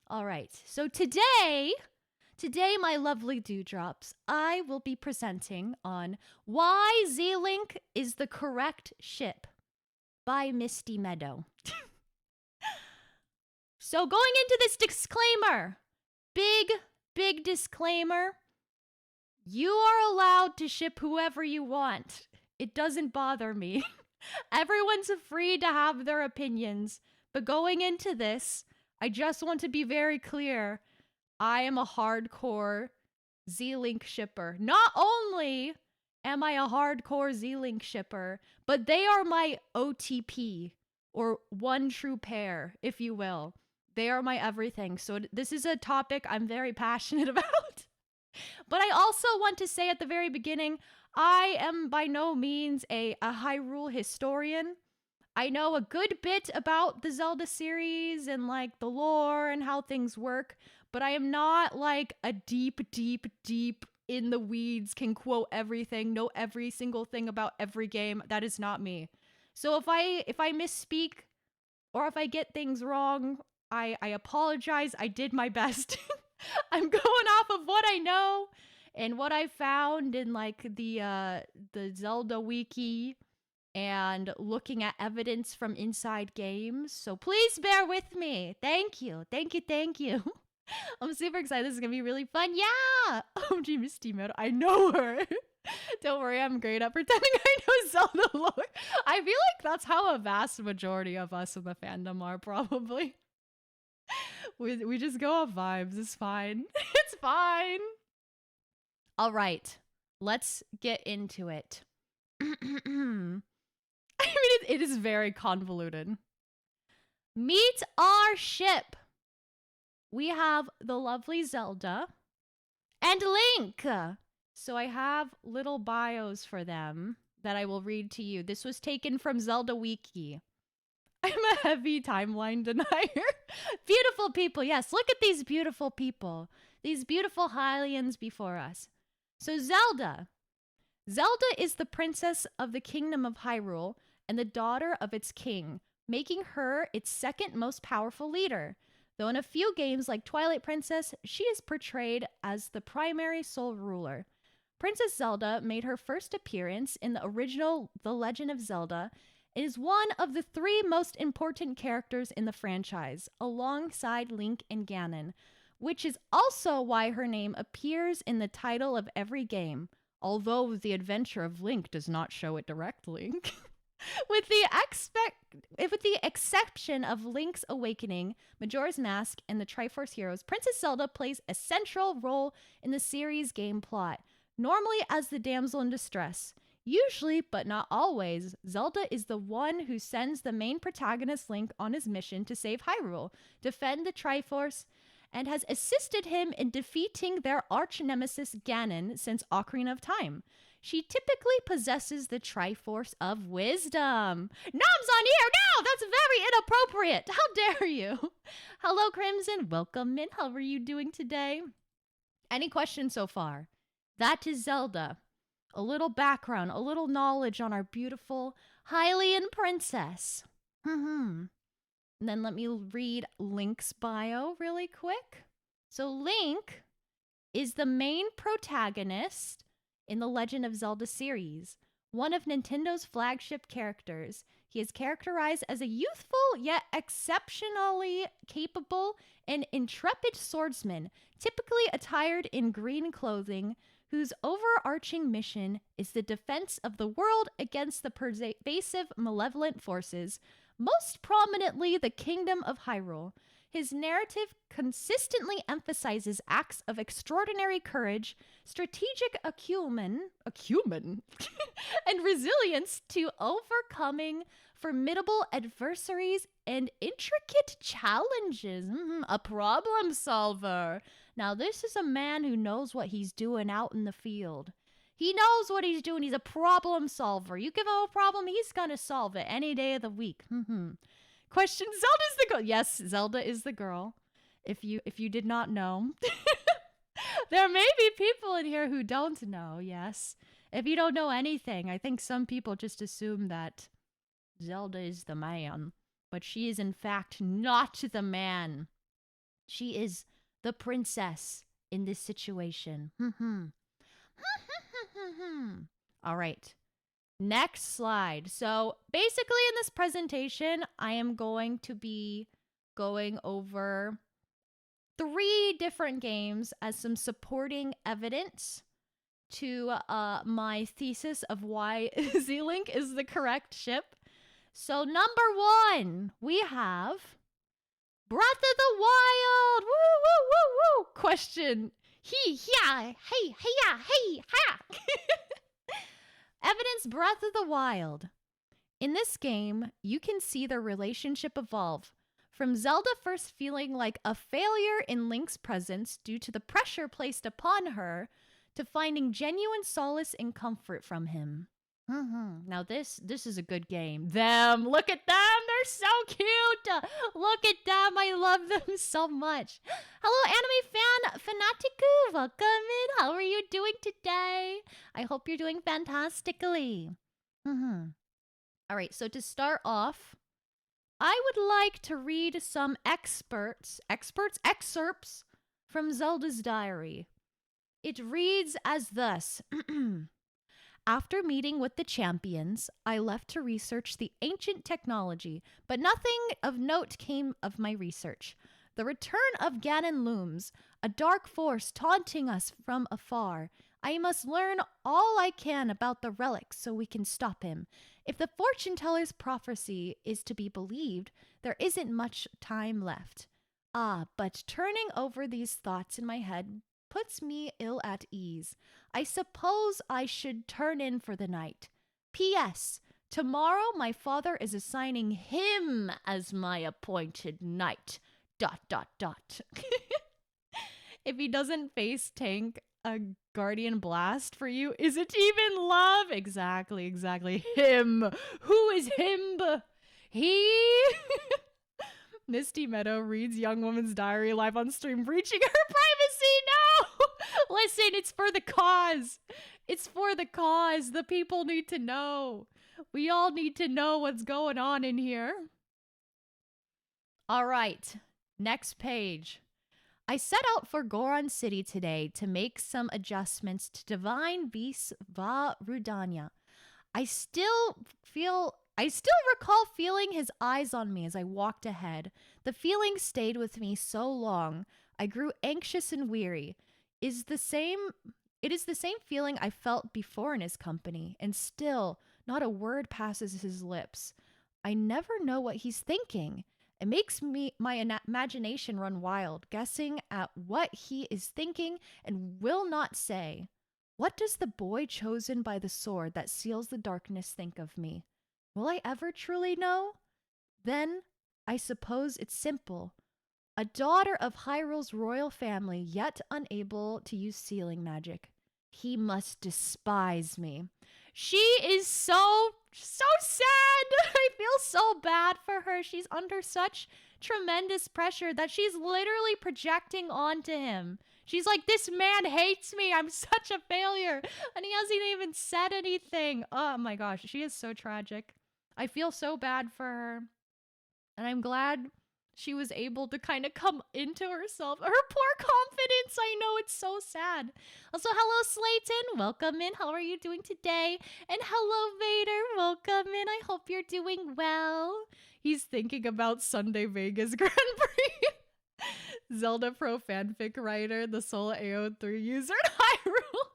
All right. So today, my lovely dewdrops, I will be presenting on why Zelink is the correct ship by Misty Meadow. So going into this disclaimer, big disclaimer, you are allowed to ship whoever you want. It doesn't bother me. Everyone's free to have their opinions. But going into this, I just want to be very clear. I am a hardcore Z-Link shipper. Not only am I a hardcore Z-Link shipper, but they are my OTP, or one true pair, if you will. They are my everything. So this is a topic I'm very passionate about. But I also want to say at the very beginning, I am by no means a Hyrule historian. I know a good bit about the Zelda series and like the lore and how things work, but I am not like a deep in the weeds, can quote everything, know every single thing about every game. That is not me. So if I misspeak or if I get things wrong, I apologize. I did my best. I'm going off of what I know and what I found in like the Zelda wiki and looking at evidence from inside games. So please bear with me. Thank you. I'm super excited. This is going to be really fun. Yeah. OMG Misty Meadow. I know her. Don't worry, I'm great at pretending I know Zelda lore. I feel like that's how a vast majority of us in the fandom are, probably. We just go off vibes. It's fine. It's fine. All right. Let's get into it. I mean, it is very convoluted. Meet our ship. We have the lovely Zelda and Link. So I have little bios for them that I will read to you. This was taken from Zelda Wiki. I'm a heavy timeline denier. Beautiful people. Yes, look at these beautiful people. These beautiful Hylians before us. So Zelda. Zelda is the princess of the Kingdom of Hyrule and the daughter of its king, making her its second most powerful leader. Though in a few games like Twilight Princess, she is portrayed as the primary sole ruler. Princess Zelda made her first appearance in the original The Legend of Zelda and is one of the 3 most important characters in the franchise, alongside Link and Ganon, which is also why her name appears in the title of every game, although the adventure of Link does not show it directly. With the exception of Link's Awakening, Majora's Mask, and the Triforce Heroes, Princess Zelda plays a central role in the series' game plot, normally as the damsel in distress. Usually, but not always, Zelda is the one who sends the main protagonist Link on his mission to save Hyrule, defend the Triforce, and has assisted him in defeating their arch-nemesis Ganon since Ocarina of Time. She typically possesses the Triforce of Wisdom. Nom's on here! No! That's very inappropriate! How dare you? Hello, Crimson. Welcome in. How are you doing today? Any questions so far? That is Zelda. A little background, a little knowledge on our beautiful Hylian princess. And then let me read Link's bio really quick. So Link is the main protagonist in the Legend of Zelda series, one of Nintendo's flagship characters. He is characterized as a youthful yet exceptionally capable and intrepid swordsman, typically attired in green clothing, whose overarching mission is the defense of the world against the pervasive malevolent forces, most prominently the Kingdom of Hyrule. His narrative consistently emphasizes acts of extraordinary courage, strategic acumen, and resilience to overcoming formidable adversaries and intricate challenges. A problem solver. Now, this is a man who knows what he's doing out in the field. He knows what he's doing. He's a problem solver. You give him a problem, he's gonna solve it any day of the week. Question: Zelda's the girl. Yes, Zelda is the girl. If you did not know. There may be people in here who don't know, yes. If you don't know anything, I think some people just assume that Zelda is the man. But she is in fact not the man. She is the princess in this situation. All right. Next slide. So basically in this presentation, I am going to be going over 3 different games as some supporting evidence to my thesis of why Zelink is the correct ship. So number 1, we have Breath of the Wild. Woo, woo, woo, woo. Question. Hey, ha. Evidence Breath of the Wild. In this game, you can see their relationship evolve. From Zelda first feeling like a failure in Link's presence due to the pressure placed upon her, to finding genuine solace and comfort from him. Now this is a good game. Them, look at them, they're so cute. Look at them, I love them so much. Hello, anime fan Fanatiku, welcome in. How are you doing today? I hope you're doing fantastically. All right, so to start off, I would like to read some excerpts from Zelda's diary. It reads as thus. After meeting with the champions, I left to research the ancient technology, but nothing of note came of my research. The return of Ganon looms, a dark force taunting us from afar. I must learn all I can about the relics so we can stop him. If the fortune teller's prophecy is to be believed, there isn't much time left. But turning over these thoughts in my head puts me ill at ease. I suppose I should turn in for the night. P.S. Tomorrow my father is assigning him as my appointed knight. ... If he doesn't face tank a guardian blast for you, is it even love? Exactly. Him. Who is him? He? Misty Meadow reads young woman's diary live on stream, breaching her privacy. No! Listen, it's for the cause. It's for the cause. The people need to know. We all need to know what's going on in here. All right. Next page. I set out for Goron City today to make some adjustments to Divine Beast Va Rudanya. I still recall feeling his eyes on me as I walked ahead. The feeling stayed with me so long. I grew anxious and weary. It is the same feeling I felt before in his company, and still not a word passes his lips. I never know what he's thinking. It makes my imagination run wild, guessing at what he is thinking and will not say. What does the boy chosen by the sword that seals the darkness think of me? Will I ever truly know? Then, I suppose it's simple. A daughter of Hyrule's royal family, yet unable to use sealing magic. He must despise me. She is so sad. I feel so bad for her. She's under such tremendous pressure that she's literally projecting onto him. She's like, this man hates me. I'm such a failure. And he hasn't even said anything. Oh my gosh, she is so tragic. I feel so bad for her. And I'm glad she was able to kind of come into herself. Her poor confidence. I know, it's so sad. Also, hello, Slayton. Welcome in. How are you doing today? And hello, Vader. Welcome in. I hope you're doing well. He's thinking about Sunday Vegas Grand Prix. Zelda Pro fanfic writer, the sole AO3 user in Hyrule.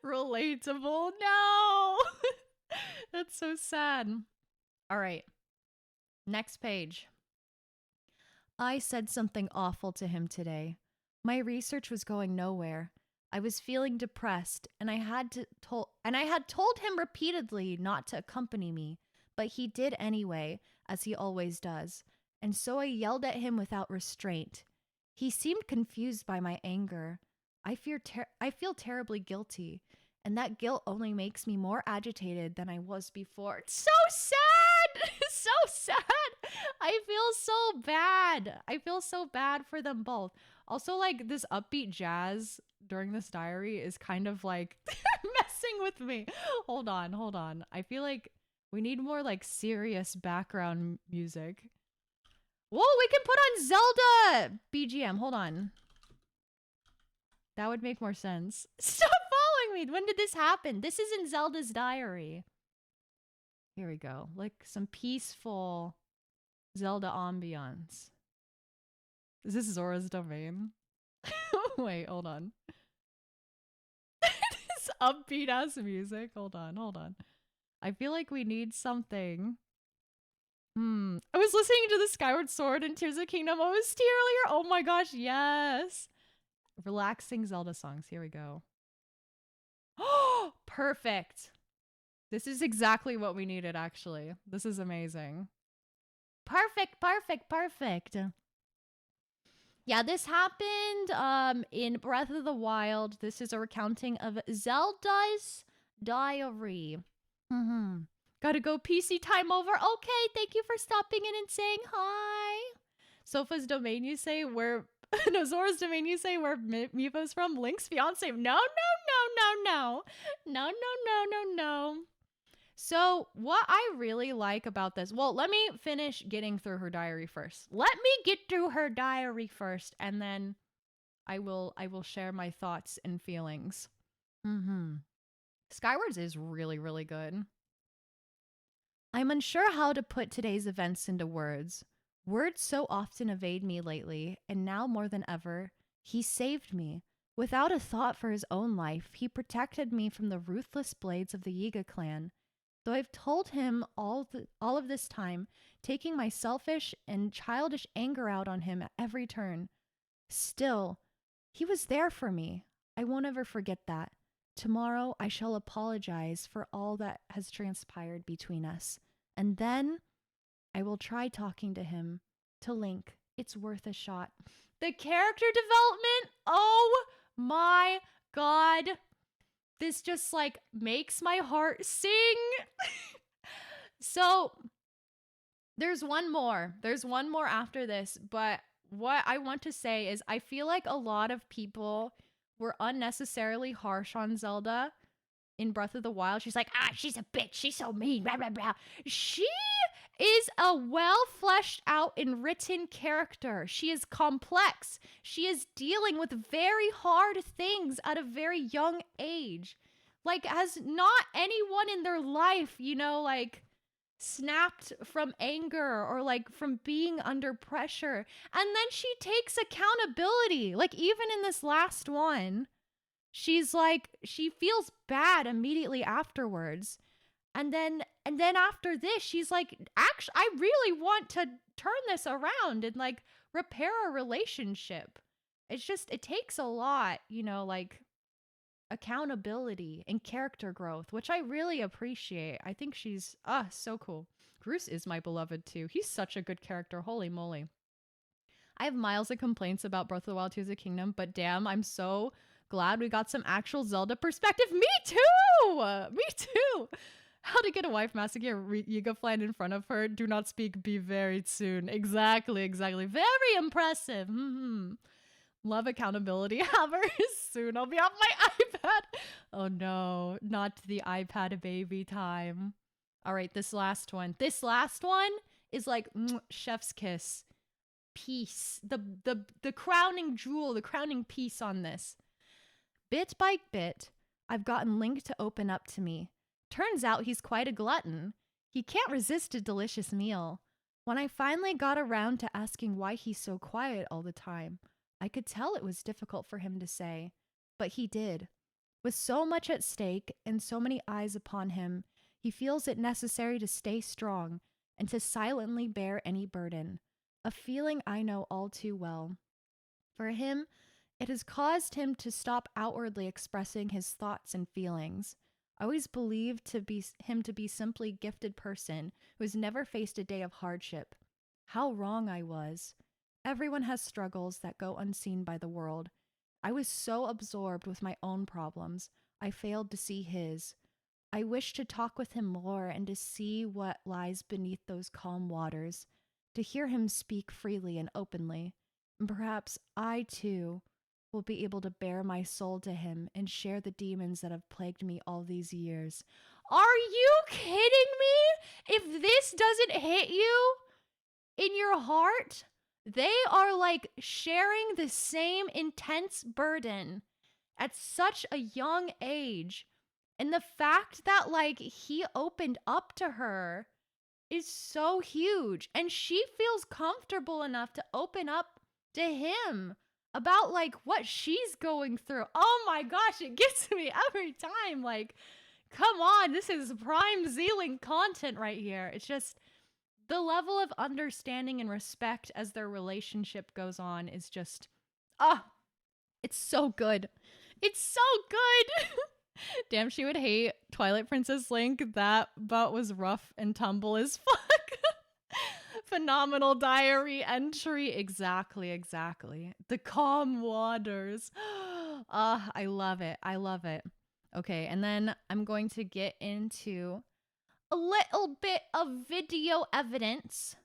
Relatable. No. That's so sad. All right. Next page. I said something awful to him today. My research was going nowhere. I was feeling depressed, and I had told him repeatedly not to accompany me, but he did anyway, as he always does. And so I yelled at him without restraint. He seemed confused by my anger. I feel terribly guilty, and that guilt only makes me more agitated than I was before. It's so sad! So sad! I feel so bad. I feel so bad for them both. Also, like, this upbeat jazz during this diary is kind of like messing with me. Hold on. I feel like we need more like serious background music. Whoa, we can put on Zelda BGM. Hold on. That would make more sense. Stop following me. When did this happen? This is in Zelda's diary. Here we go. Like some peaceful Zelda ambiance. Is this Zora's domain? Wait, hold on. This upbeat ass music. Hold on. I feel like we need something. I was listening to the Skyward Sword and Tears of Kingdom OST earlier. Oh my gosh, yes. Relaxing Zelda songs. Here we go. Oh, perfect. This is exactly what we needed, actually. This is amazing. Perfect. Yeah, this happened in Breath of the Wild. This is a recounting of Zelda's diary. Gotta go PC time over. Okay, thank you for stopping in and saying hi. Sofa's domain, you say where... No, Zora's domain, you say where Mipo's from? Link's fiance? No. So, what I really like about this... Well, let me finish getting through her diary first. Let me get through her diary first, and then I will share my thoughts and feelings. Skyward's is really, really good. I'm unsure how to put today's events into words. Words so often evade me lately, and now more than ever, he saved me. Without a thought for his own life, he protected me from the ruthless blades of the Yiga clan. Though I've told him all of this time, taking my selfish and childish anger out on him at every turn. Still, he was there for me. I won't ever forget that. Tomorrow I shall apologize for all that has transpired between us. And then I will try talking to him. To Link, it's worth a shot. The character development? Oh my god. This just like makes my heart sing. So there's one more. There's one more after this. But what I want to say is I feel like a lot of people were unnecessarily harsh on Zelda in Breath of the Wild. She's like, she's a bitch. She's so mean. Blah, blah, blah. She is a well fleshed out and written character. She is complex. She is dealing with very hard things at a very young age. Like, has not anyone in their life, like, snapped from anger or like from being under pressure. And then she takes accountability. Like, even in this last one, she's like, she feels bad immediately afterwards. And then after this, she's like, actually, I really want to turn this around and like repair a relationship. It's just, it takes a lot, like accountability and character growth, which I really appreciate. I think she's so cool. Groose is my beloved too. He's such a good character. Holy moly. I have miles of complaints about Breath of the Wild Tears of the Kingdom, but damn, I'm so glad we got some actual Zelda perspective. Me too. How to get a wife, Masaki, Yiga flying in front of her. Do not speak, be very soon. Exactly. Very impressive. Love accountability. Have her soon. I'll be off my iPad. Oh no, not the iPad baby time. All right, this last one. This last one is like chef's kiss. Piece. The crowning jewel, the crowning piece on this. Bit by bit, I've gotten Link to open up to me. Turns out he's quite a glutton. He can't resist a delicious meal. When I finally got around to asking why he's so quiet all the time, I could tell it was difficult for him to say, but he did. With so much at stake and so many eyes upon him, he feels it necessary to stay strong and to silently bear any burden, a feeling I know all too well. For him, it has caused him to stop outwardly expressing his thoughts and feelings. I always believed him to be simply a gifted person who has never faced a day of hardship. How wrong I was. Everyone has struggles that go unseen by the world. I was so absorbed with my own problems, I failed to see his. I wished to talk with him more and to see what lies beneath those calm waters, to hear him speak freely and openly. And perhaps I, too, will be able to bare my soul to him and share the demons that have plagued me all these years. Are you kidding me? If this doesn't hit you, in your heart, they are like sharing the same intense burden at such a young age. And the fact that like he opened up to her is so huge. And she feels comfortable enough to open up to him about like what she's going through. Oh my gosh, it gets me every time. Like, come on, this is prime Zelink content right here. It's just the level of understanding and respect as their relationship goes on is just, it's so good. It's so good. Damn, she would hate Twilight Princess Link. That butt was rough and tumble as fuck. Phenomenal diary entry. Exactly. The calm waters. I love it. I love it. Okay, and then I'm going to get into a little bit of video evidence.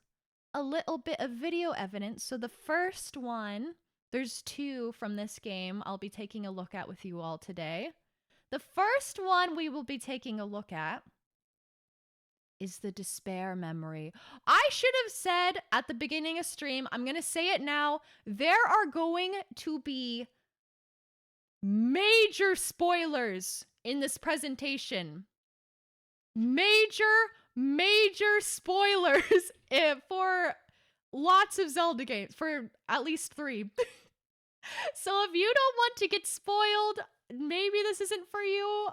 So the first one, there's two from this game I'll be taking a look at with you all today. The first one we will be taking a look at is the despair memory. I should have said at the beginning of stream, I'm going to say it now, there are going to be major spoilers in this presentation. Major spoilers for lots of Zelda games, for at least 3. So if you don't want to get spoiled, maybe this isn't for you.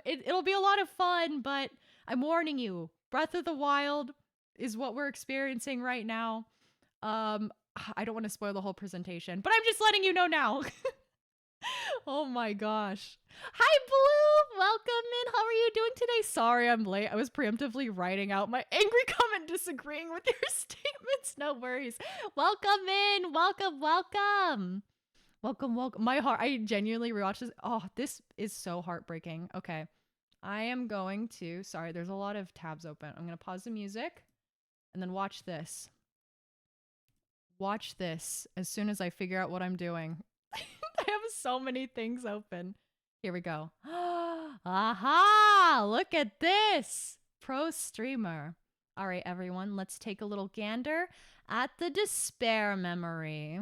It'll be a lot of fun, but I'm warning you, Breath of the Wild is what we're experiencing right now. I don't want to spoil the whole presentation, but I'm just letting you know now. Oh my gosh. Hi, Blue! Welcome in. How are you doing today? Sorry I'm late. I was preemptively writing out my angry comment disagreeing with your statements. No worries. Welcome in. Welcome. My heart. I genuinely rewatched this. Oh, this is so heartbreaking. Okay. I am going to. Sorry, there's a lot of tabs open. I'm going to pause the music and then watch this. Watch this as soon as I figure out what I'm doing. I have so many things open. Here we go. Aha! Look at this. Pro streamer. All right, everyone, let's take a little gander at the despair memory.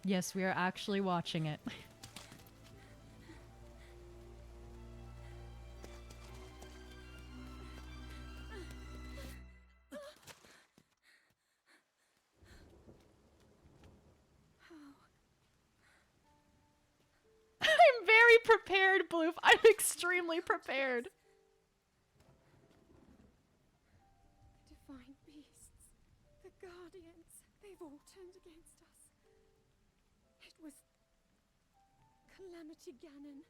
Yes, we are actually watching it. I'm very prepared, Bloof. I'm extremely prepared. The divine beasts, the guardians, they've all turned against us. It was Calamity Ganon.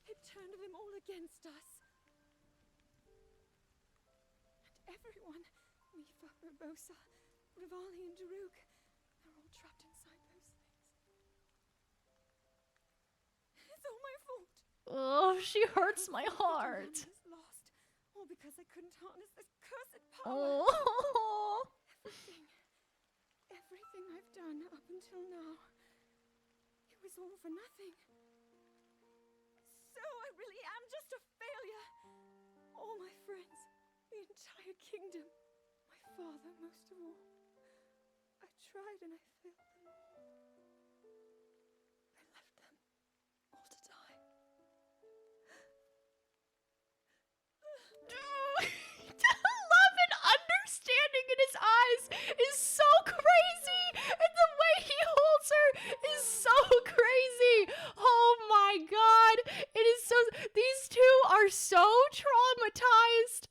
It turned them all against us. And everyone, Mifa, Urbosa, Rivali and Daruk, they're all trapped inside those things. It's all my fault. Oh, she hurts my heart. Lost, all because I couldn't harness this cursed power. Oh. Everything I've done up until now, it was all for nothing. So I really am just a failure. All my friends, the entire kingdom, my father most of all. I tried and I failed them all. I left them all to die. Love and understanding in his eyes is so crazy, and the way he holds her is so crazy. Oh my god, it is so. These two are so traumatized,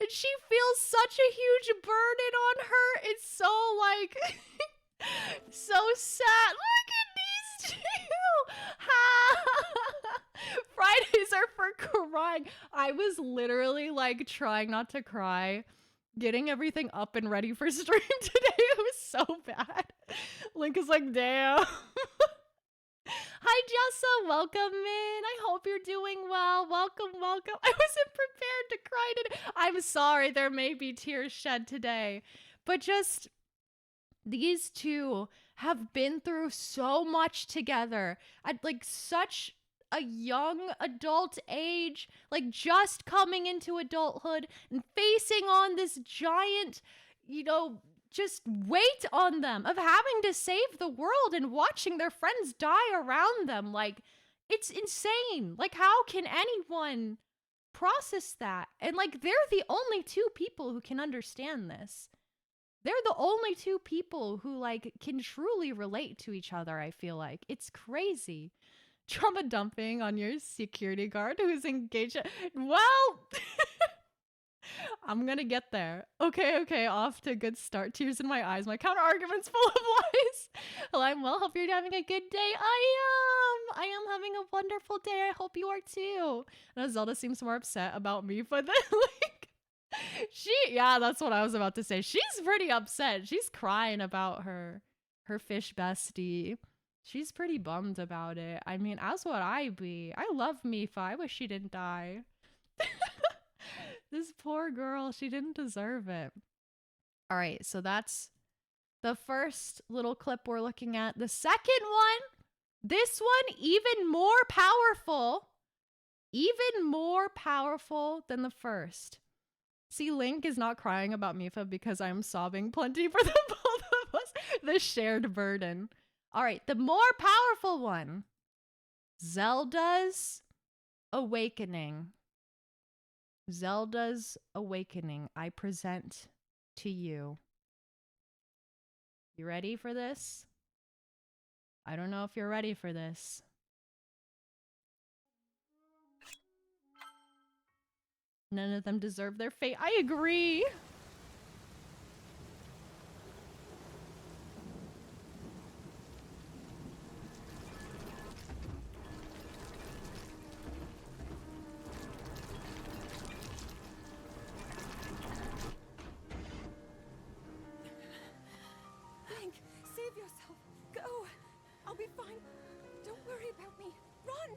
and she feels such a huge burden on her. It's so like so sad. Look at these two. Fridays are for crying. I was literally like trying not to cry, getting everything up and ready for stream today. It was so bad. Link is like, damn. Hi, Jessa. Welcome in. I hope you're doing well. Welcome. I wasn't prepared to cry today. I'm sorry. There may be tears shed today, but just these two have been through so much together at like such a young adult age, like just coming into adulthood and facing on this giant, you know, just weight on them of having to save the world and watching their friends die around them. Like, it's insane. Like, how can anyone process that? And like, they're the only two people who can understand this. They're the only two people who like can truly relate to each other, I feel like. It's crazy. Trauma dumping on your security guard who's engaged. Well, I'm gonna get there. Okay, off to a good start. Tears in my eyes. My counter argument's full of lies. Hello, I'm well. Hope you're having a good day. I am having a wonderful day. I hope you are too. Now Zelda seems more upset about me, but then like yeah, that's what I was about to say. She's pretty upset. She's crying about her fish bestie. She's pretty bummed about it. I mean, as would I be. I love Mifa. I wish she didn't die. This poor girl, she didn't deserve it. All right, so that's the first little clip we're looking at. The second one, this one, even more powerful than the first. See, Link is not crying about Mifa because I'm sobbing plenty for the both of us. The shared burden. All right, the more powerful one. Zelda's Awakening. Zelda's Awakening, I present to you. You ready for this? I don't know if you're ready for this. None of them deserve their fate. I agree. Link, save yourself. Go. I'll be fine. Don't worry about me. Run.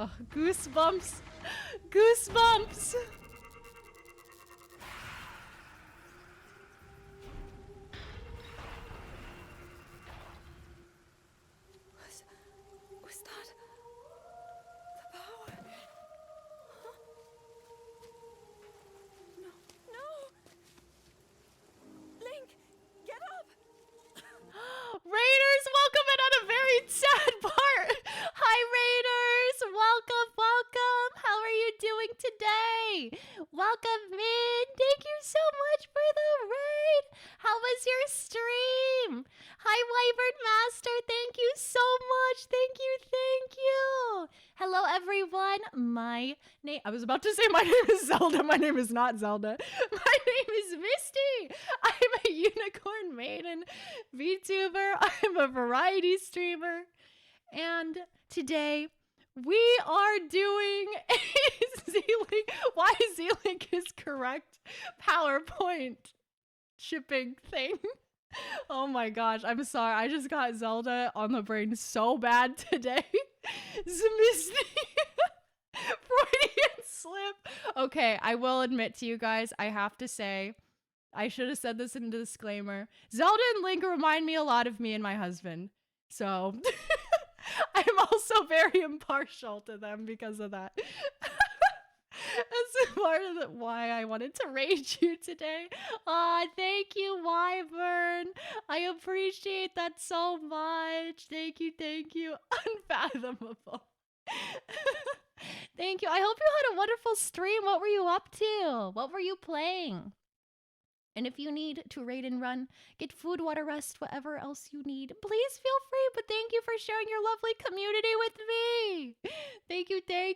Oh, goosebumps. Goosebumps. Was that the power? Huh? No. Link, get up. Raiders, welcome in on a very sad part. Hi, Raiders. Welcome. How are you doing today? Welcome in. Thank you so much for the raid. How was your stream? Hi, Wyvern Master. Thank you so much. Thank you. Hello, everyone. I was about to say my name is Zelda. My name is not Zelda. My name is Misty. I'm a unicorn maiden VTuber. I'm a variety streamer. And today we are doing a Zelink. Why Zelink is correct PowerPoint shipping thing. Oh my gosh, I'm sorry. I just got Zelda on the brain so bad today. Misty. Freudian slip. Okay, I will admit to you guys, I have to say, I should have said this in the disclaimer. Zelda and Link remind me a lot of me and my husband. So, I'm also very impartial to them because of that. That's part of why I wanted to rage you today. Aw, thank you, Wyvern. I appreciate that so much. Thank you. Unfathomable. Thank you. I hope you had a wonderful stream. What were you up to? What were you playing? And if you need to raid and run, get food, water, rest, whatever else you need, please feel free. But thank you for sharing your lovely community with me. Thank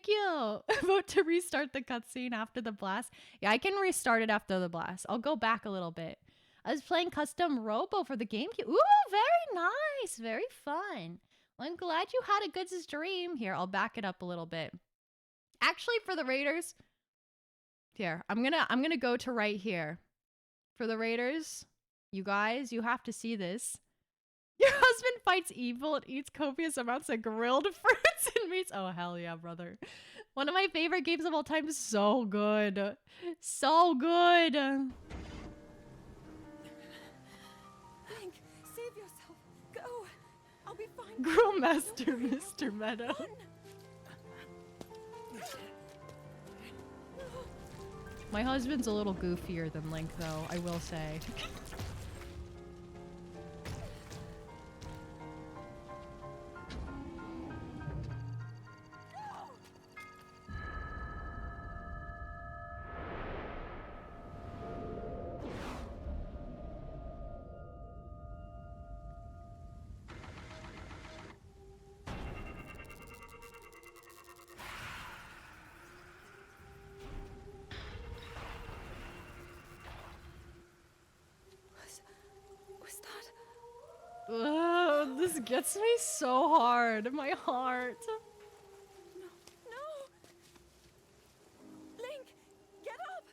you. Vote to restart the cutscene after the blast. Yeah, I can restart it after the blast. I'll go back a little bit. I was playing custom Robo for the GameCube. Ooh, very nice. Very fun. Well, I'm glad you had a good stream. Here, I'll back it up a little bit. Actually, for the raiders, Here, I'm gonna go to right here. For the raiders, you guys, you have to see this. Your husband fights evil and eats copious amounts of grilled fruits and meats. Oh, hell yeah, brother. One of my favorite games of all time is so good. So good. Link, save yourself. Go. I'll be fine. Grill Master Mr. Meadow. My husband's a little goofier than Link, though, I will say. Was that? Ugh, this gets me so hard. My heart. No. No. Link, get up.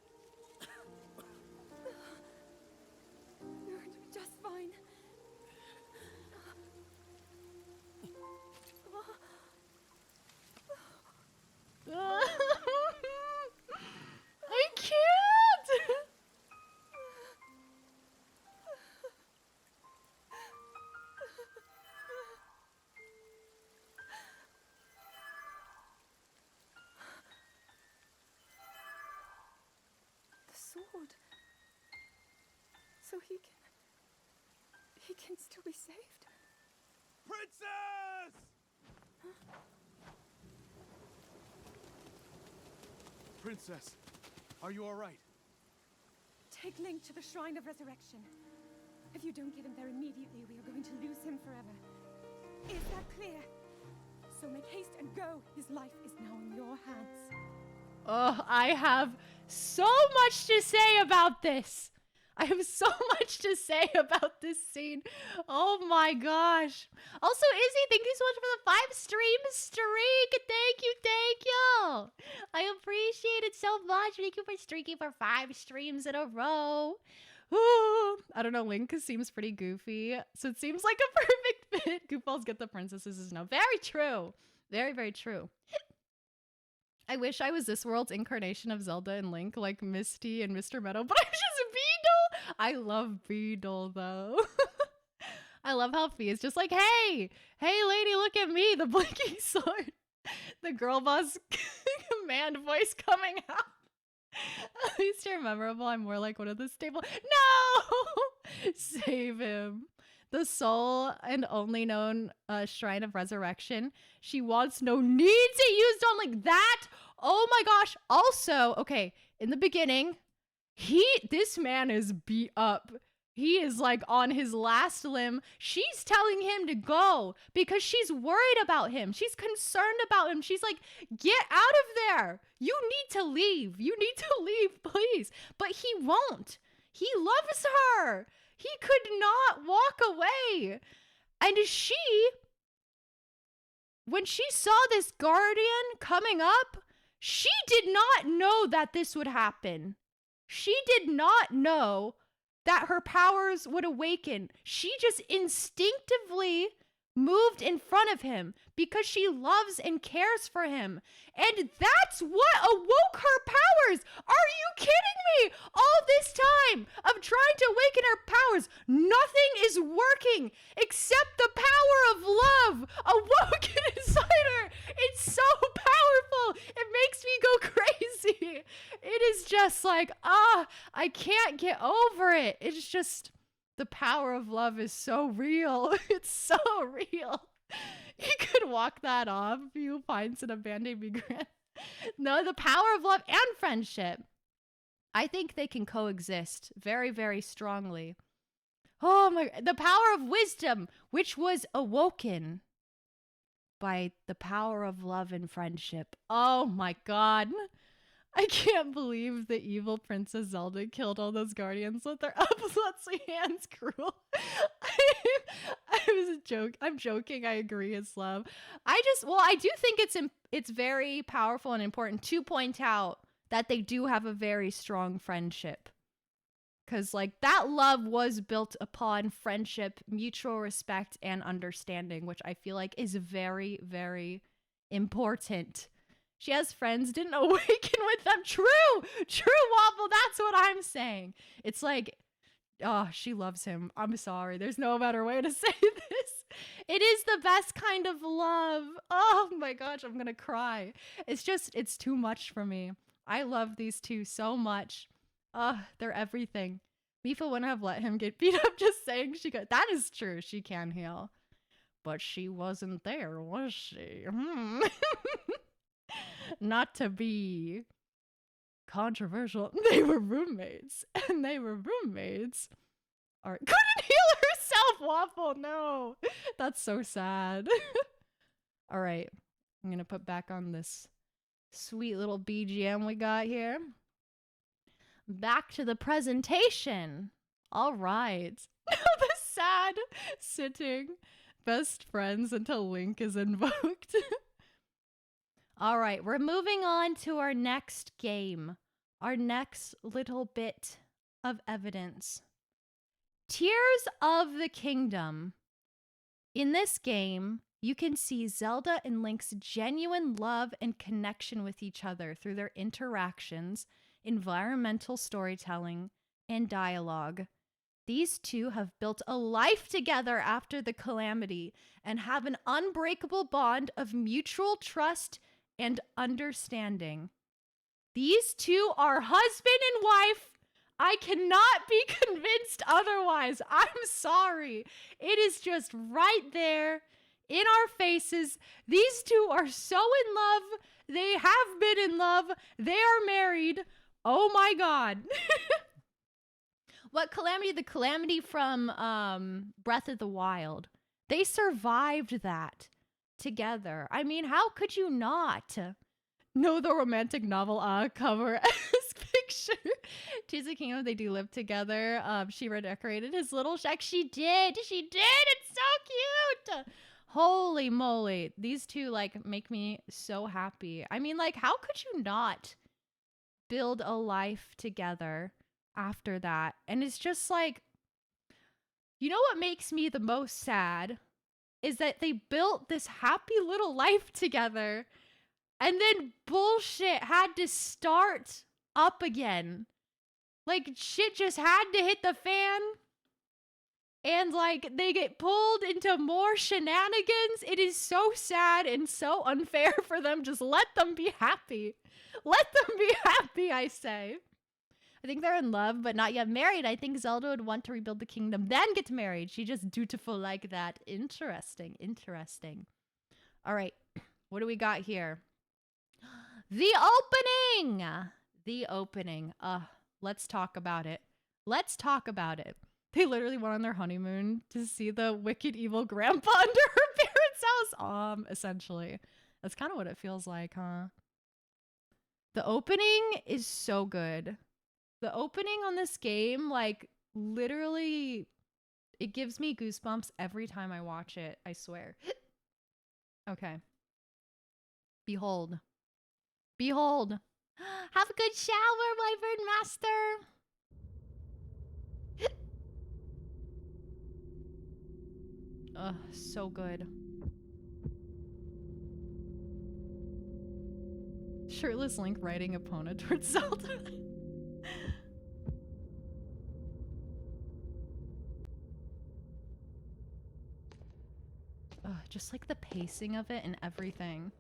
You're going to be just fine. I can't. The sword. So he can still be saved. Princess! Princess, are you all right? Take Link to the Shrine of Resurrection. If you don't get him there immediately, we are going to lose him forever. Is that clear? So make haste and go. His life is now in your hands. Oh, I have so much to say about this. I have so much to say about this scene. Oh my gosh. Also, Izzy, thank you so much for the 5-stream streak. Thank you, thank you. I appreciate it so much. Thank you for streaking for 5 streams in a row. Ooh. I don't know, Link seems pretty goofy, so it seems like a perfect fit. Goofballs get the princesses is no. Very true. Very, very true. I wish I was this world's incarnation of Zelda and Link, like Misty and Mr. Meadow, but I'm just Beedle. I love Beedle, though. I love how Fee is just like, hey, lady, look at me, the blinking sword. The girl boss command voice coming out. At least you're memorable. I'm more like one of the stable. No! Save him. The sole and only known Shrine of Resurrection. She wants no needs it used on like that. Oh my gosh. Also, okay, in the beginning, this man is beat up. He is like on his last limb. She's telling him to go because she's worried about him. She's concerned about him. She's like, get out of there. You need to leave. You need to leave, please. But he won't. He loves her. He could not walk away. And when she saw this guardian coming up, she did not know that this would happen. She did not know that her powers would awaken. She just instinctively moved in front of him because she loves and cares for him. And that's what awoke her powers. Are you kidding me? All this time of trying to awaken her powers, nothing is working except the power of love awoken inside her. It's so powerful. It makes me go crazy. It is just like, I can't get over it. It's just, the power of love is so real. It's so real. He could walk that off if he finds an abandoned migrant. No, the power of love and friendship. I think they can coexist very, very strongly. Oh my, the power of wisdom, which was awoken by the power of love and friendship. Oh my God. I can't believe the evil Princess Zelda killed all those guardians with their upslutzy hands. Cruel. I'm joking. I agree. It's love. I do think it's very powerful and important to point out that they do have a very strong friendship. Because, like, that love was built upon friendship, mutual respect, and understanding, which I feel like is very, very important. She has friends, didn't awaken with them. True! True, Waffle, that's what I'm saying. It's like, oh, she loves him. I'm sorry. There's no better way to say this. It is the best kind of love. Oh my gosh, I'm gonna cry. It's just, it's too much for me. I love these two so much. They're everything. Mifa wouldn't have let him get beat up just saying she could. That is true. She can heal. But she wasn't there, was she? Not to be controversial. They were roommates. And they were roommates. Or couldn't heal herself, Waffle. No. That's so sad. All right. I'm going to put back on this sweet little BGM we got here. Back to the presentation. All right. The sad sitting best friends until Link is invoked. All right, we're moving on to our next game. Our next little bit of evidence. Tears of the Kingdom. In this game, you can see Zelda and Link's genuine love and connection with each other through their interactions, environmental storytelling, and dialogue. These two have built a life together after the calamity and have an unbreakable bond of mutual trust and understanding. These two are husband and wife. I cannot be convinced otherwise. I'm sorry. It is just right there in our faces. These two are so in love. They have been in love. They are married. Oh my God. What calamity? The calamity from Breath of the Wild. They survived that together. I mean, how could you not know the romantic novel cover as picture? Tears of the Kingdom, they do live together. She redecorated his little shack. She did. She did. It's so cute. Holy moly. These two, like, make me so happy. I mean, like, how could you not build a life together after that? And it's just like, you know what makes me the most sad is that they built this happy little life together and then bullshit had to start up again. Like, shit just had to hit the fan. And, like, they get pulled into more shenanigans. It is so sad and so unfair for them. Just let them be happy. Let them be happy, I say. I think they're in love, but not yet married. I think Zelda would want to rebuild the kingdom, then get married. She's just dutiful like that. Interesting. Interesting. All right. What do we got here? The opening. The opening. Let's talk about it. Let's talk about it. They literally went on their honeymoon to see the wicked evil grandpa under her parents' house. Essentially. That's kind of what it feels like, huh? The opening is so good. The opening on this game, like, literally, it gives me goosebumps every time I watch it. I swear. Okay. Behold. Behold. Have a good shower, Wyvern Master. Ugh, so good. Shirtless Link riding Epona towards Zelda. Just like the pacing of it and everything.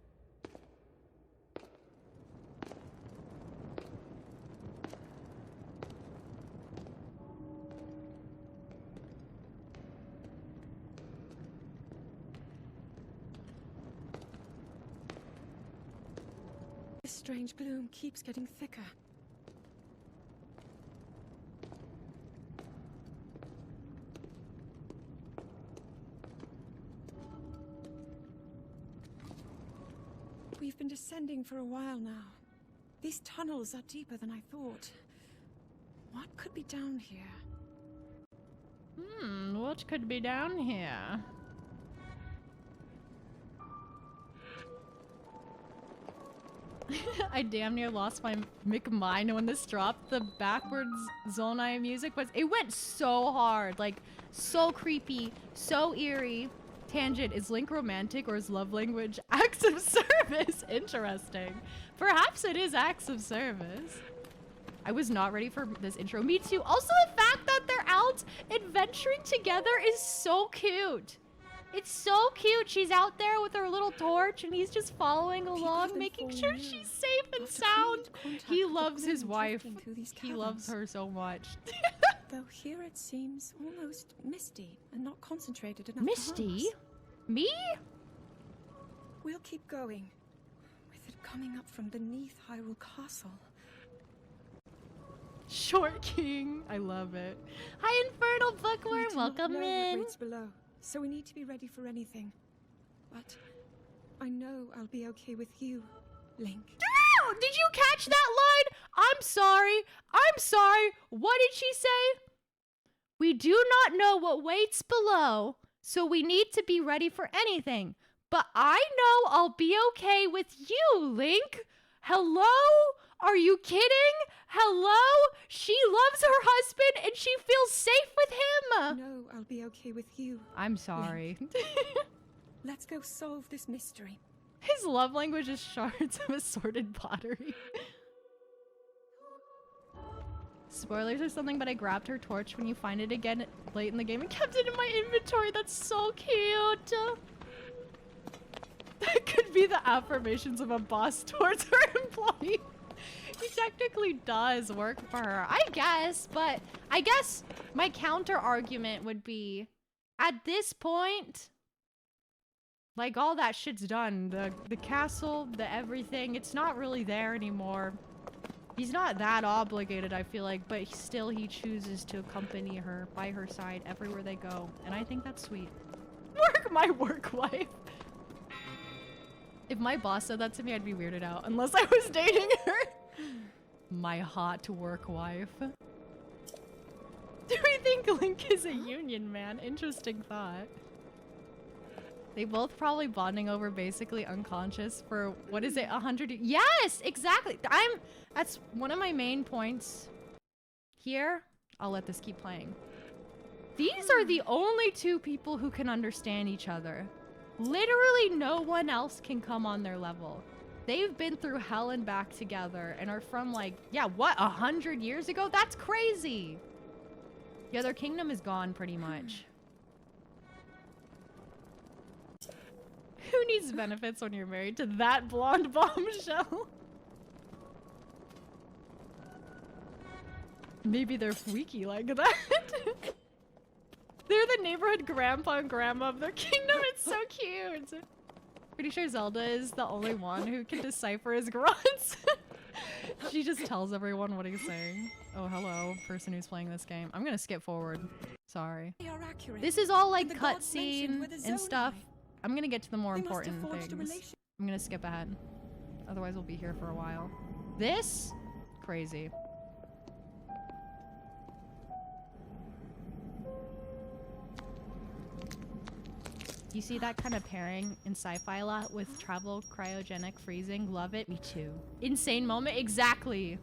This strange gloom keeps getting thicker. We've been descending for a while now. These tunnels are deeper than I thought. What could be down here? What could be down here? I damn near lost my McMine when this dropped. The backwards Zonai music it went so hard, like so creepy, so eerie. Tangent, is Link romantic or is love language acts of service? Interesting. Perhaps it is acts of service. I was not ready for this intro. Me too. Also, the fact that they're out adventuring together is so cute. It's so cute. She's out there with her little torch and he's just following along, making sure she's safe and sound. He loves his wife. He loves her so much. Though here it seems almost misty and not concentrated enough. Misty? Me? We'll keep going. With it coming up from beneath Hyrule Castle. Short King. I love it. Hi, Infernal Bookworm. Welcome in. Waits below, so we need to be ready for anything. But I know I'll be okay with you, Link. Did you catch that line? I'm sorry. I'm sorry. What did she say? We do not know what waits below, so we need to be ready for anything. But I know I'll be okay with you, Link. Hello? Are you kidding? Hello? She loves her husband and she feels safe with him. No, I'll be okay with you. I'm sorry. Let's go solve this mystery. His love language is shards of assorted pottery. Spoilers or something, but I grabbed her torch when you find it again late in the game and kept it in my inventory. That's so cute. That could be the affirmations of a boss towards her employee. He technically does work for her, I guess, but I guess my counter argument would be, at this point, like, all that shit's done. The castle, the everything, it's not really there anymore. He's not that obligated, I feel like, but still he chooses to accompany her by her side everywhere they go, and I think that's sweet. My work wife. If my boss said that to me, I'd be weirded out, unless I was dating her. My hot work wife. Do we think Link is a union man? Interesting thought. They both probably bonding over basically unconscious for, what is it, 100 years? Yes, exactly. That's one of my main points here. I'll let this keep playing. These are the only two people who can understand each other. Literally no one else can come on their level. They've been through hell and back together and are from, like, yeah, what, 100 years ago? That's crazy. Yeah, their kingdom is gone pretty much. Who needs benefits when you're married to that blonde bombshell? Maybe they're freaky like that. They're the neighborhood grandpa and grandma of their kingdom. It's so cute. Pretty sure Zelda is the only one who can decipher his grunts. She just tells everyone what he's saying. Oh, hello, person who's playing this game. I'm gonna skip forward. Sorry. This is all like cutscene and stuff. I'm gonna get to the more important things. I'm gonna skip ahead. Otherwise we'll be here for a while. This? Crazy. You see that kind of pairing in sci-fi a lot with travel, cryogenic freezing? Love it. Me too. Insane moment? Exactly.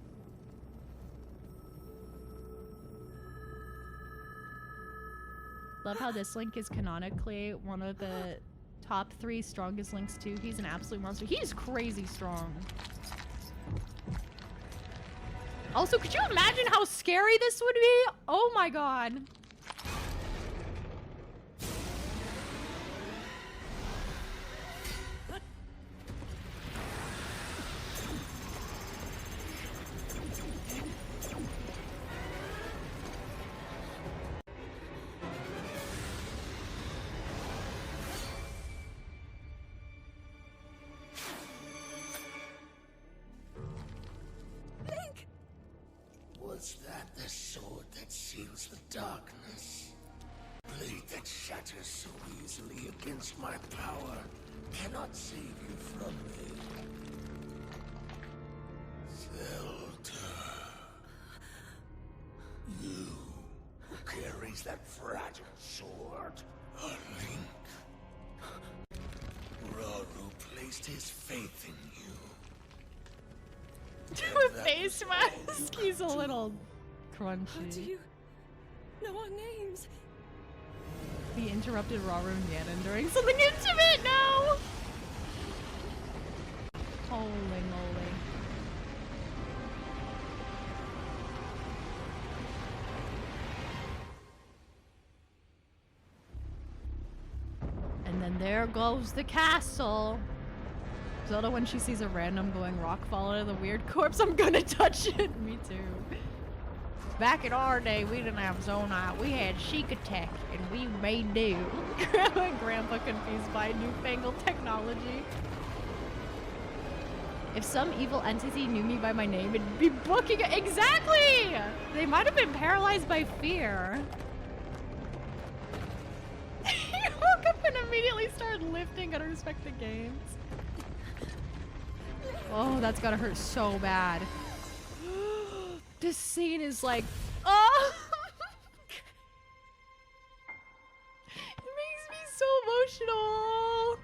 Love how this Link is canonically one of the top 3 strongest Links too. He's an absolute monster. He's crazy strong. Also, could you imagine how scary this would be? Oh my god. Was that the sword that seals the darkness? Blade that shatters so easily against my power cannot save you from me. Zelda. You who carries that fragile sword. A Link. Rauru placed his faith in you. With face mask. He's a little How do crunchy. you know our names? He interrupted Raru and Ganon during something intimate. No. Holy moly. And then there goes the castle. Zelda, when she sees a random glowing rock fall out of the weird corpse, I'm gonna touch it. Me too. Back in our day, we didn't have Zonite. We had Sheik Attack, and we made do. Grandma and Grandpa confused by newfangled technology. If some evil entity knew me by my name, it'd be booking it. Exactly! They might have been paralyzed by fear. He woke up and immediately started lifting unexpected games. Oh, that's gotta hurt so bad. This scene is like, oh! It makes me so emotional.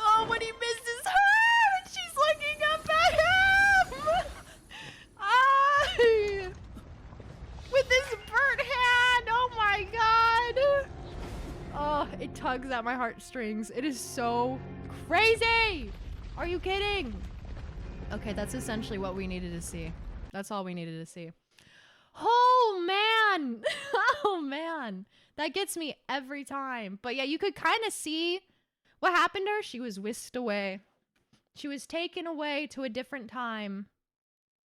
Oh, when he misses her and she's looking up at him! Ah! With his burnt hand! Oh my god! Oh, it tugs at my heartstrings. It is so crazy! Are you kidding? Okay, that's essentially what we needed to see. That's all we needed to see. Oh man! Oh man! That gets me every time. But yeah, you could kind of see what happened to her. She was whisked away. She was taken away to a different time.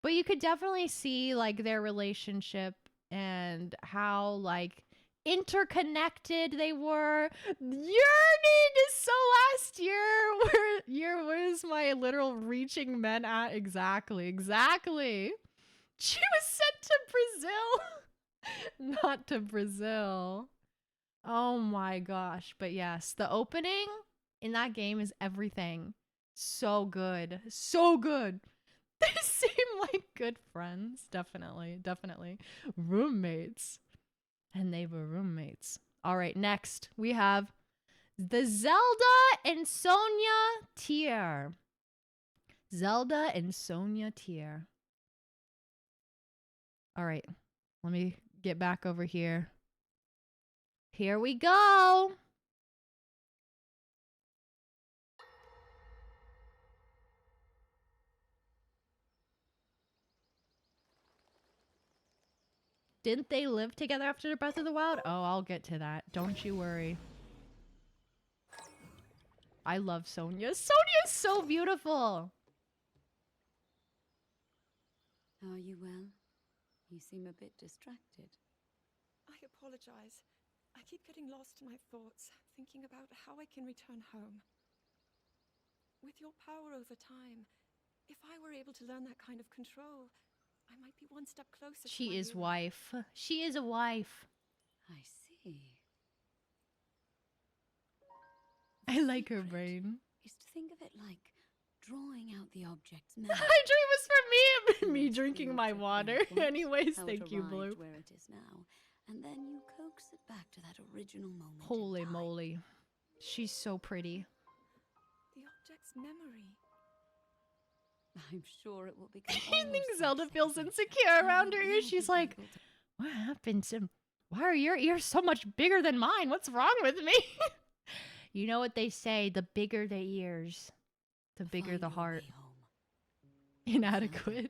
But you could definitely see like their relationship and how like interconnected they were. Yearning is so last year. Where's my literal reaching men at? Exactly. She was sent to Brazil. Not to Brazil. Oh my gosh. But yes, the opening in that game is everything. So good. So good. They seem like good friends. Definitely. Roommates. And they were roommates. All right, next we have the Zelda and Sonia tier. Zelda and Sonia tier. All right, let me get back over here. Here we go. Didn't they live together after Breath of the Wild? Oh, I'll get to that. Don't you worry. I love Sonia. Sonia's so beautiful. Are you well? You seem a bit distracted. I apologize. I keep getting lost in my thoughts, thinking about how I can return home. With your power over time, if I were able to learn that kind of control, I might be one step closer to She my is hero. wife. She is a wife. I see. I like her Secret brain. is to think of it like drawing out the object's My memory. dream was for me. Me Imagine the drinking my object water. where it was, Anyways, how it thank you, arrived Blue. where it is now, and then you coax it back to that original moment. in Holy time. moly. She's so pretty. The object's memory. I'm sure it will become. I think almost Zelda like feels secret, insecure and around you her will ears. She's be like, able to- what happened to... Why are your ears so much bigger than mine? What's wrong with me? You know what they say, the bigger the ears, the bigger find the your heart. way home. Inadequate.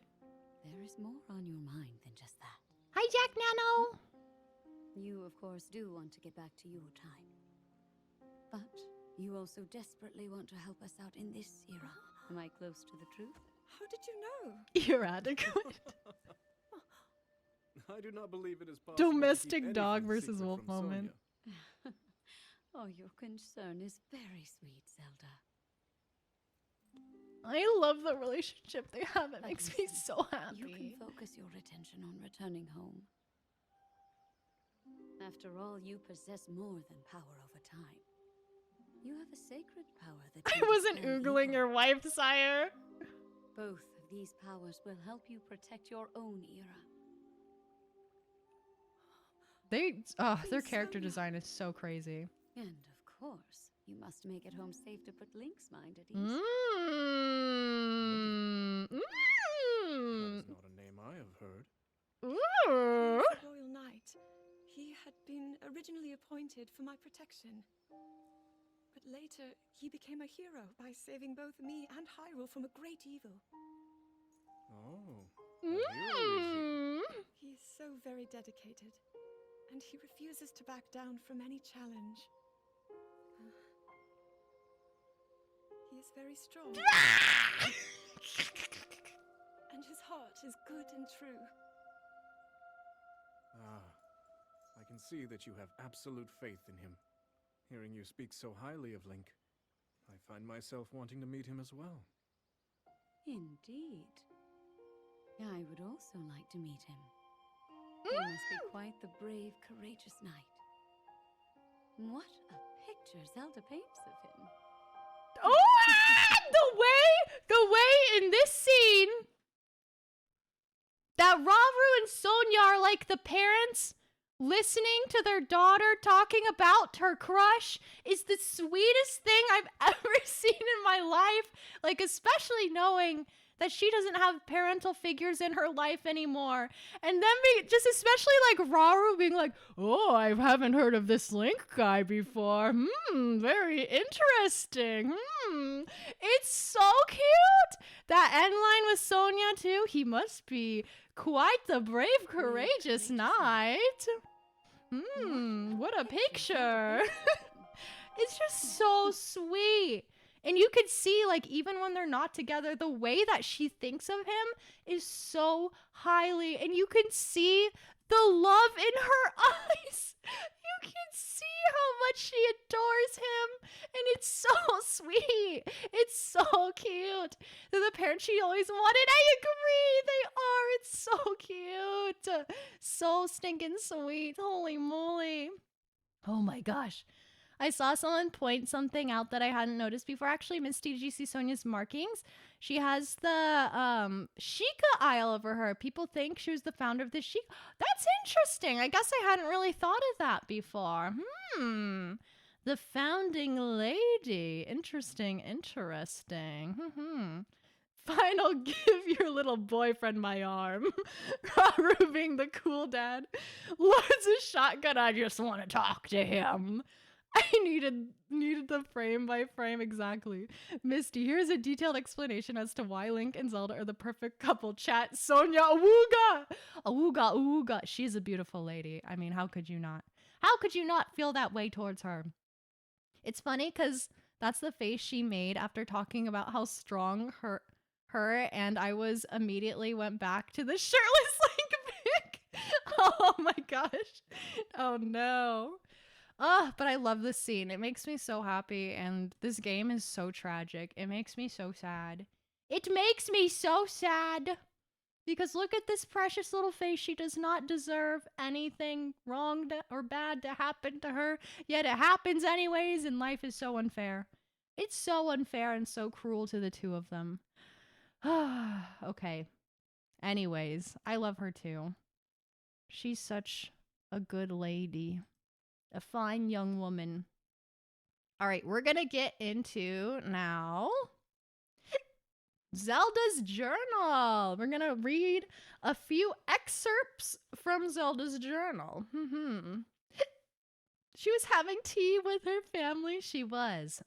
There is more on your mind than just that. Hi, Jack Nano. You, of course, do want to get back to your time. But you also desperately want to help us out in this era. Am I close to the truth? How did you know? You're adequate. I do not believe it is possible. Domestic dog versus wolf moment. Oh, your concern is very sweet, Zelda. I love the relationship they have. It But makes me listen, so You can happy. focus your attention on returning home. After all, you possess more than power over time. You have a sacred power that I can wasn't dispel oogling evil. your wife, sire. Both of these powers will help you protect your own era. Their character design is so crazy. And of course, you must make it home safe to put Link's mind at ease. That's not a name I have heard. He was a royal knight. He had been originally appointed for my protection. But later, he became a hero by saving both me and Hyrule from a great evil. Oh. A hero, is He is so very dedicated, and he refuses to back down from any challenge. He is very strong. And his heart is good and true. Ah, I can see that you have absolute faith in him. Hearing you speak so highly of Link, I find myself wanting to meet him as well. Indeed. I would also like to meet him. He must be quite the brave, courageous knight. What a picture Zelda paints of him. The way in this scene that Rauru and Sonia are like the parents listening to their daughter talking about her crush is the sweetest thing I've ever seen in my life. Like, especially knowing that she doesn't have parental figures in her life anymore. And then just especially like Rauru being like, oh, I haven't heard of this Link guy before. Very interesting. It's so cute. That end line with Sonia too. He must be quite the brave, courageous knight. What a picture. It's just so sweet. And you could see, like, even when they're not together, the way that she thinks of him is so highly. And you can see the love in her eyes. You can see how much she adores him. And it's so sweet. It's so cute. They're the parents she always wanted. I agree. They are. It's so cute. So stinking sweet. Holy moly. Oh my gosh. I saw someone point something out that I hadn't noticed before. Actually, Misty, did you see Sonia's markings? She has the Sheikah Isle over her. People think she was the founder of the Sheikah. That's interesting. I guess I hadn't really thought of that before. The founding lady. Interesting. Final, give your little boyfriend my arm. Rauru being the cool dad. Loads of shotgun. I just want to talk to him. I needed the frame by frame exactly. Misty, here's a detailed explanation as to why Link and Zelda are the perfect couple. Chat, Sonia, awooga! Awooga, awooga. She's a beautiful lady. I mean, how could you not? How could you not feel that way towards her? It's funny because that's the face she made after talking about how strong her and I was immediately went back to the shirtless Link pic. Oh my gosh. Oh no. But I love this scene. It makes me so happy, and this game is so tragic. It makes me so sad. It makes me so sad. Because look at this precious little face. She does not deserve anything wrong or bad to happen to her. Yet it happens anyways, and life is so unfair. It's so unfair and so cruel to the two of them. Okay. Anyways, I love her too. She's such a good lady. A fine young woman. All right, we're going to get into now Zelda's journal. We're going to read a few excerpts from Zelda's journal. She was having tea with her family. She was.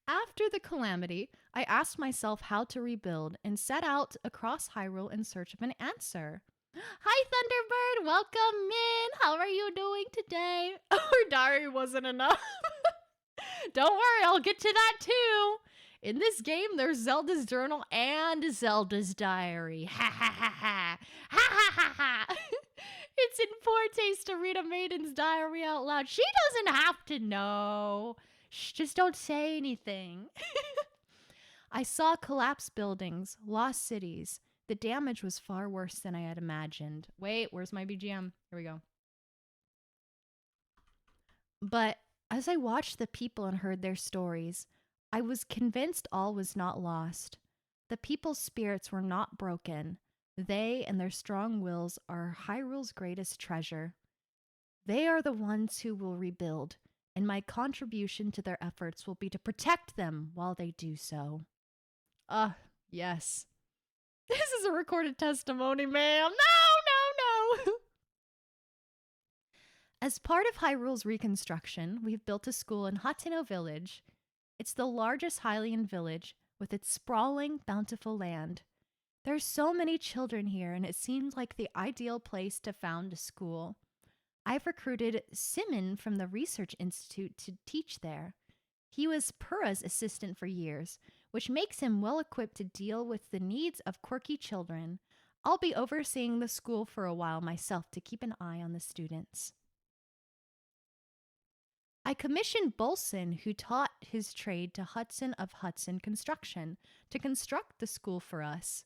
After the calamity, I asked myself how to rebuild and set out across Hyrule in search of an answer. Hi, Thunderbird. Welcome in. How are you doing today? Her diary wasn't enough. Don't worry, I'll get to that too. In this game, there's Zelda's journal and Zelda's diary. Ha ha ha ha. Ha ha ha ha. It's in poor taste to read a maiden's diary out loud. She doesn't have to know. Shh, just don't say anything. I saw collapsed buildings, lost cities. The damage was far worse than I had imagined. Wait, where's my BGM? Here we go. But as I watched the people and heard their stories, I was convinced all was not lost. The people's spirits were not broken. They and their strong wills are Hyrule's greatest treasure. They are the ones who will rebuild, and my contribution to their efforts will be to protect them while they do so. Yes. This is a recorded testimony, ma'am. No. As part of Hyrule's reconstruction, we've built a school in Hateno Village. It's the largest Hylian village with its sprawling, bountiful land. There's so many children here, and it seemed like the ideal place to found a school. I've recruited Simon from the Research Institute to teach there. He was Purah's assistant for years, which makes him well equipped to deal with the needs of quirky children. I'll be overseeing the school for a while myself to keep an eye on the students. I commissioned Bolson, who taught his trade to Hudson of Hudson Construction, to construct the school for us.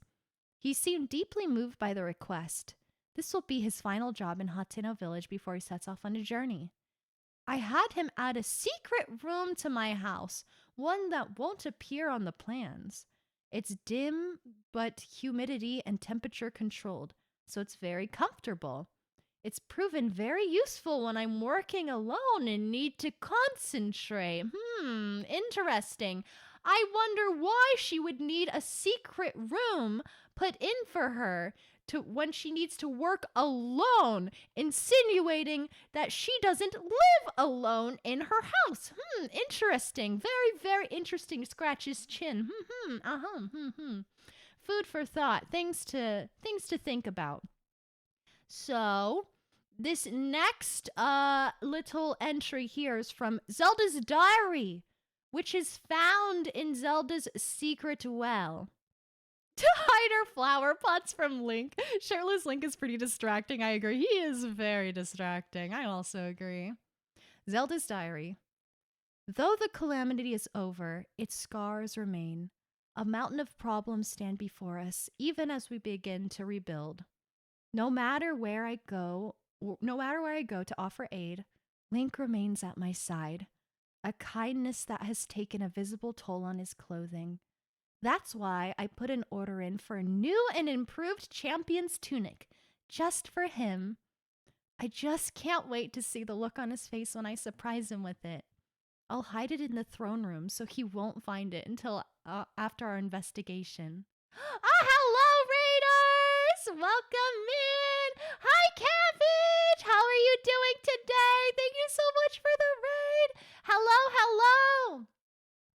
He seemed deeply moved by the request. This will be his final job in Hateno Village before he sets off on a journey. I had him add a secret room to my house, one that won't appear on the plans. It's dim, but humidity and temperature controlled, so it's very comfortable. It's proven very useful when I'm working alone and need to concentrate. Interesting. I wonder why she would need a secret room put in for her when she needs to work alone, insinuating that she doesn't live alone in her house. Interesting. Very, very interesting. Scratch his chin. Food for thought. Things to think about. So, this next little entry here is from Zelda's diary, which is found in Zelda's secret well. To hide her flower pots from Link. Shirtless Link is pretty distracting, I agree. He is very distracting. I also agree. Zelda's diary. Though the calamity is over, its scars remain. A mountain of problems stand before us, even as we begin to rebuild. No matter where I go to offer aid, Link remains at my side. A kindness that has taken a visible toll on his clothing. That's why I put an order in for a new and improved champion's tunic, just for him. I just can't wait to see the look on his face when I surprise him with it. I'll hide it in the throne room so he won't find it until after our investigation. Hello, Raiders! Welcome in! Hi, Cabbage! How are you doing today? Thank you so much for the raid! Hello!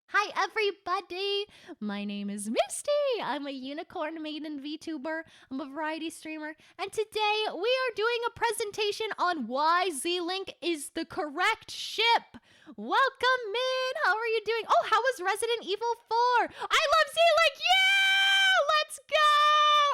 Hi, everybody! My name is Misty. I'm a unicorn maiden VTuber. I'm a variety streamer. And today we are doing a presentation on why Zelink is the correct ship. Welcome in! How are you doing? Oh, how was Resident Evil 4? I love Zelink! Yeah! Let's go!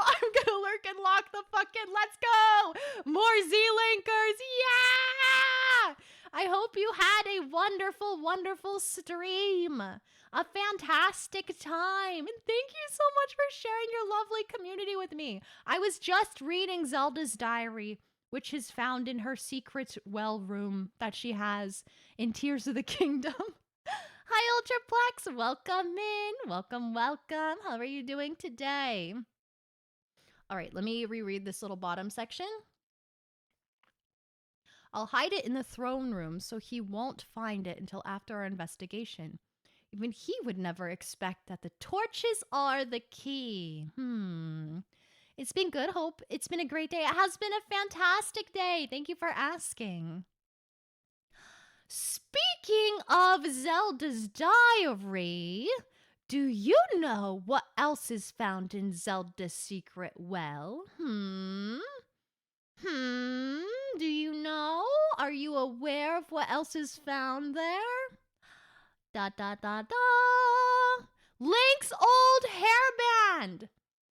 I'm gonna lurk and lock the fucking... Let's go! More Zelinkers! Yeah! I hope you had a wonderful, wonderful stream. A fantastic time. And thank you so much for sharing your lovely community with me. I was just reading Zelda's diary, which is found in her secret well room that she has in Tears of the Kingdom. Hi, Ultraplex. Welcome in. Welcome. How are you doing today? All right, let me reread this little bottom section. I'll hide it in the throne room so he won't find it until after our investigation. Even he would never expect that the torches are the key. It's been good, Hope. It's been a great day. It has been a fantastic day. Thank you for asking. Speaking of Zelda's diary, do you know what else is found in Zelda's secret well? Do you know? Are you aware of what else is found there? Link's old hairband!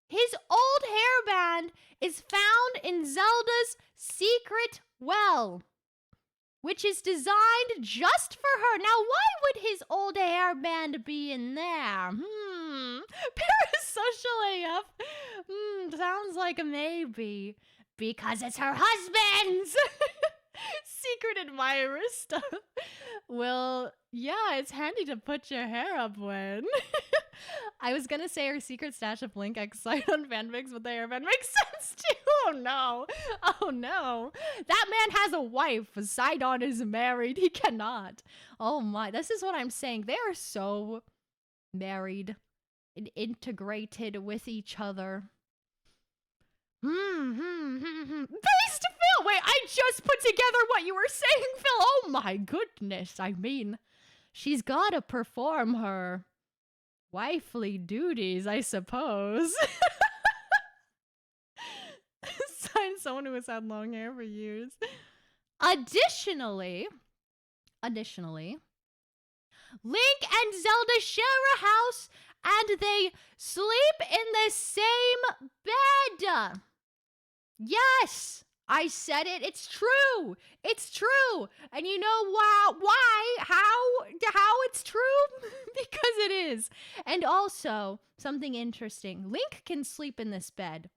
His old hairband is found in Zelda's secret well, which is designed just for her. Now, why would his old hairband be in there? Parasocial AF? Sounds like a maybe. Because it's her husband's! Secret admirer stuff. Well, yeah, it's handy to put your hair up when. I was gonna say her secret stash of Link Excite on fanfics, but the hairband makes sense too. Oh no. That man has a wife. Sidon is married. He cannot. Oh my. This is what I'm saying. They are so married integrated with each other. Based Phil! Wait, I just put together what you were saying, Phil! Oh my goodness, I mean, she's gotta perform her wifely duties, I suppose. Sign someone who has had long hair for years. Additionally, Link and Zelda share a house and they sleep in the same bed. Yes, I said it. It's true. It's true. And you know why? How it's true? Because it is. And also, something interesting. Link can sleep in this bed.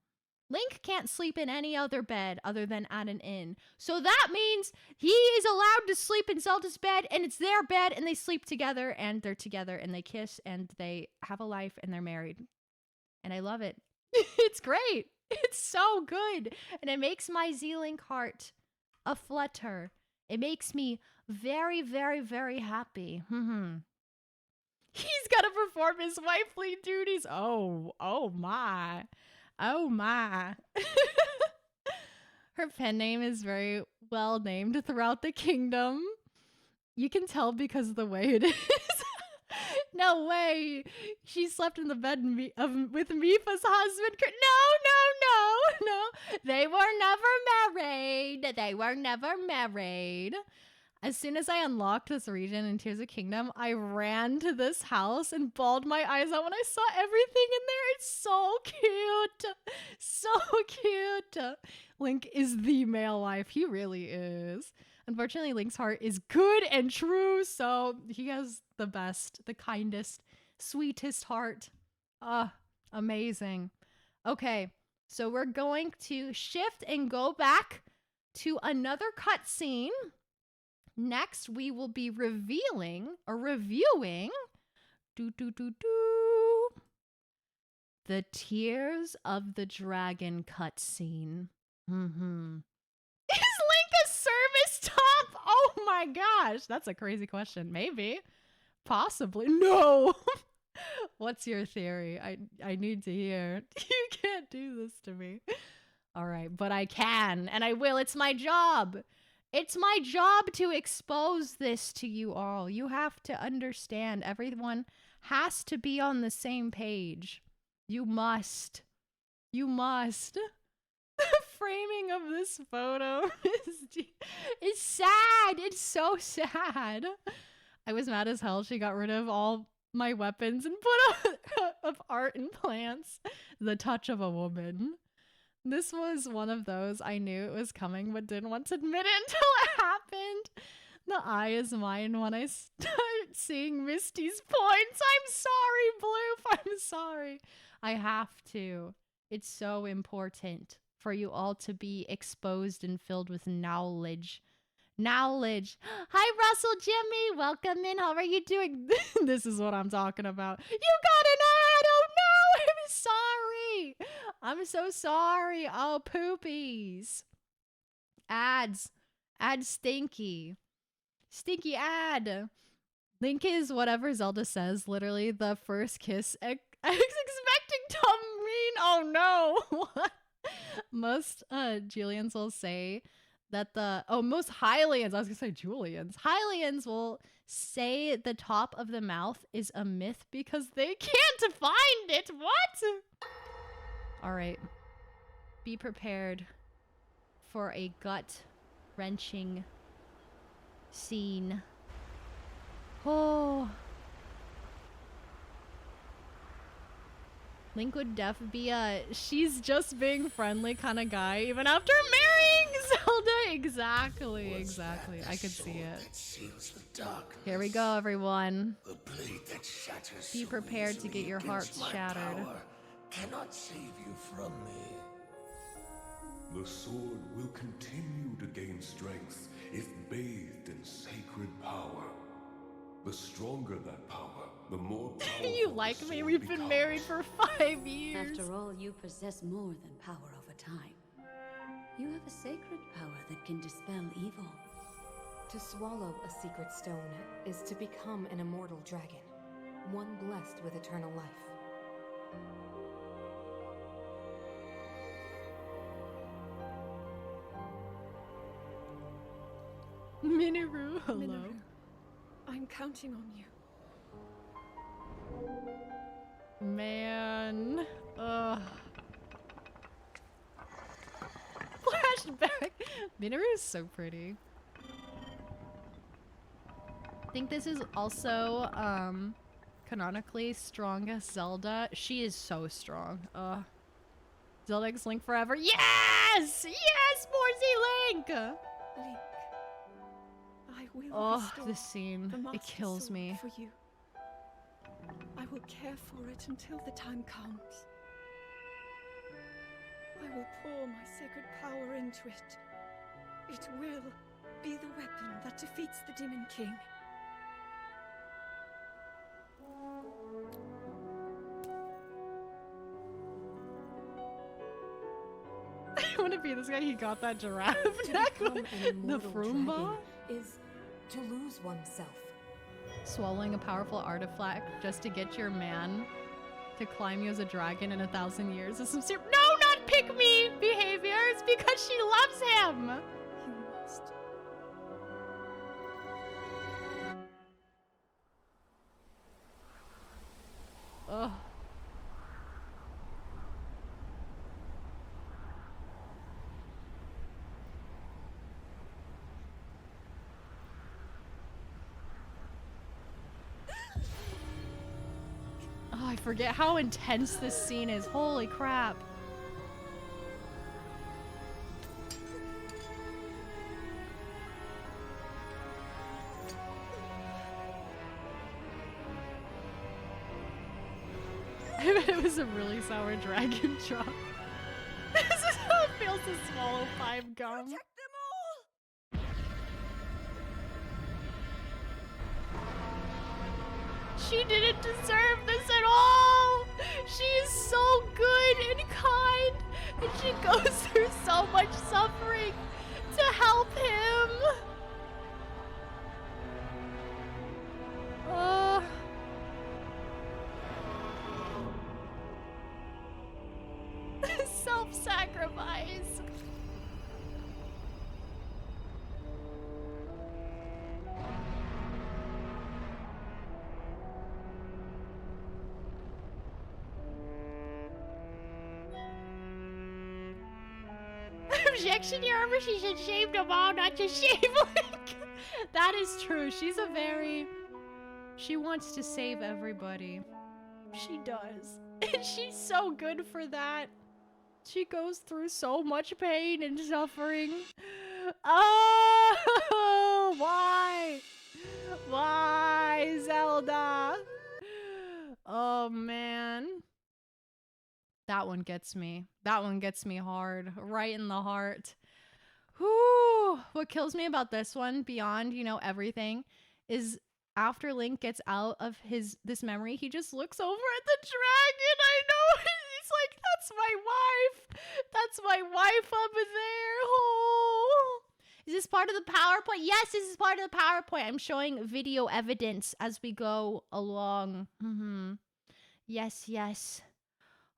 Link can't sleep in any other bed other than at an inn. So that means he is allowed to sleep in Zelda's bed, and it's their bed, and they sleep together, and they're together, and they kiss, and they have a life, and they're married. And I love it. It's great. It's so good. And it makes my Zelink heart a flutter. It makes me very, very, very happy. He's got to perform his wifely duties. Oh my. Oh my. Her pen name is very well named throughout the kingdom. You can tell because of the way it is. No way. She slept in the bed with Mifa's husband. No. They were never married. They were never married. As soon as I unlocked this region in Tears of Kingdom, I ran to this house and bawled my eyes out when I saw everything in there. It's so cute. So cute. Link is the male life. He really is. Unfortunately, Link's heart is good and true, so he has the best, the kindest, sweetest heart. Amazing. Okay, so we're going to shift and go back to another cutscene. Next, we will be reviewing the Tears of the Dragon cutscene. Is Link a service top? Oh my gosh, that's a crazy question. Maybe. Possibly. No. What's your theory? I need to hear. You can't do this to me. All right, but I can, and I will. It's my job. It's my job to expose this to you all. You have to understand. Everyone has to be on the same page. You must. You must. The framing of this photo is sad. It's so sad. I was mad as hell. She got rid of all my weapons and put up art and plants. The touch of a woman. This was one of those I knew it was coming but didn't want to admit it until it happened. The eye is mine when I start seeing Misty's points. I'm sorry, Bloof. I'm sorry. I have to. It's so important for you all to be exposed and filled with knowledge. Knowledge. Hi, Russell Jimmy. Welcome in. How are you doing? This is what I'm talking about. You got an ad. Oh, no. I'm sorry. I'm so sorry. Oh, poopies. Ads. Ad stinky. Stinky ad. Link is whatever Zelda says. Literally the first kiss. I was expecting Tamreen. Oh, no. What? Most Julians will say that most Hylians, I was gonna say Julians. Hylians will say the top of the mouth is a myth because they can't find it. What? All right. Be prepared for a gut-wrenching scene. Oh. Link would def be a she's just being friendly kind of guy even after marrying Zelda. Exactly. I could see it. Here we go, everyone. Be prepared to get your hearts shattered. Cannot save you from me. The sword will continue to gain strength if bathed in sacred power. The stronger that power, the more powerful You like the me? sword We've been married becomes. for 5 years. After all, you possess more than power over time. You have a sacred power that can dispel evil. To swallow a secret stone is to become an immortal dragon, one blessed with eternal life. Minoru, hello. Minoru, I'm counting on you. Man. Ugh. Flashback. Minoru is so pretty. I think this is also canonically strongest Zelda. She is so strong. Zelda X Link forever. Yes! Yes! More Z-Link! Link, I will Oh, restore this scene. the It Master kills Sword me. for you. I will care for it until the time comes. I will pour my sacred power into it. It will be the weapon that defeats the Demon King. I want to be this guy. He got that giraffe To neck. become an The immortal Froomba. dragon is to lose oneself. Swallowing a powerful artifact just to get your man to climb you as a dragon in 1,000 years is some serious— No, not pick me behavior. It's because she loves him. You must. Ugh. Oh, I forget how intense this scene is. Holy crap. I bet it was a really sour dragon drop. This is how it feels to swallow 5 gum. Protect them all! She didn't deserve this at all! She is so good and kind, and she goes through so much suffering to help him! Self-sacrifice! Objection, Your Honor, she should shave them all, not just shave Link. That is true. She's a very... She wants to save everybody. She does. And she's so good for that. She goes through so much pain and suffering. Oh, why? Why, Zelda? Oh, man. That one gets me. That one gets me hard. Right in the heart. Whew. What kills me about this one, beyond, you know, everything, is after Link gets out of this memory, he just looks over at the dragon. I know. He's like, that's my wife. That's my wife up there. Oh. Is this part of the PowerPoint? Yes, this is part of the PowerPoint. I'm showing video evidence as we go along. Yes, yes.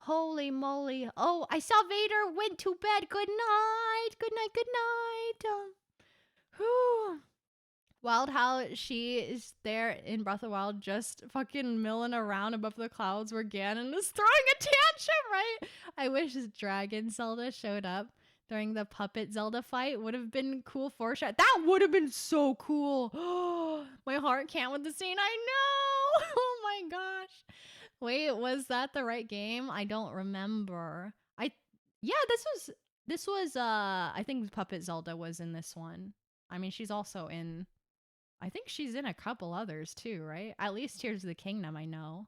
Holy moly. Oh, I saw Vader went to bed. Good night. Good night. Good night. Whew. Wild how she is there in Breath of the Wild just fucking milling around above the clouds where Ganon is throwing a tantrum, right? I wish Dragon Zelda showed up during the puppet Zelda fight. Would have been cool foreshadow. That would have been so cool. My heart can't with the scene. I know. Oh my gosh. Wait, was that the right game? I don't remember. This was I think Puppet Zelda was in this one. I mean, she's also in, I think she's in a couple others too, right? At least Tears of the Kingdom, I know.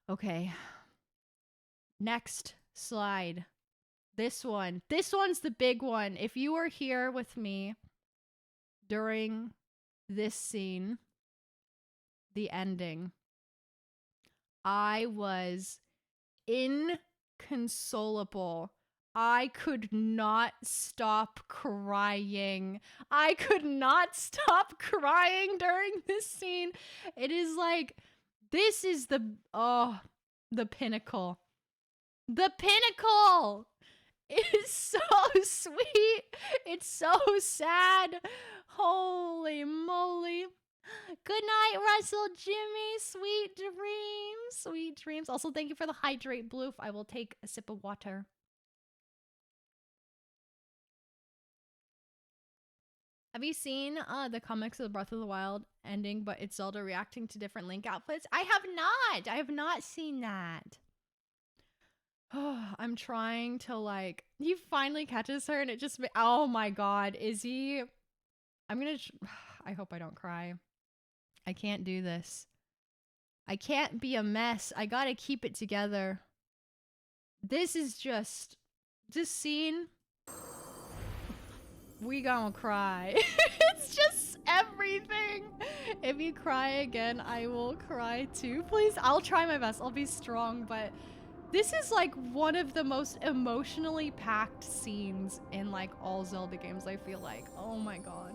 Okay. Next slide. This one. This one's the big one. If you were here with me during this scene, the ending, I was inconsolable. I could not stop crying. I could not stop crying during this scene. It is like, this is the, oh, The pinnacle. The pinnacle! It is so sweet. It's so sad. Holy moly. Good night, Russell Jimmy. Sweet dreams. Sweet dreams. Also, thank you for the hydrate, Bloof. I will take a sip of water. Have you seen the comics of the Breath of the Wild ending, but it's Zelda reacting to different Link outfits? I have not. I have not seen that. I'm trying to like. He finally catches her, and it just. Oh my God, is he? I'm gonna. I hope I don't cry. I can't do this. I can't be a mess. I gotta keep it together. This is just. This scene. We gonna cry. It's just everything. If you cry again, I will cry too. Please, I'll try my best. I'll be strong, but this is like one of the most emotionally packed scenes in like all Zelda games, I feel like. Oh my God.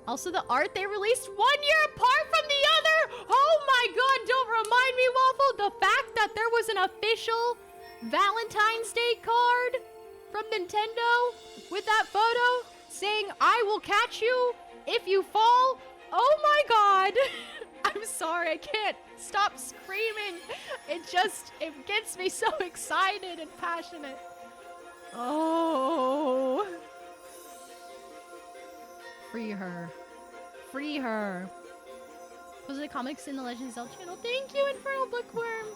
Also, the art they released 1 year apart from the other. Oh my God, don't remind me, Waffle. The fact that there was an official Valentine's Day card from Nintendo with that photo saying, I will catch you if you fall. Oh my God. I'm sorry, I can't stop screaming. It gets me so excited and passionate. Oh. Free her. Free her. Those are the comics in the Legend of Zelda channel. Thank you, Infernal Bookworm.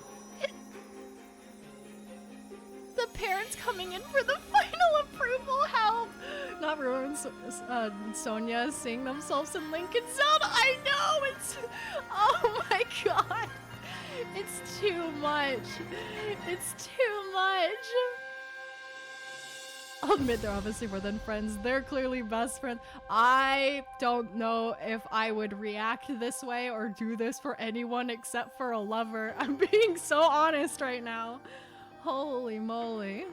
The parents coming in for the final approval. Help. Not ruin Sonia seeing themselves in Link and Zelda. I know. It's. Oh my God. It's too much. It's too much. I'll admit they're obviously more than friends. They're clearly best friends. I don't know if I would react this way or do this for anyone except for a lover. I'm being so honest right now. Holy moly.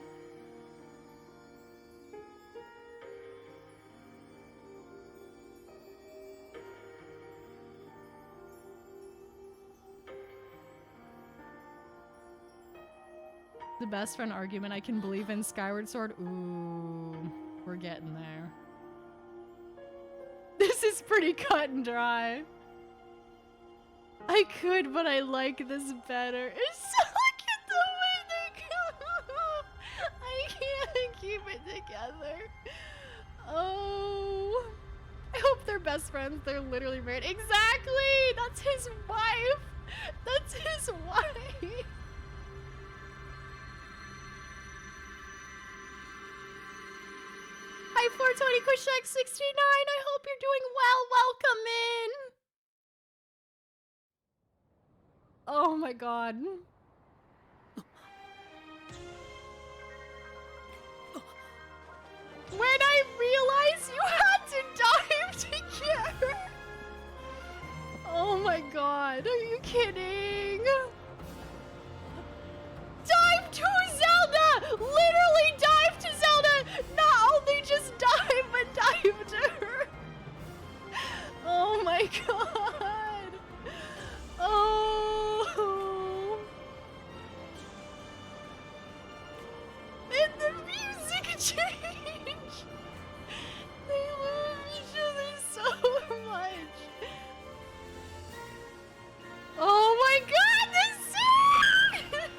The best friend argument I can believe in Skyward Sword. Ooh, we're getting there. This is pretty cut and dry. I could, but I like this better. It's so look at the way they go. I can't keep it together. Oh. I hope they're best friends. They're literally married. Exactly! That's his wife! That's his wife! Hi, 420 Kushak 69. I hope you're doing well. Welcome in. Oh my God. When I realized you had to dive to get her. Oh my God. Are you kidding? Dive to Zelda! Literally dive to Zelda! Not only just dive, but dive to her! Oh my God! Oh! And the music change! They love each other so much! Oh my God, this scene!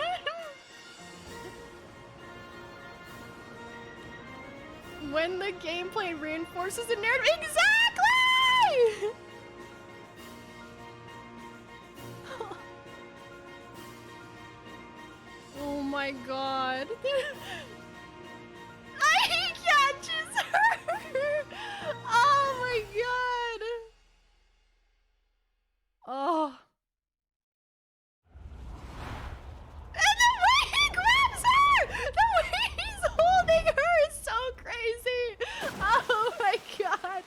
When the gameplay reinforces the narrative. Exactly! Oh my God. He catches her! Oh my God! Oh. And the way he grabs her! The way he's holding her is so crazy! Oh my God!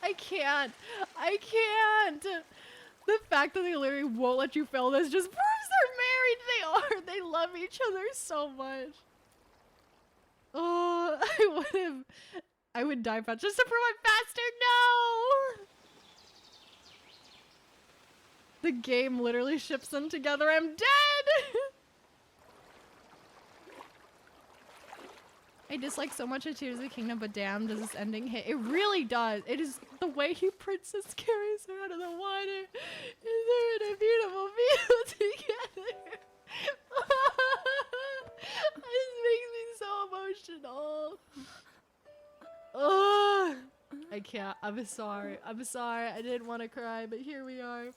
I can't. I can't. The fact that they literally won't let you film this just proves they're married. They are. They love each other so much. Oh, I would die fast just to prove I'm faster. No! The game literally ships them together. I'm dead! I dislike so much of Tears of the Kingdom, but damn, does this ending hit? It really does. It is the way Princess carries her out of the water. And they're in a beautiful view together. This makes me so emotional. Ugh. I can't. I'm sorry. I'm sorry. I didn't want to cry, but here we are.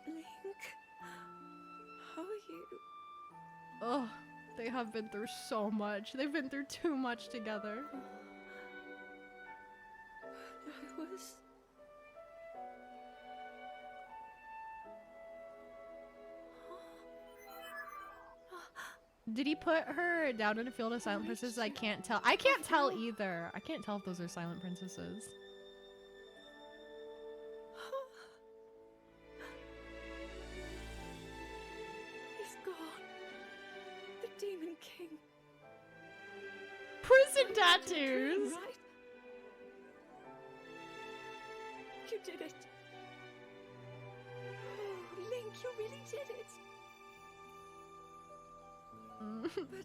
Link, how are you? Oh, they have been through so much. They've been through too much together. I was... Did he put her down in a field of silent princesses? I can't tell. I can't tell either. I can't tell if those are silent princesses. He's gone. The Demon King. Prison tattoos! Right? You did it. Oh, Link, you really did it. But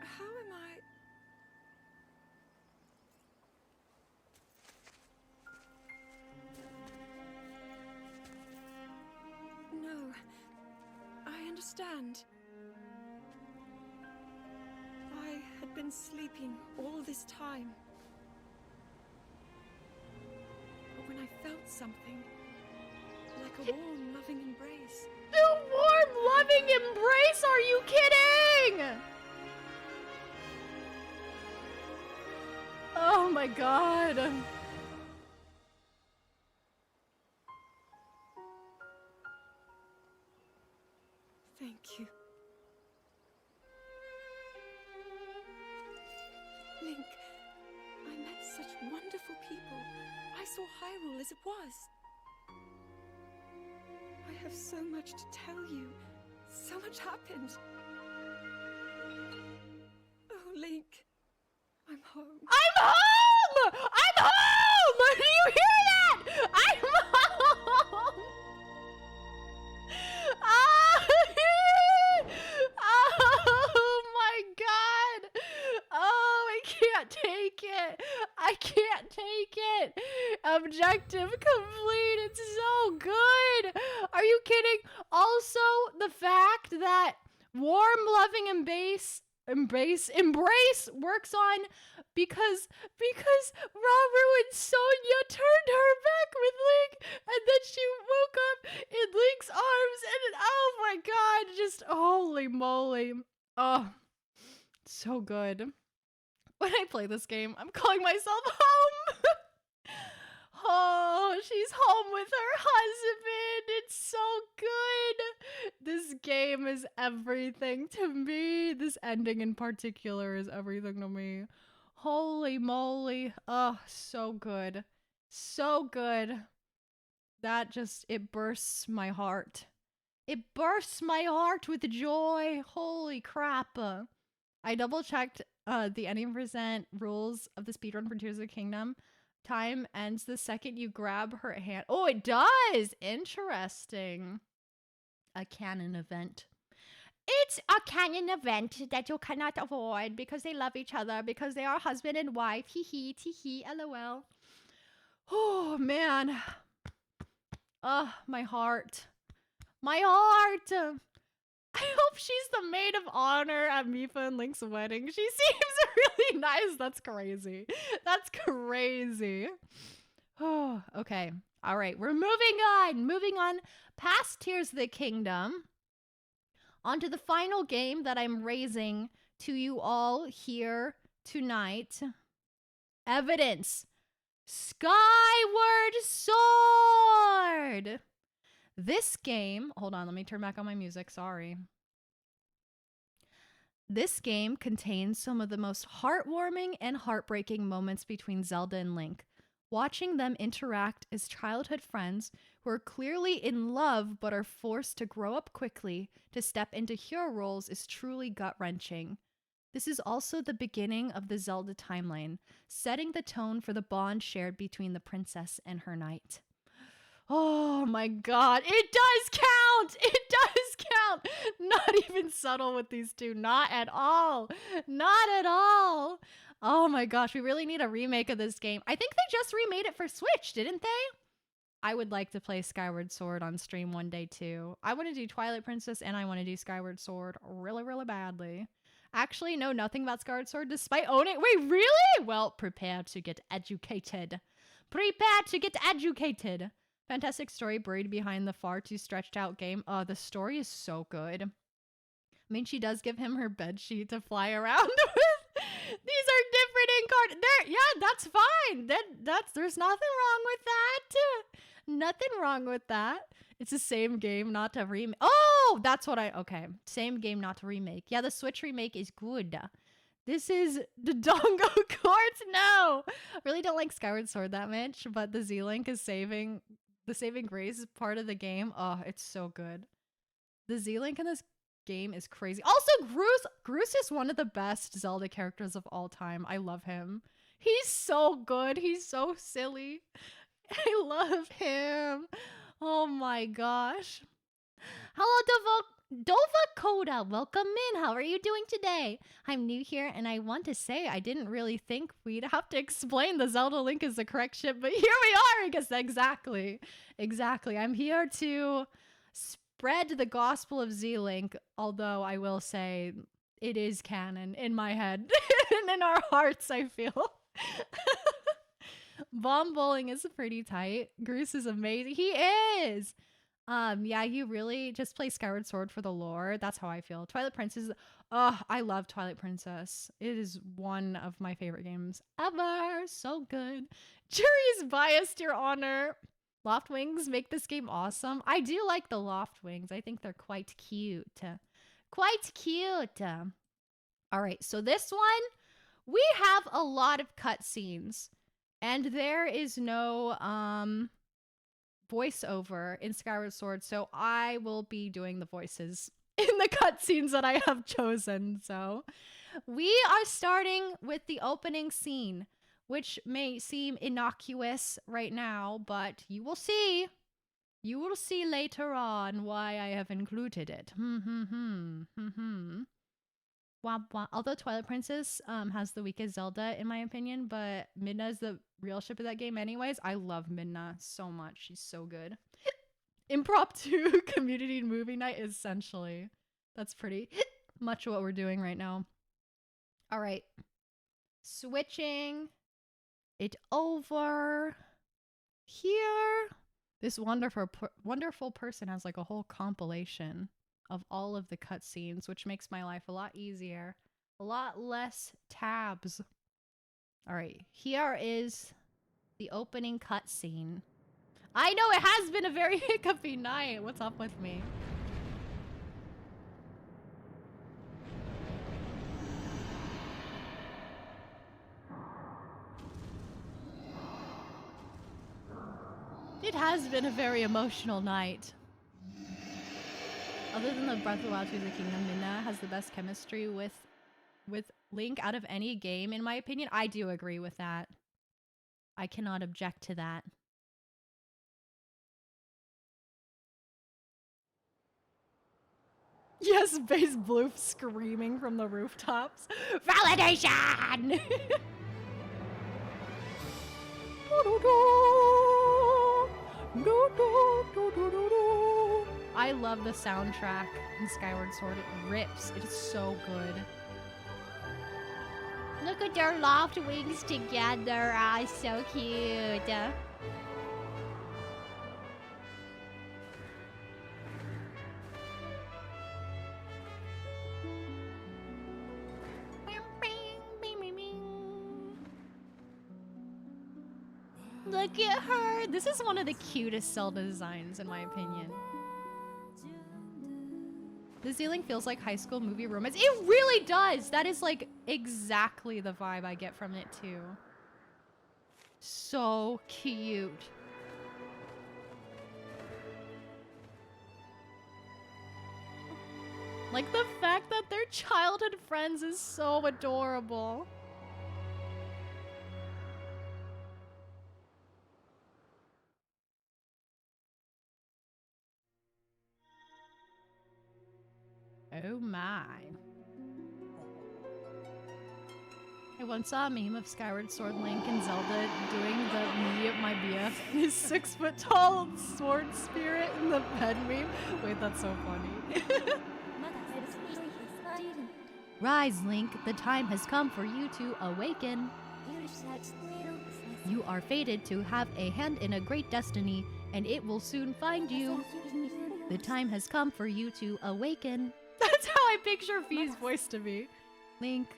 how am I? No, I understand. I had been sleeping all this time. But when I felt something, like a warm, loving embrace. A warm, loving embrace? Are you kidding? Oh my god. Thank you. Link, I met such wonderful people. I saw Hyrule as it was. I have so much to tell you. So much happened. Oh, Link. I'm home. I'm home! I'm home! Do you hear that? I'm home! Oh my god! Oh, I can't take it. I can't take it. Objective complete. It's so good. Are you kidding? Also, the fact that warm, loving embrace works on because Rauru and Sonia turned her back with Link, and then she woke up in Link's arms, and oh my god, just holy moly. Oh, so good. When I play this game, I'm calling myself home. Oh, she's home with her husband. It's so good. This game is everything to me. This ending in particular is everything to me. Holy moly. Oh, so good. So good. That just, it bursts my heart. It bursts my heart with joy. Holy crap. I double checked the ending percent rules of the speedrun for Tears of the Kingdom. Time ends the second you grab her hand. Oh, it does! Interesting. A canon event. It's a canon event that you cannot avoid because they love each other, because they are husband and wife. Hee hee, tee hee, lol. Oh, man. Oh, my heart. My heart! I hope she's the maid of honor at Mipha and Link's wedding. She seems really nice. That's crazy. That's crazy. Oh, okay. All right. We're moving on. Moving on past Tears of the Kingdom. Onto the final game that I'm raising to you all here tonight. Evidence. Skyward Sword. This game, hold on, let me turn back on my music, sorry. This game contains some of the most heartwarming and heartbreaking moments between Zelda and Link. Watching them interact as childhood friends who are clearly in love but are forced to grow up quickly to step into hero roles is truly gut-wrenching. This is also the beginning of the Zelda timeline, setting the tone for the bond shared between the princess and her knight. Oh my god. It does count! It does count! Not even subtle with these two. Not at all. Not at all. Oh my gosh, we really need a remake of this game. I think they just remade it for Switch, didn't they? I would like to play Skyward Sword on stream one day too. I want to do Twilight Princess and I want to do Skyward Sword really, really badly. Actually, know nothing about Skyward Sword despite owning it. Wait, really? Well, prepare to get educated. Prepare to get educated. Fantastic story buried behind the far too stretched out game. The story is so good. I mean, she does give him her bed sheet to fly around with. These are different yeah, that's fine. There's nothing wrong with that. Nothing wrong with that. It's the same game, not to remake. Oh, that's what okay. Same game, not to remake. Yeah, the Switch remake is good. This is the Dongo Court. No, really don't like Skyward Sword that much, but the Zelink is saving grace part of the game. Oh, it's so good. The Zelink in this game is crazy. Also, Groose is one of the best Zelda characters of all time. I love him. He's so good. He's so silly. I love him. Oh my gosh. Hello, Dova Coda. Welcome in. How are you doing today? I'm new here and I want to say I didn't really think we'd have to explain the Zelda Link is the correct ship, but here we are. I guess exactly. I'm here to spread the gospel of Zelink, although I will say it is canon in my head and in our hearts, I feel. Bomb bowling is pretty tight. Groose is amazing. He is. Yeah, you really just play Skyward Sword for the lore. That's how I feel. Twilight Princess. I love Twilight Princess. It is one of my favorite games ever. So good. Jury's biased, Your Honor. Loft Wings make this game awesome. I do like the Loft Wings. I think they're quite cute. Quite cute. All right, so this one, we have a lot of cutscenes. And there is no voiceover in Skyward Sword, so I will be doing the voices in the cutscenes that I have chosen. So we are starting with the opening scene, which may seem innocuous right now, but you will see. You will see later on why I have included it. Although Twilight Princess has the weakest Zelda in my opinion, but Midna is the real ship of that game anyways. I love Midna so much. She's so good. Impromptu community movie night, essentially. That's pretty much what we're doing right now. All right. Switching it over here. This wonderful person has like a whole compilation of all of the cutscenes, which makes my life a lot easier. A lot less tabs. All right, here is the opening cutscene. I know it has been a very hiccupy night. What's up with me? It has been a very emotional night. Other than the Breath of the Wild 2 of the Kingdom, Midna has the best chemistry with Link out of any game, in my opinion. I do agree with that. I cannot object to that. Yes, Base Bloof screaming from the rooftops. Validation! I love the soundtrack in Skyward Sword. It rips. It is so good. Look at their loft wings together. Ah, so cute. Look at her. This is one of the cutest Zelda designs, in my opinion. The Zelink feels like High School Movie romance. It really does. That is like exactly the vibe I get from it too. So cute. Like the fact that they're childhood friends is so adorable. Oh my. I once saw a meme of Skyward Sword Link and Zelda doing the me at my BF and his 6-foot-tall sword spirit in the bed meme. Wait, that's so funny. Rise, Link. The time has come for you to awaken. You are fated to have a hand in a great destiny, and it will soon find you. The time has come for you to awaken. That's how I picture Fee's voice to be. Link.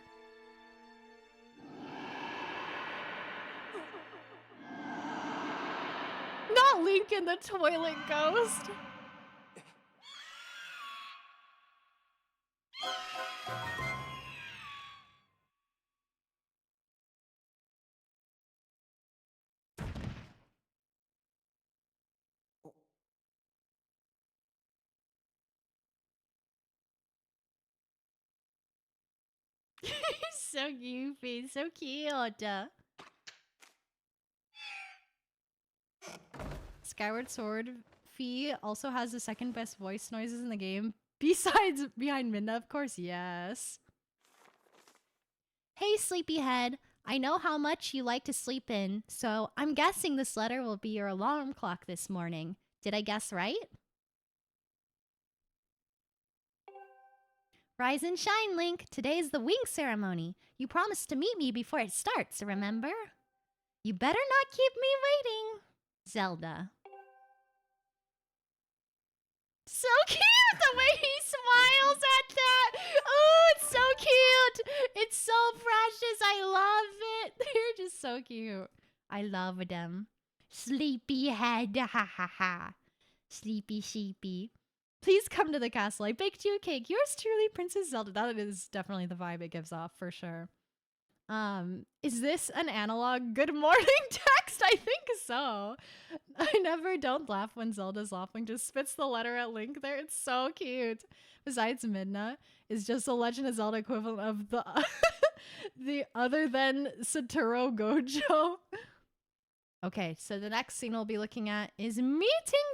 Not Link in the toilet ghost. So goofy, so cute. Skyward Sword Fee also has the second best voice noises in the game, besides Behind Midna, of course. Yes. Hey, sleepyhead. I know how much you like to sleep in, so I'm guessing this letter will be your alarm clock this morning. Did I guess right? Rise and shine, Link. Today is the wing ceremony. You promised to meet me before it starts, remember? You better not keep me waiting. Zelda. So cute the way he smiles at that. Oh, it's so cute. It's so precious. I love it. They're just so cute. I love them. Sleepyhead. Ha ha ha. Sleepy sheepy. Please come to the castle. I baked you a cake. Yours truly, Princess Zelda. That is definitely the vibe it gives off for sure. Is this an analog good morning text? I think so. I never don't laugh when Zelda's laughing. Just spits the letter at Link there. It's so cute. Besides Midna is just a Legend of Zelda equivalent of the the other than Satoru Gojo. Okay, so the next scene we'll be looking at is meeting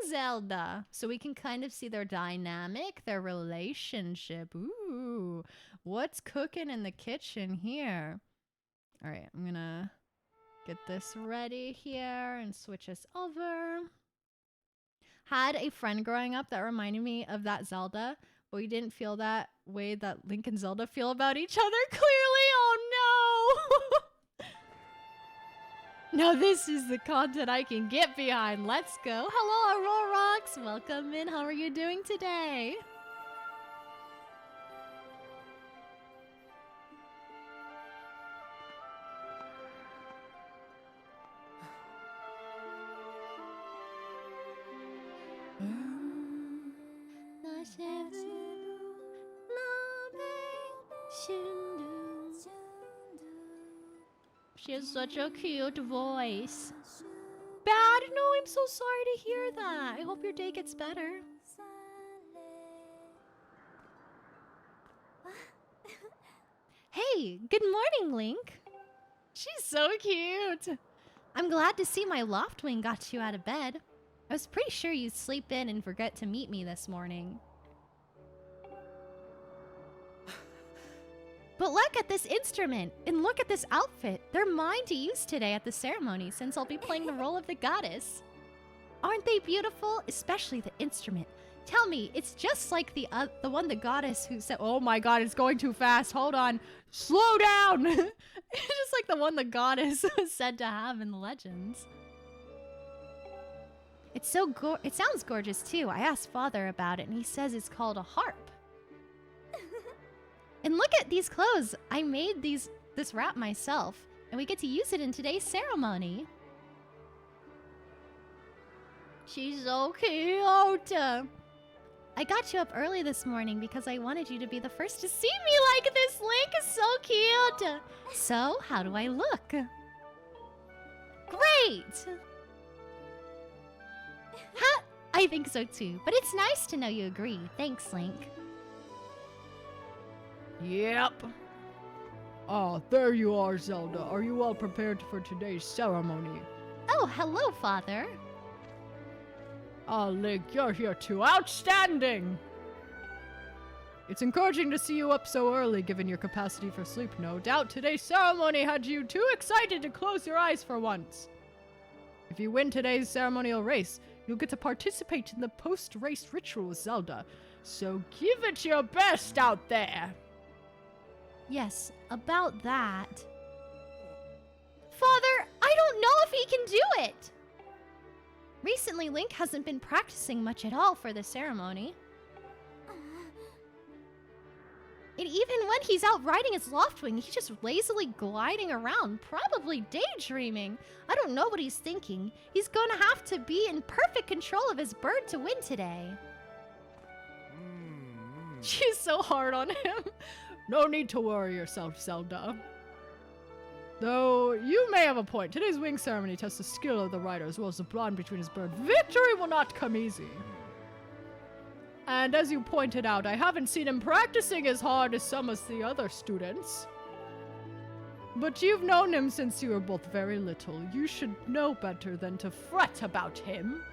Zelda. So we can kind of see their dynamic, their relationship. Ooh, what's cooking in the kitchen here? All right, I'm gonna get this ready here and switch us over. Had a friend growing up that reminded me of that Zelda, but we didn't feel that way that Link and Zelda feel about each other clearly. Oh no! Now this is the content I can get behind. Let's go. Hello, Aurorox. Welcome in. How are you doing today? She has such a cute voice. Bad? No, I'm so sorry to hear that. I hope your day gets better. Hey, good morning, Link. She's so cute. I'm glad to see my Loftwing got you out of bed. I was pretty sure you'd sleep in and forget to meet me this morning. But look at this instrument, and look at this outfit. They're mine to use today at the ceremony, since I'll be playing the role of the goddess. Aren't they beautiful? Especially the instrument. Tell me, it's just like the one the goddess who said, oh my god, it's going too fast, hold on, slow down! It's just like the one the goddess was said to have in the legends. It sounds gorgeous too. I asked Father about it, and he says it's called a harp. And look at these clothes. I made this wrap myself, and we get to use it in today's ceremony. She's so cute. I got you up early this morning because I wanted you to be the first to see me like this. Link is so cute. So, how do I look? Great. Ha! I think so too, but it's nice to know you agree. Thanks, Link. Yep. Ah, there you are, Zelda. Are you all prepared for today's ceremony? Oh, hello, Father. Ah, Link, you're here too. Outstanding! It's encouraging to see you up so early, given your capacity for sleep. No doubt today's ceremony had you too excited to close your eyes for once. If you win today's ceremonial race, you'll get to participate in the post-race ritual with Zelda. So give it your best out there. Yes, about that. Father, I don't know if he can do it! Recently, Link hasn't been practicing much at all for the ceremony. And even when he's out riding his Loftwing, he's just lazily gliding around, probably daydreaming. I don't know what he's thinking. He's gonna have to be in perfect control of his bird to win today. She's so hard on him. No need to worry yourself, Zelda. Though you may have a point. Today's wing ceremony tests the skill of the rider as well as the bond between his bird. Victory will not come easy. And as you pointed out, I haven't seen him practicing as hard as some of the other students. But you've known him since you were both very little. You should know better than to fret about him.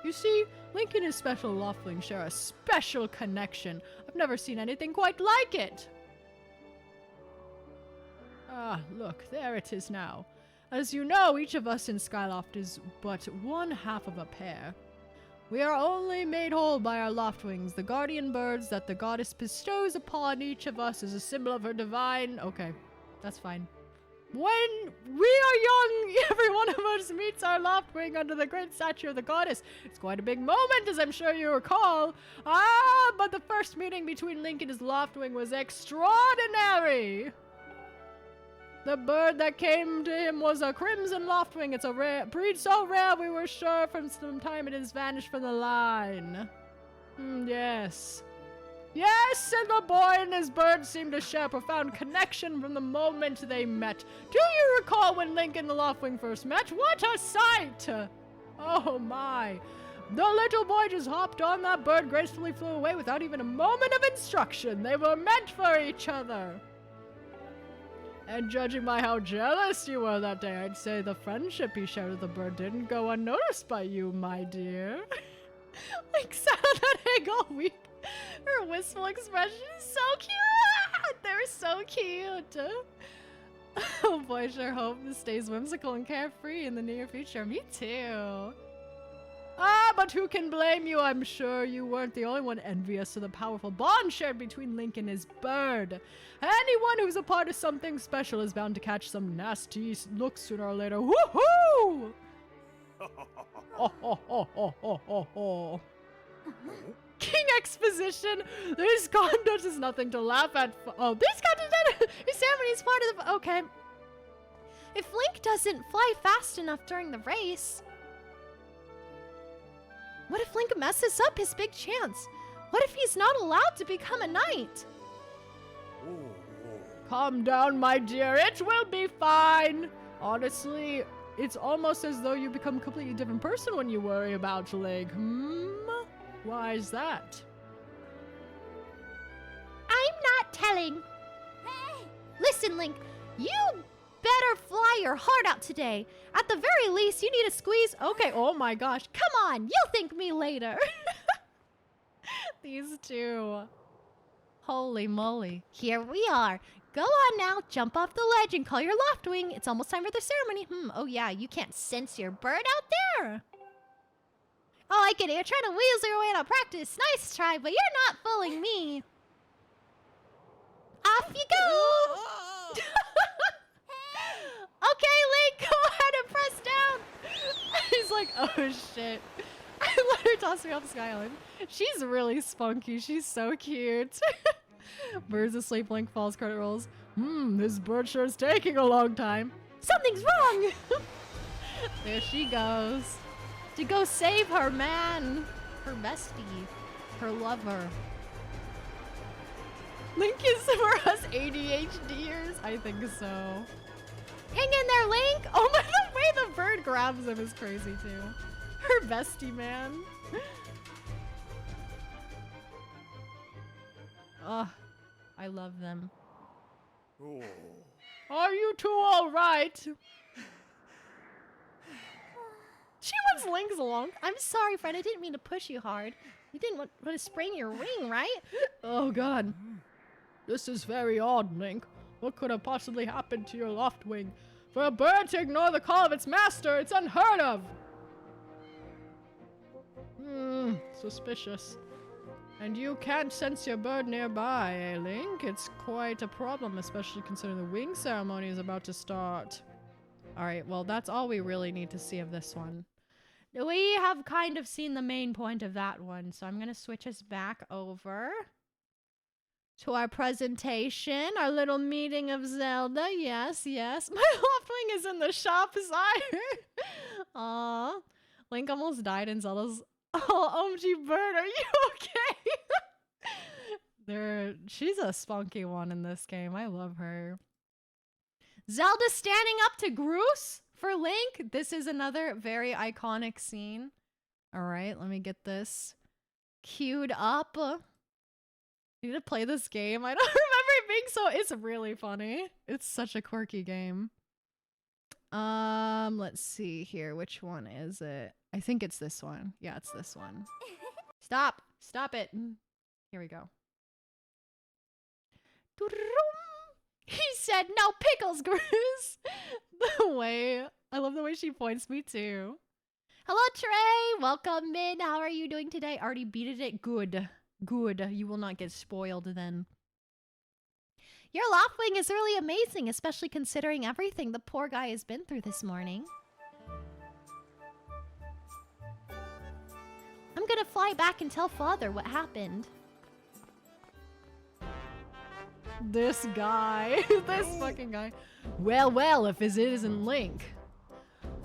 You see, Link and his special Loftwing share a special connection. I've never seen anything quite like it. Ah, look, there it is now. As you know, each of us in Skyloft is but one half of a pair. We are only made whole by our Loftwings, the guardian birds that the goddess bestows upon each of us as a symbol of her divine... Okay, that's fine. When we are young, every one of us meets our Loftwing under the great statue of the goddess. It's quite a big moment, as I'm sure you recall. Ah, but the first meeting between Link and his Loftwing was extraordinary. The bird that came to him was a crimson Loftwing. It's a breed so rare we were sure from some time it has vanished from the line. Yes. Yes, and the boy and his bird seemed to share a profound connection from the moment they met. Do you recall when Link and the Loftwing first met? What a sight! Oh my. The little boy just hopped on that bird, gracefully flew away without even a moment of instruction. They were meant for each other. And judging by how jealous you were that day, I'd say the friendship you shared with the bird didn't go unnoticed by you, my dear. Link sat on that egg all week. Her wistful expression is so cute! They're so cute! Oh boy, I sure hope this stays whimsical and carefree in the near future. Me too. Ah, but who can blame you? I'm sure you weren't the only one envious of the powerful bond shared between Link and his bird. Anyone who's a part of something special is bound to catch some nasty looks sooner or later. Woohoo! Oh, oh, oh, oh, oh, oh, oh. King Exposition! This conduct is nothing to laugh at. Oh, this conduct is ceremony part of the... Okay. If Link doesn't fly fast enough during the race... What if Link messes up his big chance? What if he's not allowed to become a knight? Calm down, my dear. It will be fine. Honestly, it's almost as though you become a completely different person when you worry about Link. Why is that? I'm not telling. Hey! Listen, Link, you better fly your heart out today. At the very least, you need a squeeze. Okay, oh my gosh. Come on, you'll thank me later. These two. Holy moly. Here we are. Go on now, jump off the ledge and call your Loftwing. It's almost time for the ceremony. Oh yeah, you can't sense your bird out there. Oh, I get it. You're trying to weasel your way out of practice. Nice try, but you're not fooling me. Off you go! Okay, Link, go ahead and press down. He's like, oh shit. I let her toss me off the Sky Island. She's really spunky. She's so cute. Bird's asleep, Link falls, credit rolls. This bird sure is taking a long time. Something's wrong! There she goes. To go save her man. Her bestie. Her lover. Link is for us ADHDers? I think so. Hang in there, Link! Oh my, the way the bird grabs him is crazy too. Her bestie man. Ugh, I love them. Are you two all right? She wants Link's along. I'm sorry, friend. I didn't mean to push you hard. You didn't want to sprain your ring, right? Oh god. This is very odd, Link. What could have possibly happened to your Loftwing? For a bird to ignore the call of its master, it's unheard of! Suspicious. And you can't sense your bird nearby, eh, Link? It's quite a problem, especially considering the wing ceremony is about to start. Alright, well, that's all we really need to see of this one. We have kind of seen the main point of that one, so I'm going to switch us back over to our presentation, our little meeting of Zelda. Yes, yes. My Loftwing is in the shop, sire. Aw. Link almost died in Zelda's... Oh, OMG bird, are you okay? She's a spunky one in this game. I love her. Zelda standing up to Groose for Link. This is another very iconic scene. All right, let me get this queued up. I need to play this game. I don't remember it being so... It's really funny. It's such a quirky game. Let's see here. Which one is it? I think it's this one. Yeah, it's this one. Stop. Stop it. Here we go. He said, no pickles, Groose. I love the way she points me too. Hello, Trey. Welcome in. How are you doing today? Already beated it? Good. Good. You will not get spoiled then. Your Loftwing is really amazing, especially considering everything the poor guy has been through this morning. I'm gonna fly back and tell Father what happened. This guy. This fucking guy. Well, if it isn't Link.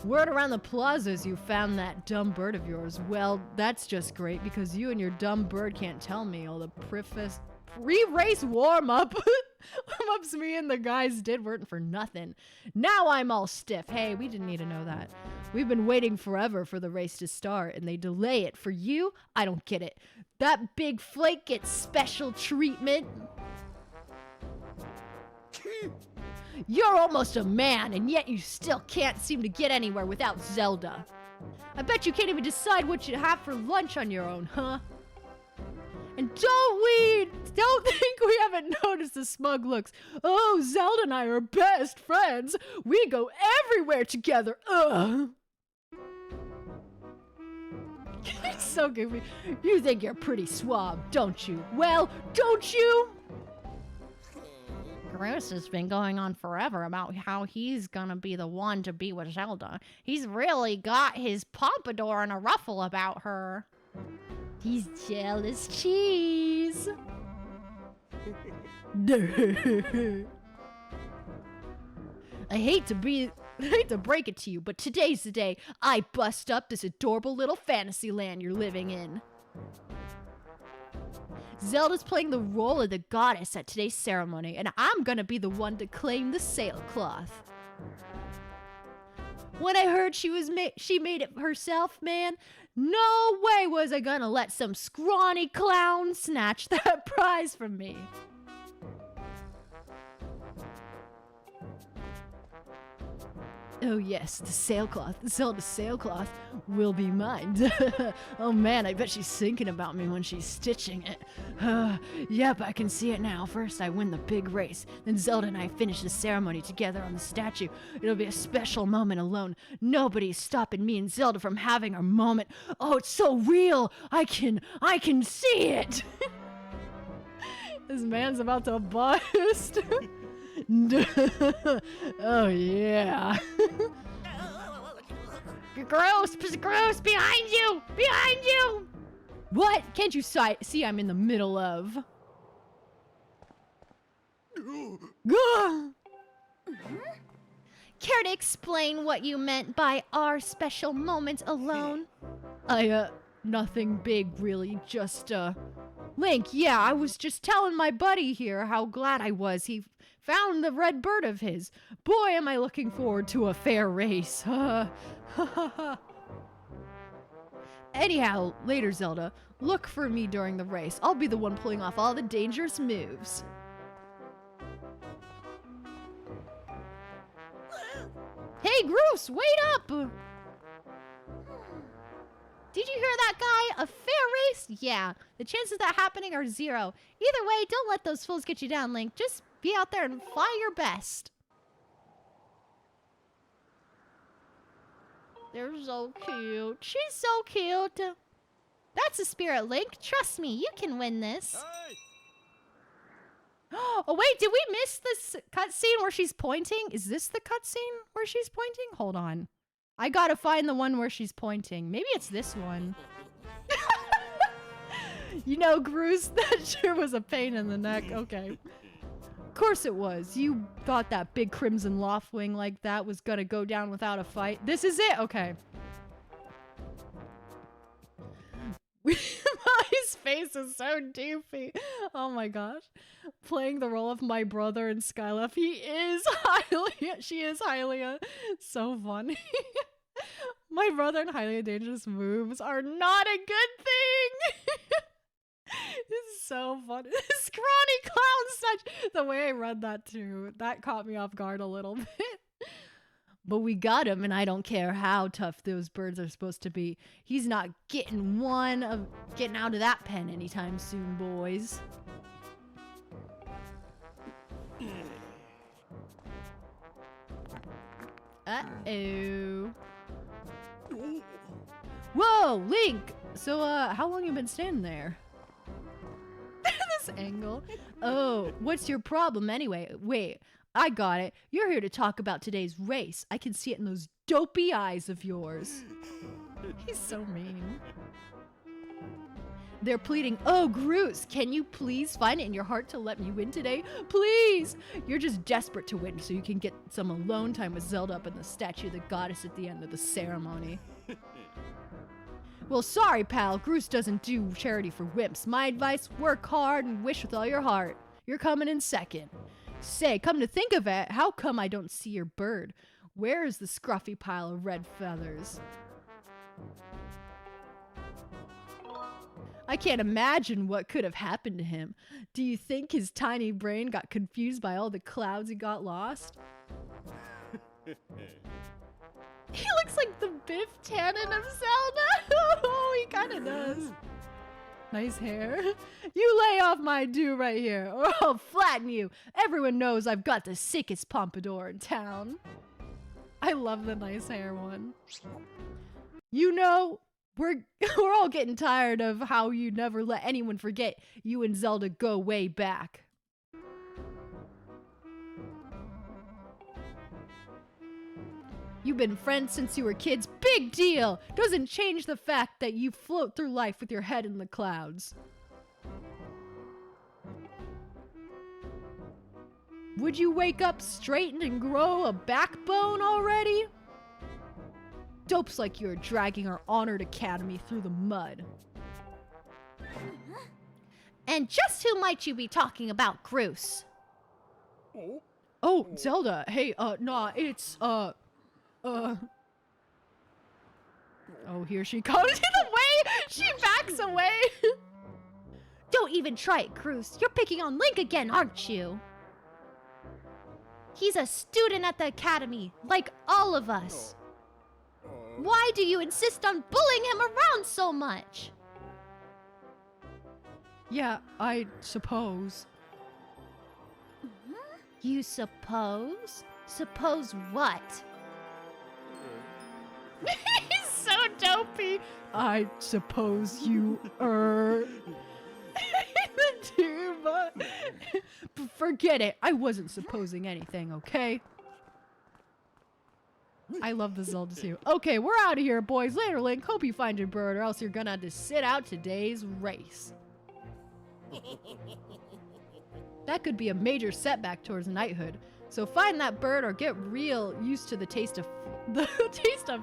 Word around the plaza is you found that dumb bird of yours. Well, that's just great because you and your dumb bird can't tell me all the pre-race warm-up. Warm-ups me and the guys did weren't for nothing. Now I'm all stiff. Hey, we didn't need to know that. We've been waiting forever for the race to start, and they delay it. For you, I don't get it. That big flake gets special treatment. You're almost a man, and yet you still can't seem to get anywhere without Zelda. I bet you can't even decide what you have for lunch on your own, huh? And don't think we haven't noticed the smug looks. Oh, Zelda and I are best friends. We go everywhere together. Ugh. He's so goofy. You think you're pretty suave, don't you? Well, don't you? Groose has been going on forever about how he's gonna be the one to be with Zelda. He's really got his pompadour in a ruffle about her. He's jealous cheese. I hate to break it to you, but today's the day I bust up this adorable little fantasy land you're living in. Zelda's playing the role of the goddess at today's ceremony, and I'm gonna be the one to claim the sailcloth. When I heard she made it herself, man, no way was I gonna let some scrawny clown snatch that prize from me. Oh yes, the sailcloth, the Zelda sailcloth will be mine. Oh man, I bet she's thinking about me when she's stitching it. Yep, I can see it now. First I win the big race, then Zelda and I finish the ceremony together on the statue. It'll be a special moment alone. Nobody's stopping me and Zelda from having our moment. Oh, it's so real. I can see it. This man's about to bust. Oh yeah. Gross, behind you. What? Can't you see I'm in the middle of? Care to explain what you meant by our special moment alone? Nothing big really, just Link, yeah, I was just telling my buddy here how glad I was he found the red bird of his. Boy, am I looking forward to a fair race. Anyhow, later, Zelda, look for me during the race. I'll be the one pulling off all the dangerous moves. Hey, Groose, wait up! Did you hear that guy? A fair race? Yeah. The chances of that happening are 0. Either way, don't let those fools get you down, Link. Just be out there and fly your best. They're so cute. She's so cute. That's a spirit, Link. Trust me, you can win this. Hey! Oh, wait, did we miss this cutscene where she's pointing? Is this the cutscene where she's pointing? Hold on. I gotta find the one where she's pointing. Maybe it's this one. You know, Groose, that sure was a pain in the neck. Okay. Of course it was. You thought that big crimson loftwing like that was gonna go down without a fight. This is it? Okay. His face is so doofy. Oh my gosh. Playing the role of my brother in Skylef. He is Hylia. She is Hylia. So funny. My brother and Hylia Dangerous moves are not a good thing. This is so funny. Scrawny clown such. The way I read that too. That caught me off guard a little bit. But we got him, and I don't care how tough those birds are supposed to be. He's not getting out of that pen anytime soon, boys. Uh-oh. Whoa, Link! So, how long you been standing there? This angle. Oh, what's your problem anyway? Wait. I got it. You're here to talk about today's race. I can see it in those dopey eyes of yours. He's so mean. They're pleading, oh, Groose, can you please find it in your heart to let me win today? Please! You're just desperate to win so you can get some alone time with Zelda up in the statue of the goddess at the end of the ceremony. Well, sorry, pal. Groose doesn't do charity for wimps. My advice, work hard and wish with all your heart. You're coming in second. Say, come to think of it, how come I don't see your bird? Where is the scruffy pile of red feathers? I can't imagine what could have happened to him. Do you think his tiny brain got confused by all the clouds he got lost? He looks like the Biff Tannen of Zelda. Oh, he kind of does. Nice hair. You lay off my do right here, or I'll flatten you. Everyone knows I've got the sickest pompadour in town. I love the nice hair one. You know, we're all getting tired of how you never let anyone forget you and Zelda go way back. You've been friends since you were kids. Big deal! Doesn't change the fact that you float through life with your head in the clouds. Would you wake up straightened and grow a backbone already? Dopes like you are dragging our honored academy through the mud. And just who might you be talking about, Groose? Oh, Zelda. Hey, nah, it's, Oh, here she comes. The way she backs away. Don't even try it, Groose. You're picking on Link again, aren't you? He's a student at the academy, like all of us. Why do you insist on bullying him around so much? Yeah, I suppose. You suppose? Suppose what? He's so dopey. I suppose you tuba. Forget it. I wasn't supposing anything, okay? I love the Zelda too. Okay, we're out of here, boys. Later, Link. Hope you find your bird, or else you're gonna have to sit out today's race. That could be a major setback towards knighthood. So find that bird or get real used to the taste of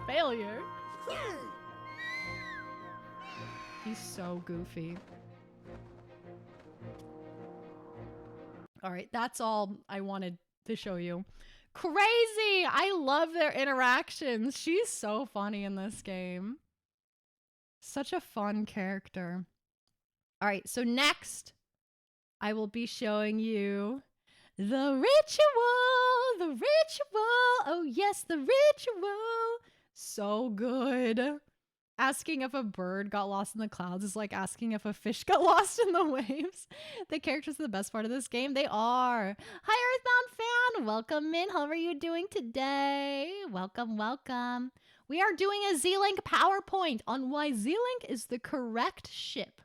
failure. He's so goofy. All right, that's all I wanted to show you. Crazy! I love their interactions. She's so funny in this game. Such a fun character. All right, so next I will be showing you the ritual. The ritual. Oh yes, the ritual. So good. asking if a bird got lost in the clouds is like asking if a fish got lost in the waves. The characters are the best part of this game. They are. Hi, Earthbound fan. Welcome in. How are you doing today? Welcome, welcome. We are doing a Zelink PowerPoint on why Zelink is the correct ship.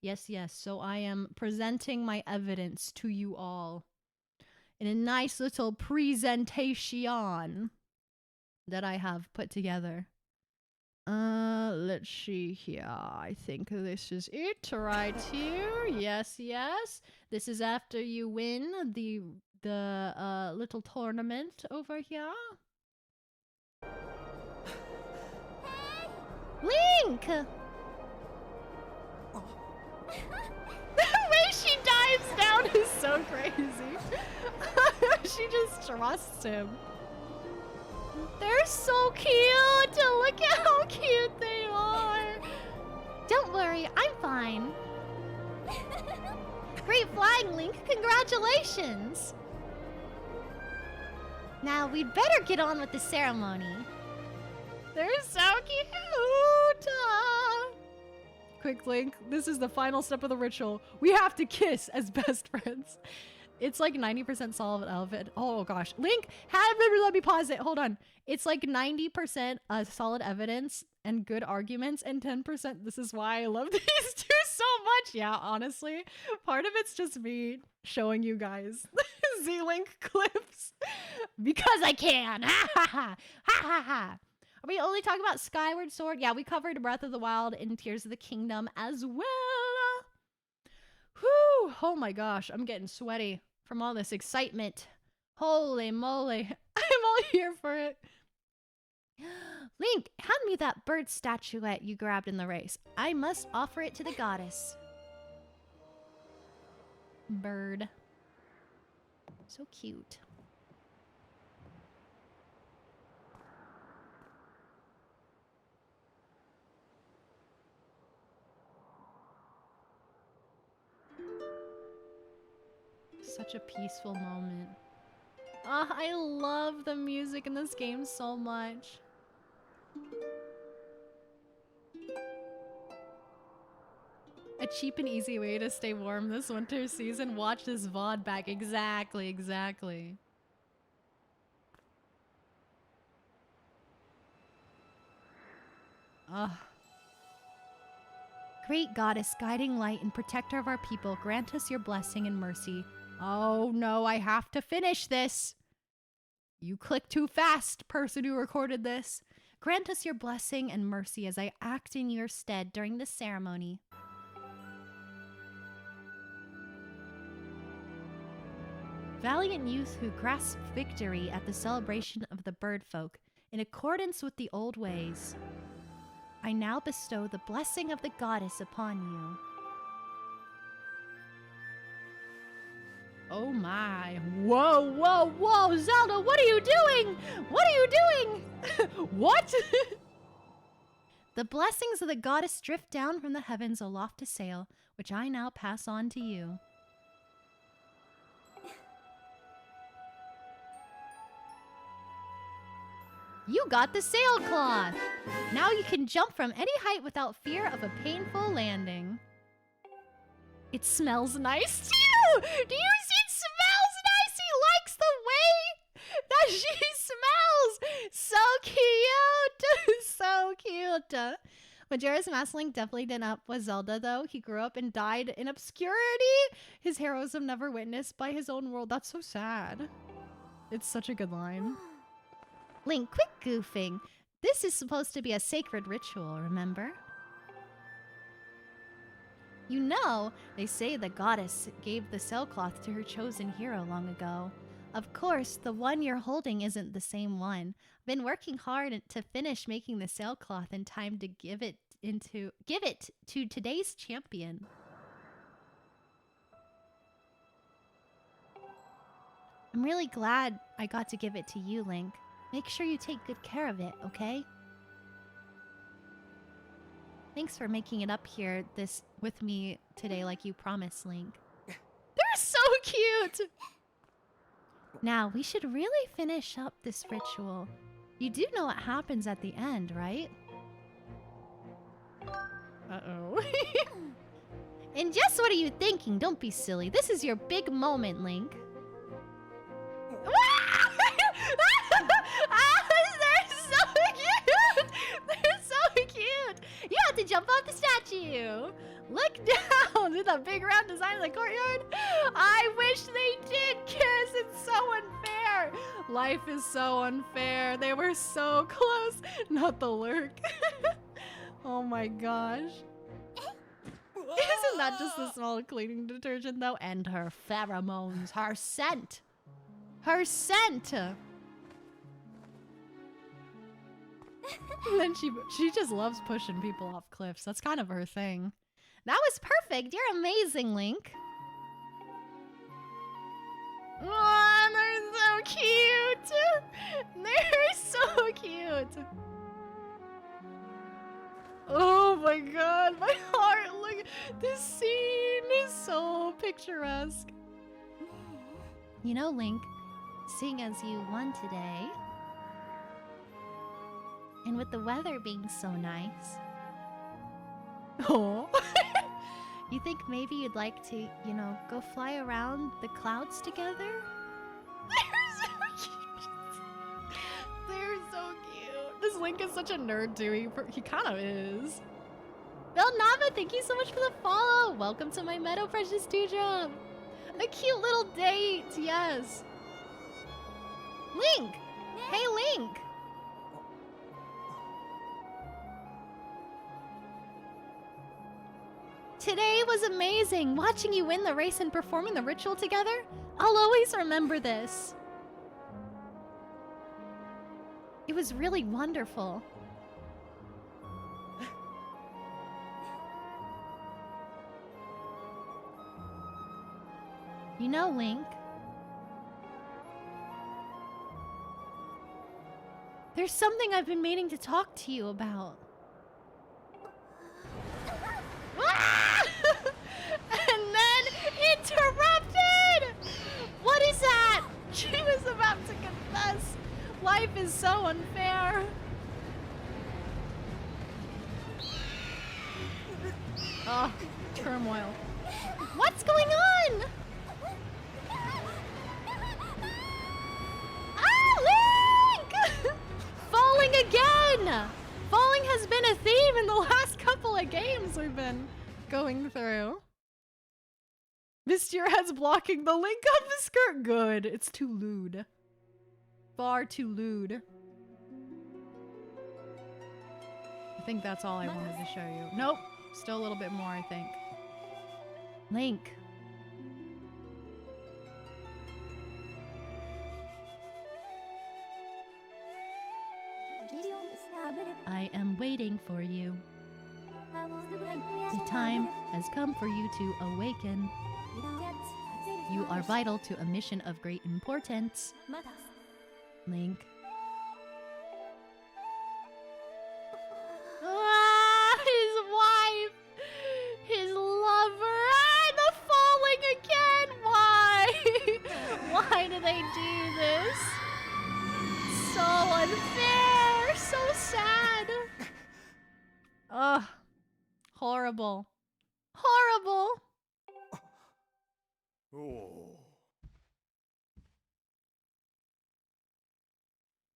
Yes, yes. So I am presenting my evidence to you all in a nice little presentation that I have put together. Let's see here. I think this is it right here. Yes, yes. This is after you win the little tournament over here. Link! The way she dives down is so crazy. She just trusts him. They're so cute! Look at how cute they are! Don't worry, I'm fine. Great flying, Link. Congratulations. Now, we'd better get on with the ceremony. They're so cute! Quick, Link. This is the final step of the ritual. We have to kiss as best friends. It's like 90% solid evidence. Oh gosh. Link, let me pause it. Hold on. It's like 90% solid evidence and good arguments, and 10% this is why I love these two so much. Yeah, honestly. Part of it's just me showing you guys Z-Link clips. Because I can. Ha ha ha. Ha ha ha. Are we only talking about Skyward Sword? Yeah, we covered Breath of the Wild and Tears of the Kingdom as well. Whew. Oh my gosh. I'm getting sweaty from all this excitement. Holy moly. I'm all here for it. Link, hand me that bird statuette you grabbed in the race. I must offer it to the goddess. Bird. So cute. Such a peaceful moment. Oh, I love the music in this game so much. A cheap and easy way to stay warm this winter season. Watch this VOD back. Exactly, exactly. Ugh. Great goddess, guiding light and protector of our people, grant us your blessing and mercy. Oh no, I have to finish this. You clicked too fast, person who recorded this. Grant us your blessing and mercy as I act in your stead during this ceremony. Valiant youth who grasp victory at the celebration of the bird folk, in accordance with the old ways. I now bestow the blessing of the goddess upon you. Oh my. Whoa, whoa, whoa, Zelda, what are you doing? What are you doing? What? The blessings of the goddess drift down from the heavens aloft to sail, which I now pass on to you. You got the sailcloth! Now you can jump from any height without fear of a painful landing. It smells nice too! Do you see it smells nice? He likes the way that she smells! So cute! So cute! Majora's Mask Link definitely didn't up with Zelda though. He grew up and died in obscurity. His heroism never witnessed by his own world. That's so sad. It's such a good line. Link, quit goofing. This is supposed to be a sacred ritual, remember? You know, they say the goddess gave the sailcloth to her chosen hero long ago. Of course, the one you're holding isn't the same one. I've been working hard to finish making the sailcloth in time to give it to today's champion. I'm really glad I got to give it to you, Link. Make sure you take good care of it, okay? Thanks for making it up here with me today like you promised, Link. They're so cute! Now, we should really finish up this ritual. You do know what happens at the end, right? Uh-oh. And just what are you thinking? Don't be silly. This is your big moment, Link. They're so cute! They're so cute! You have to jump off the statue! Look down at the big round design in the courtyard! I wish they did kiss! It's so unfair! Life is so unfair. They were so close. Not the lurk. Oh my gosh. Isn't that just the small cleaning detergent though? And her pheromones, her scent. Her scent. And then she just loves pushing people off cliffs. That's kind of her thing. That was perfect. You're amazing, Link. Oh, they're so cute. They're so cute. Oh my god, my heart, look, this scene is so picturesque. You know, Link, seeing as you won today, and with the weather being so nice, oh, you think maybe you'd like to, you know, go fly around the clouds together? They're so cute. They're so cute. This Link is such a nerd too. He kind of is. Bill Nava, thank you so much for the follow. Welcome to my Meadow Precious Dewdrop. A cute little date, yes. Link! Hey, Link! Today was amazing. Watching you win the race and performing the ritual together. I'll always remember this. It was really wonderful. You know, Link, there's something I've been meaning to talk to you about. And then interrupted! What is that? She was about to confess. Life is so unfair. Oh, turmoil. What's going on? Ah, Link! Falling again! Falling has been a theme in the last couple of games we've been going through. Missed your head's blocking the Link of the skirt. Good. It's too lewd. Far too lewd. I think that's all I wanted to show you. Nope. Still a little bit more, I think. Link. I am waiting for you. The time has come for you to awaken. You are vital to a mission of great importance. Link. Ah, his wife! His lover! Ah, the falling again! Why? Why do they do this? So unfair! So sad! Ugh. Horrible. Horrible! Oh.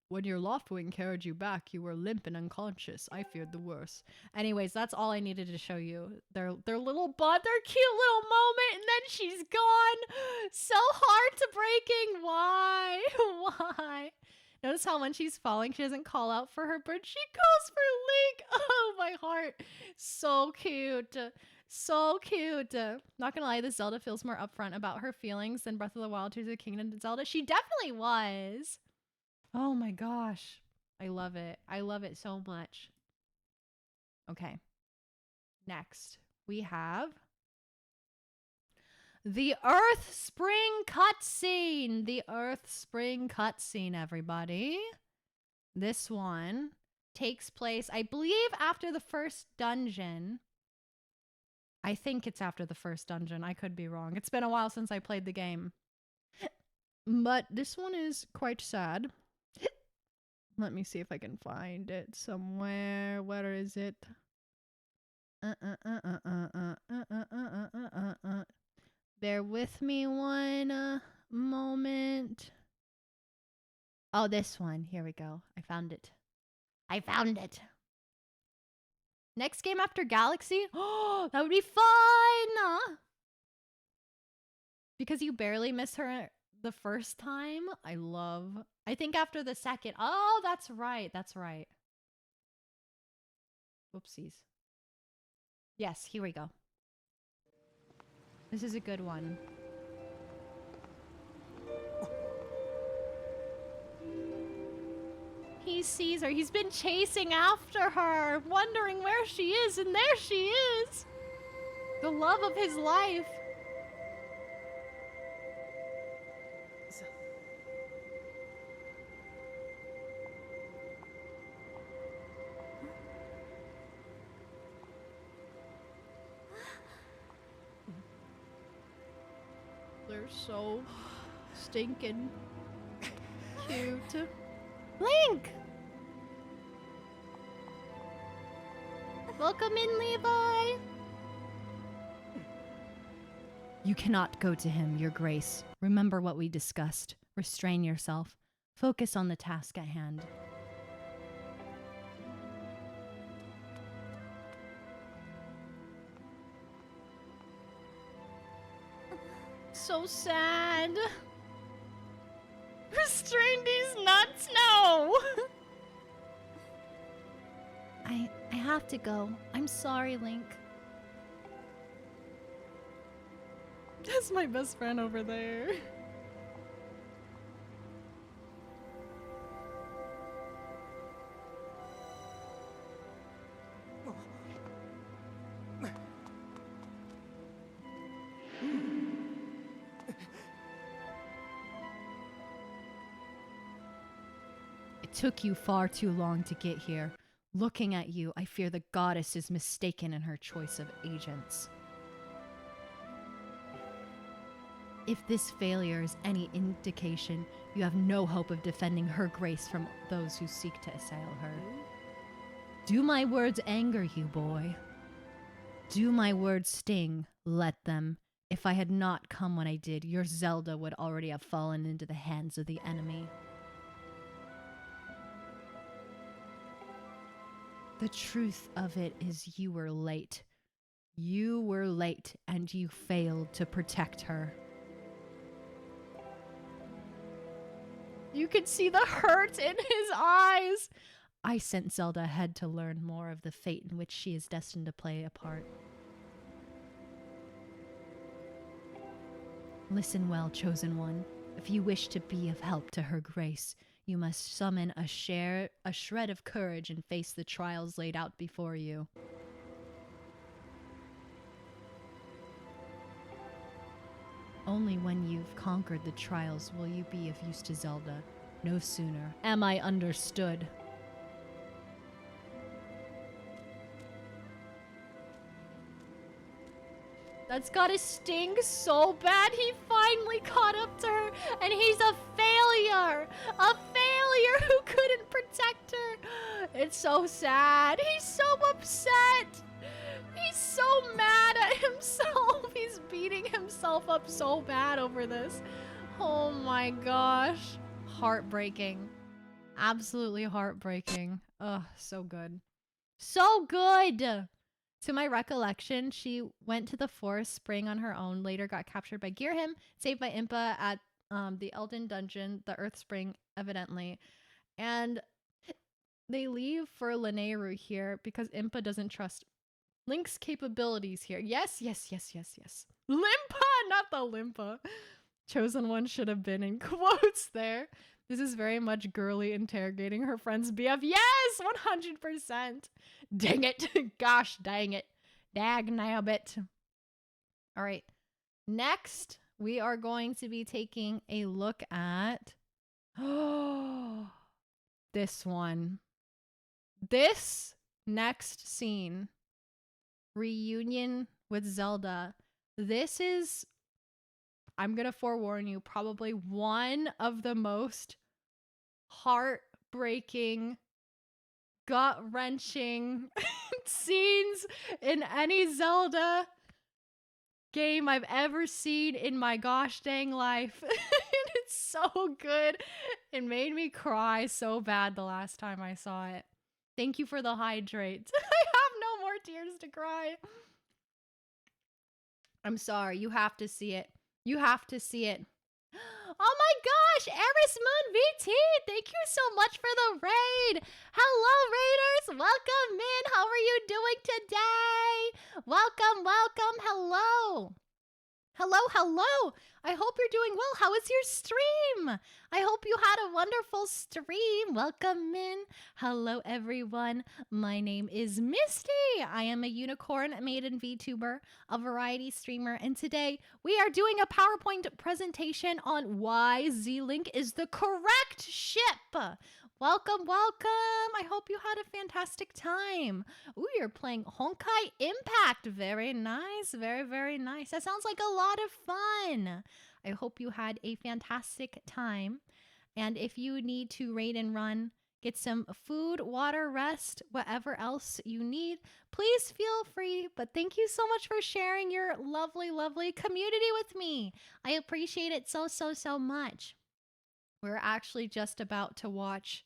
When your Loftwing carried you back, you were limp and unconscious. I feared the worst. Anyways, that's all I needed to show you. Their little bond, their cute little moment, and then she's gone. So hard to breaking. Why? Why? Notice how when she's falling, she doesn't call out for her bird. She calls for Link. Oh, my heart. So cute. So cute. Not gonna lie, this Zelda feels more upfront about her feelings than Breath of the Wild, Tears of the Kingdom Zelda. She definitely was. Oh my gosh. I love it. I love it so much. Okay. Next, we have the Earth Spring cutscene. The Earth Spring cutscene, everybody. This one takes place, I believe, after the first dungeon. I think it's after the first dungeon. I could be wrong. It's been a while since I played the game. But this one is quite sad. Let me see if I can find it somewhere. Where is it? Bear with me one moment. Oh, this one. Here we go. I found it. I found it. Next game after Galaxy? Oh, that would be fun! Because you barely miss her the first time. I think after the second. Oh, that's right. That's right. Whoopsies. Yes, here we go. This is a good one. He sees her. He's been chasing after her, wondering where she is, and there she is. The love of his life. They're so stinking cute. Link! Welcome in, Levi! You cannot go to him, Your Grace. Remember what we discussed. Restrain yourself. Focus on the task at hand. So sad. Restrain these nuts, no! I have to go. I'm sorry, Link. That's my best friend over there. It took you far too long to get here. Looking at you, I fear the goddess is mistaken in her choice of agents. If this failure is any indication, you have no hope of defending her grace from those who seek to assail her. Do my words anger you, boy? Do my words sting? Let them. If I had not come when I did, your Zelda would already have fallen into the hands of the enemy. The truth of it is you were late. You were late, and you failed to protect her. You can see the hurt in his eyes. I sent Zelda ahead to learn more of the fate in which she is destined to play a part. Listen well, Chosen One. If you wish to be of help to her grace, you must summon a shred of courage and face the trials laid out before you. Only when you've conquered the trials will you be of use to Zelda. No sooner. Am I understood? That's gotta sting so bad. He finally caught up to her, and he's a failure. A failure who couldn't protect her. It's so sad. He's so upset. He's so mad at himself. He's beating himself up so bad over this. Oh my gosh. Heartbreaking. Absolutely heartbreaking. Ugh, so good. So good! To my recollection, she went to the forest spraying on her own, later got captured by Gearhim, saved by Impa at the Elden Dungeon, the Earth Spring, evidently. And they leave for Lanayru here because Impa doesn't trust Link's capabilities here. Yes, yes, yes, yes, yes. Limpa, not the Limpa. Chosen One should have been in quotes there. This is very much girly interrogating her friend's BF. Yes, 100%. Dang it. Gosh, dang it. Dag nabbit. All right. Next, we are going to be taking a look at this one. This next scene. Reunion with Zelda. This is, I'm going to forewarn you, probably one of the most heartbreaking gut-wrenching scenes in any Zelda game I've ever seen in my gosh dang life. It's so good. It made me cry so bad the last time I saw it. Thank you for the hydrate. I have no more tears to cry. I'm sorry. You have to see it. You have to see it. Oh my gosh, Eris Moon VT, thank you so much for the raid. Hello, raiders. Welcome in. How are you doing today? Welcome, welcome. Hello. Hello, hello. I hope you're doing well. How was your stream? I hope you had a wonderful stream. Welcome in. Hello, everyone. My name is Misty. I am a unicorn maiden VTuber, a variety streamer, and today we are doing a PowerPoint presentation on why Zelink is the correct ship. Welcome, welcome. I hope you had a fantastic time. Ooh, you're playing Honkai Impact. Very nice. Very, very nice. That sounds like a lot of fun. I hope you had a fantastic time. And if you need to raid and run, get some food, water, rest, whatever else you need, please feel free. But thank you so much for sharing your lovely, lovely community with me. I appreciate it so, so, so much. We're actually just about to watch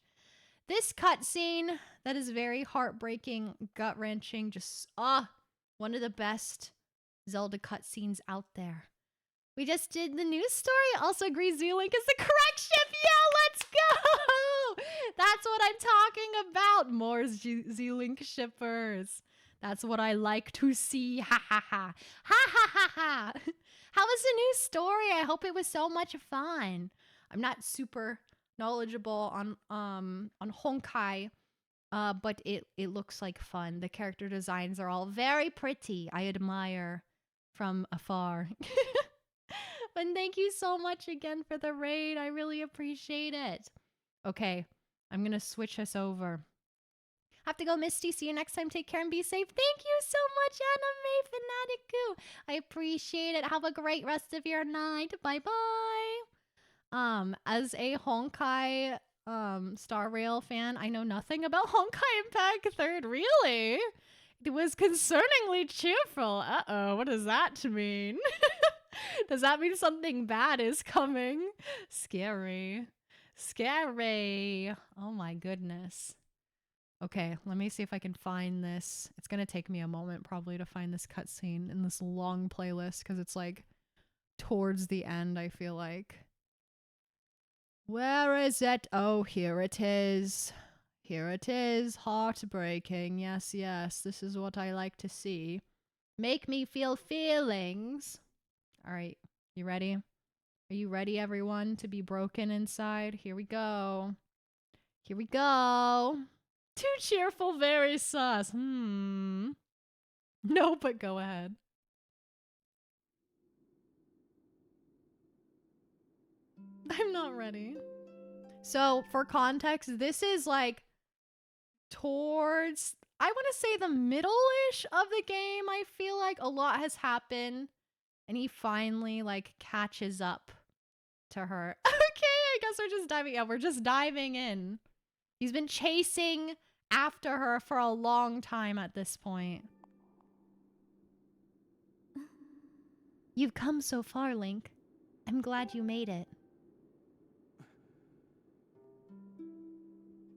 this cutscene that is very heartbreaking, gut-wrenching, just one of the best Zelda cutscenes out there. We just did the news story. Also agree Zelink is the correct ship. Yeah, let's go! That's what I'm talking about. More Zelink shippers. That's what I like to see. Ha ha ha. Ha ha ha ha. How was the news story? I hope it was so much fun. I'm not super knowledgeable on Honkai, but it looks like fun. The character designs are all very pretty. I admire from afar. But thank you so much again for the raid. I really appreciate it. Okay, I'm gonna switch us over. Have to go, Misty. See you next time. Take care and be safe. Thank you so much, Anime Fanaticu. I appreciate it. Have a great rest of your night. Bye-bye. As a Honkai Star Rail fan, I know nothing about Honkai Impact 3rd, really? It was concerningly cheerful. Uh-oh, what does that mean? Does that mean something bad is coming? Scary. Scary. Oh my goodness. Okay, let me see if I can find this. It's gonna take me a moment probably to find this cutscene in this long playlist because it's like towards the end, I feel like. Where is it? Oh, here it is. Here it is. Heartbreaking. Yes, yes. This is what I like to see. Make me feel feelings. All right. You ready? Are you ready, everyone, to be broken inside? Here we go. Here we go. Too cheerful, very sus. No, but go ahead. I'm not ready. So, for context, this is like towards, I want to say the middle-ish of the game. I feel like a lot has happened and he finally like catches up to her. Okay, I guess we're just diving in. We're just diving in. He's been chasing after her for a long time at this point. You've come so far, Link. I'm glad you made it.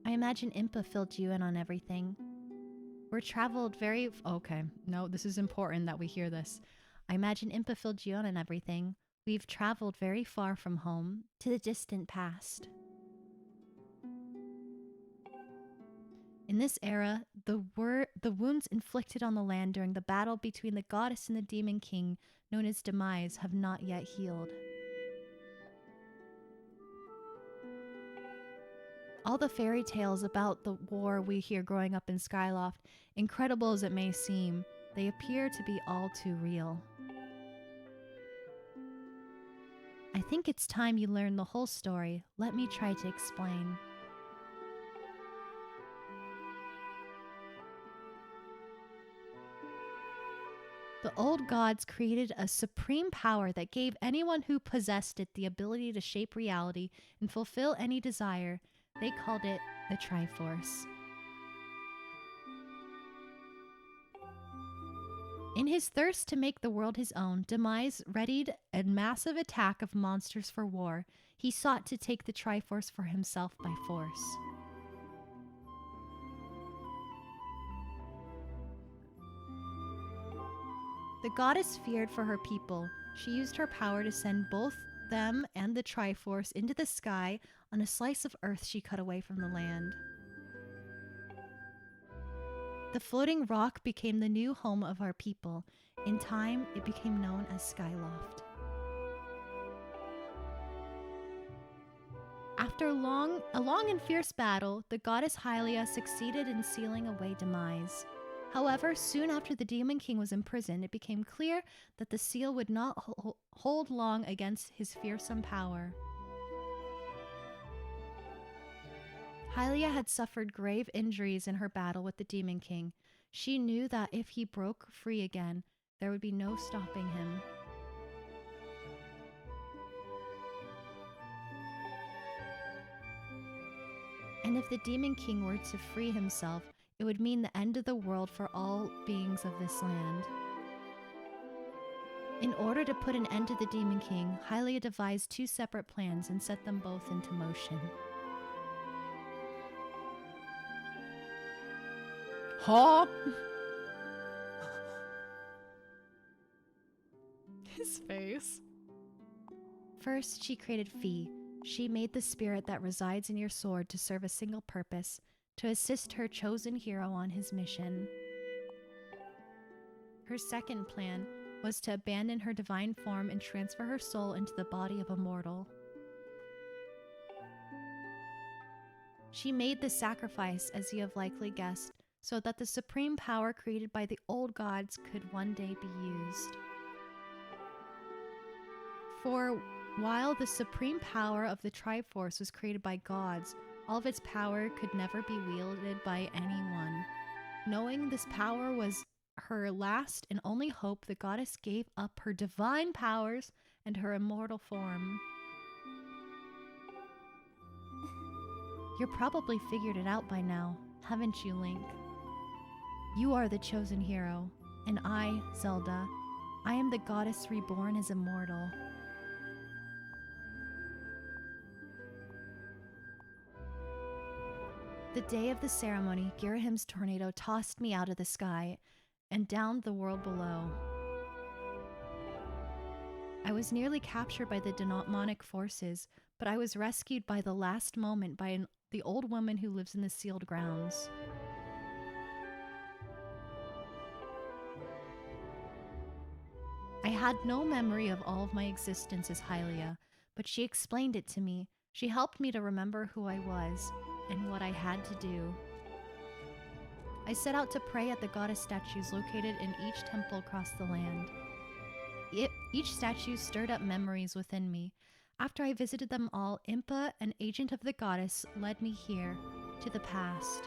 I imagine Impa filled you in on everything. We're traveled very... Okay, no, this is important that we hear this. I imagine Impa filled you in on everything. We've traveled very far from home, to the distant past. In this era, the wounds inflicted on the land during the battle between the goddess and the demon king, known as Demise, have not yet healed. All the fairy tales about the war we hear growing up in Skyloft, incredible as it may seem, they appear to be all too real. I think it's time you learn the whole story. Let me try to explain. The old gods created a supreme power that gave anyone who possessed it the ability to shape reality and fulfill any desire. They called it the Triforce. In his thirst to make the world his own, Demise readied a massive attack of monsters for war. He sought to take the Triforce for himself by force. The goddess feared for her people. She used her power to send both them and the Triforce into the sky on a slice of earth she cut away from the land. The floating rock became the new home of our people. In time, it became known as Skyloft. After a long and fierce battle, the goddess Hylia succeeded in sealing away Demise. However, soon after the Demon King was imprisoned, it became clear that the seal would not hold long against his fearsome power. Hylia had suffered grave injuries in her battle with the Demon King. She knew that if he broke free again, there would be no stopping him. And if the Demon King were to free himself, it would mean the end of the world for all beings of this land. In order to put an end to the Demon King, Hylia devised two separate plans and set them both into motion. Huh? His face. First, she created Fi. She made the spirit that resides in your sword to serve a single purpose, to assist her chosen hero on his mission. Her second plan was to abandon her divine form and transfer her soul into the body of a mortal. She made the sacrifice, as you have likely guessed, so that the supreme power created by the old gods could one day be used. For while the supreme power of the Triforce was created by gods, all of its power could never be wielded by anyone. Knowing this power was her last and only hope, the goddess gave up her divine powers and her immortal form. You're probably figured it out by now, haven't you, Link? You are the chosen hero, and I, Zelda, I am the goddess reborn as immortal. The day of the ceremony, Girahim's tornado tossed me out of the sky and down the world below. I was nearly captured by the demonic forces, but I was rescued by the last moment by the old woman who lives in the sealed grounds. I had no memory of all of my existence as Hylia, but she explained it to me. She helped me to remember who I was and what I had to do. I set out to pray at the goddess statues located in each temple across the land. Each statue stirred up memories within me. After I visited them all, Impa, an agent of the goddess, led me here, to the past.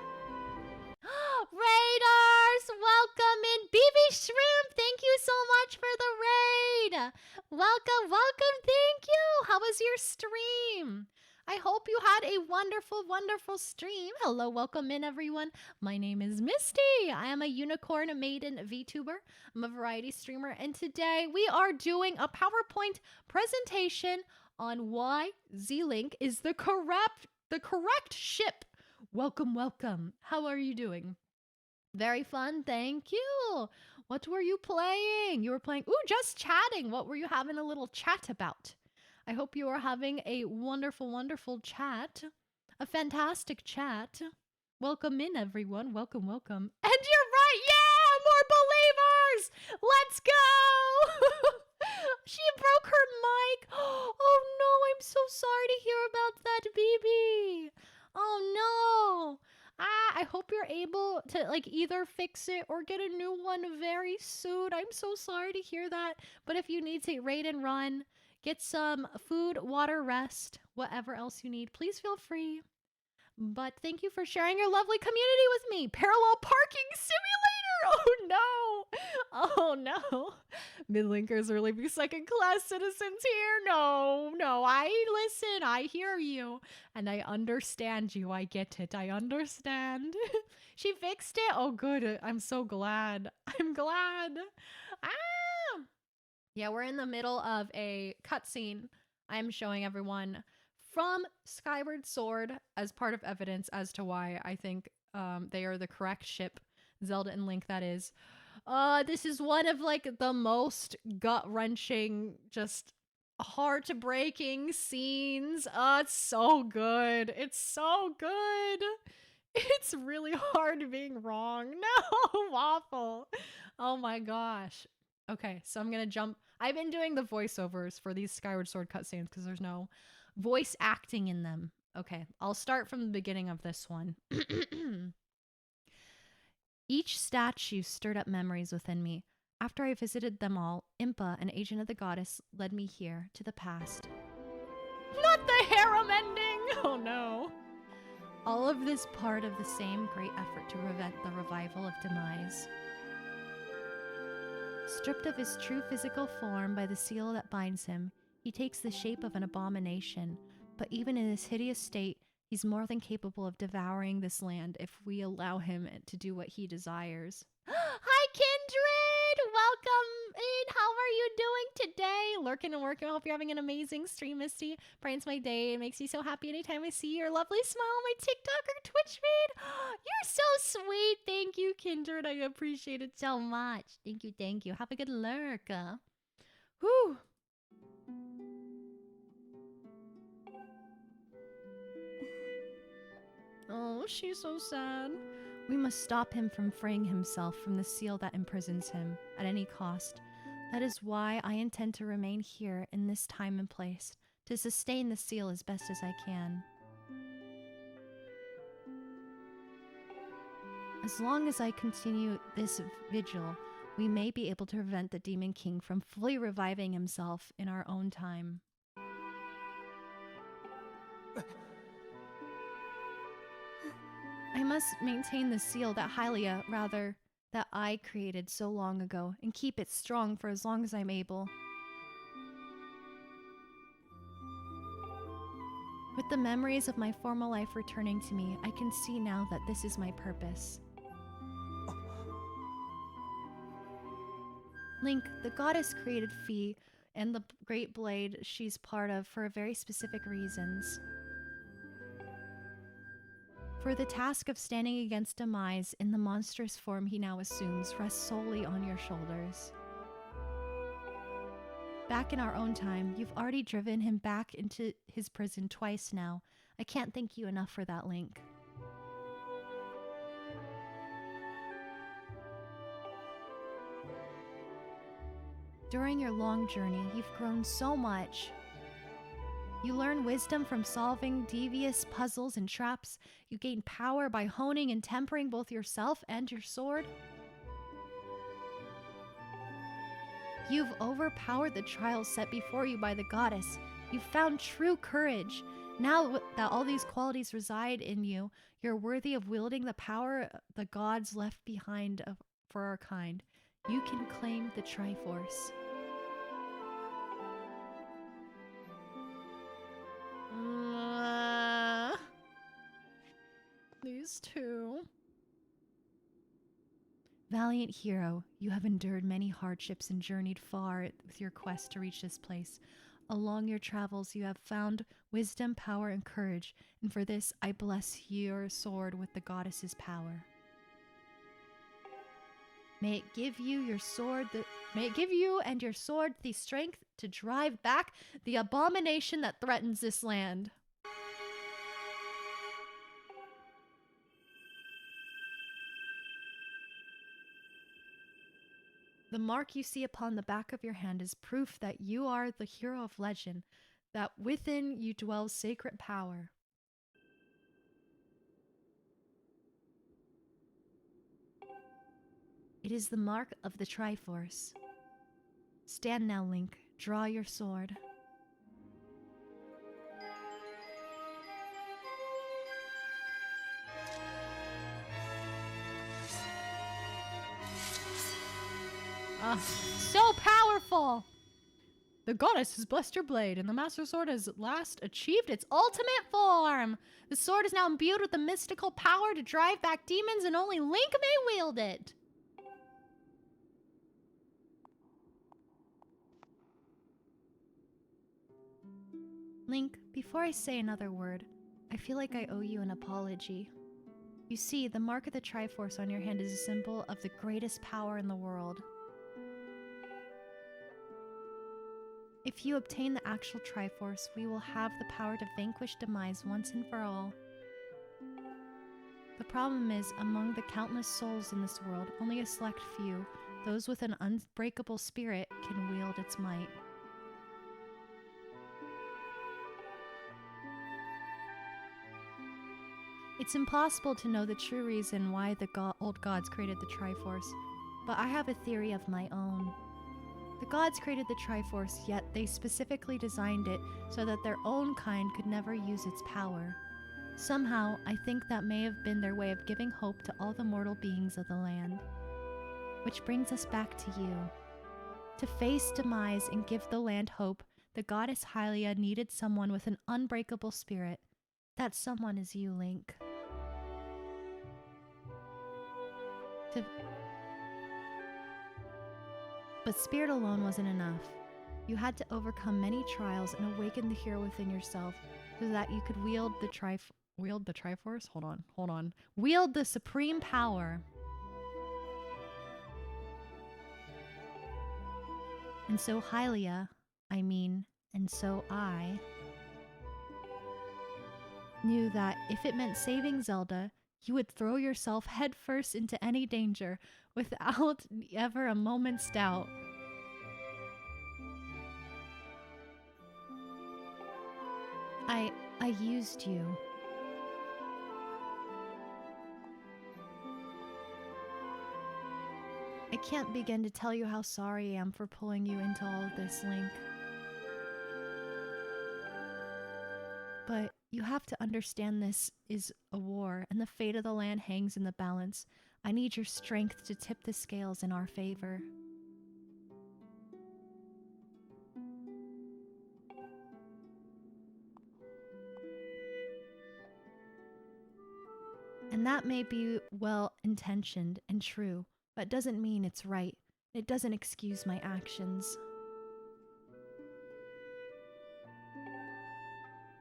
Raiders! Welcome in! BB Shrimp! Thank you so much for the raid! Welcome, welcome, thank you! How was your stream? I hope you had a wonderful, wonderful stream. Hello, welcome in, everyone. My name is Misty. I am a unicorn maiden VTuber. I'm a variety streamer, and today we are doing a PowerPoint presentation on why Zelink is the correct ship. Welcome, welcome. How are you doing? Very fun, thank you. What were you playing? You were playing, just chatting. What were you having a little chat about? I hope you are having a wonderful, wonderful chat. A fantastic chat. Welcome in, everyone. Welcome, welcome. And you're right, yeah! More believers! Let's go! She broke her mic. Oh no, I'm so sorry to hear about that, BB. Oh no. I hope you're able to either fix it or get a new one very soon. I'm so sorry to hear that. But if you need to raid and run, get some food, water, rest, whatever else you need, please feel free. But thank you for sharing your lovely community with me. Parallel parking simulator. Oh no. Oh no. Mid-linkers really be second-class citizens here? No, no, I listen, I hear you, and I understand you. I get it. I understand. She fixed it? Oh good. I'm so glad. I'm glad. Ah! Yeah, we're in the middle of a cutscene. I'm showing everyone from Skyward Sword as part of evidence as to why I think they are the correct ship. Zelda and Link, that is. This is one of like the most gut-wrenching, just heart-breaking scenes. It's so good. It's so good. It's really hard being wrong. No, Waffle. Oh my gosh. Okay, so I'm gonna jump. I've been doing the voiceovers for these Skyward Sword cutscenes because there's no voice acting in them. Okay, I'll start from the beginning of this one. Each statue stirred up memories within me. After I visited them all, Impa, an agent of the goddess, led me here to the past. Not the harem ending! Oh no. All of this part of the same great effort to prevent the revival of demise. Stripped of his true physical form by the seal that binds him, he takes the shape of an abomination, but even in his hideous state, he's more than capable of devouring this land if we allow him to do what he desires. Hi, Kindred! Welcome in! How are you doing today? Lurking and working. I hope you're having an amazing stream, Misty. Brightens my day. It makes me so happy anytime I see your lovely smile on my TikTok or Twitch feed. You're so sweet. Thank you, Kindred. I appreciate it so much. Thank you, thank you. Have a good lurk. Whew. Oh, she's so sad. We must stop him from freeing himself from the seal that imprisons him at any cost. That is why I intend to remain here in this time and place, to sustain the seal as best as I can. As long as I continue this vigil, we may be able to prevent the Demon King from fully reviving himself in our own time. I must maintain the seal that that I created so long ago, and keep it strong for as long as I'm able. With the memories of my former life returning to me, I can see now that this is my purpose. Link, the goddess created Fi and the Great Blade she's part of for very specific reasons. For the task of standing against demise in the monstrous form he now assumes rests solely on your shoulders. Back in our own time, you've already driven him back into his prison twice now. I can't thank you enough for that, Link. During your long journey, you've grown so much. You learn wisdom from solving devious puzzles and traps. You gain power by honing and tempering both yourself and your sword. You've overpowered the trials set before you by the goddess. You've found true courage. Now that all these qualities reside in you, you're worthy of wielding the power the gods left behind for our kind. You can claim the Triforce. These two. Valiant hero, you have endured many hardships and journeyed far with your quest to reach this place. Along your travels, you have found wisdom, power, and courage, and for this, I bless your sword with the goddess's power. May it give you and your sword the strength to drive back the abomination that threatens this land. The mark you see upon the back of your hand is proof that you are the hero of legend, that within you dwells sacred power. It is the mark of the Triforce. Stand now, Link. Draw your sword. So powerful! The goddess has blessed your blade, and the Master Sword has at last achieved its ultimate form! The sword is now imbued with the mystical power to drive back demons, and only Link may wield it! Link, before I say another word, I feel like I owe you an apology. You see, the mark of the Triforce on your hand is a symbol of the greatest power in the world. If you obtain the actual Triforce, we will have the power to vanquish demise once and for all. The problem is, among the countless souls in this world, only a select few, those with an unbreakable spirit, can wield its might. It's impossible to know the true reason why the old gods created the Triforce, but I have a theory of my own. The gods created the Triforce, yet they specifically designed it so that their own kind could never use its power. Somehow, I think that may have been their way of giving hope to all the mortal beings of the land. Which brings us back to you. To face demise and give the land hope, the goddess Hylia needed someone with an unbreakable spirit. That someone is you, Link. But spirit alone wasn't enough. You had to overcome many trials and awaken the hero within yourself so that you could wield the Triforce? Hold on. Wield the supreme power. And so Hylia, and so I, knew that if it meant saving Zelda, you would throw yourself headfirst into any danger without ever a moment's doubt. I used you. I can't begin to tell you how sorry I am for pulling you into all of this, Link. But you have to understand this is a war, and the fate of the land hangs in the balance. I need your strength to tip the scales in our favor. And that may be well-intentioned and true, but doesn't mean it's right. It doesn't excuse my actions.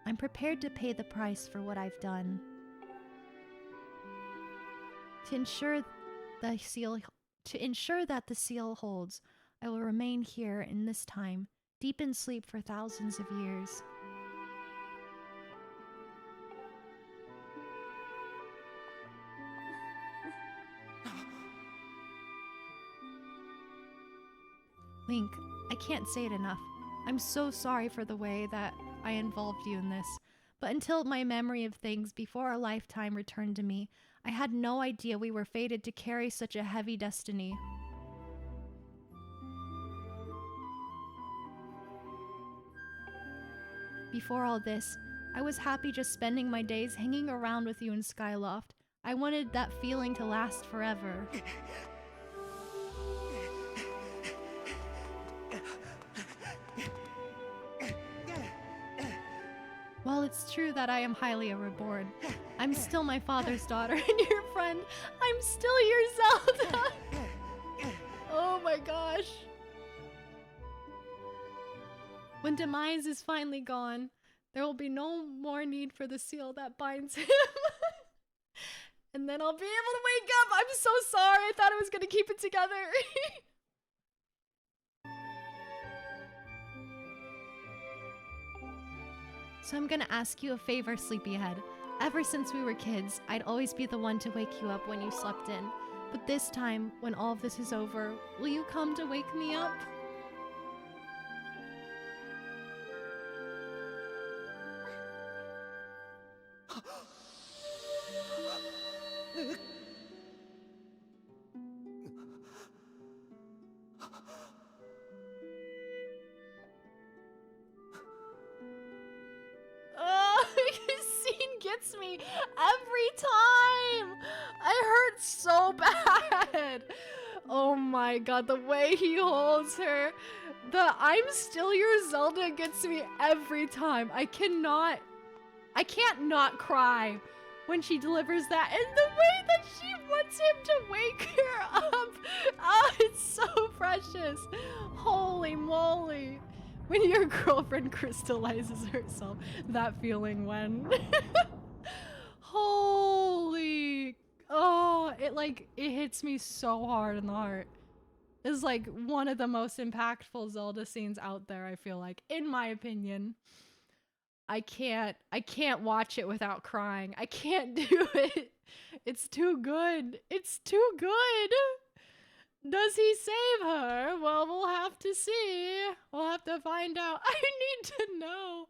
I'm prepared to pay the price for what I've done. To ensure that the seal holds, I will remain here in this time, deep in sleep for thousands of years. Link, I can't say it enough. I'm so sorry for the way that I involved you in this, but until my memory of things before our lifetime returned to me, I had no idea we were fated to carry such a heavy destiny. Before all this, I was happy just spending my days hanging around with you in Skyloft. I wanted that feeling to last forever. While it's true that I am Hylia reborn, I'm still my father's daughter and your friend. I'm still your Zelda! Oh my gosh. When demise is finally gone, there will be no more need for the seal that binds him. And then I'll be able to wake up! I'm so sorry! I thought I was gonna keep it together! So I'm gonna ask you a favor, Sleepyhead. Ever since we were kids, I'd always be the one to wake you up when you slept in. But this time, when all of this is over, will you come to wake me up? Gets me every time. I hurt so bad. Oh my god, the way he holds her. The I'm still your Zelda gets me every time. I can't not cry when she delivers that. And the way that she wants him to wake her up. Oh, it's so precious. Holy moly. When your girlfriend crystallizes herself, that feeling when... Holy... Oh, it hits me so hard in the heart. It's like one of the most impactful Zelda scenes out there, I feel like, in my opinion. I can't watch it without crying. I can't do it. It's too good. It's too good. Does he save her? Well, we'll have to see. We'll have to find out. I need to know.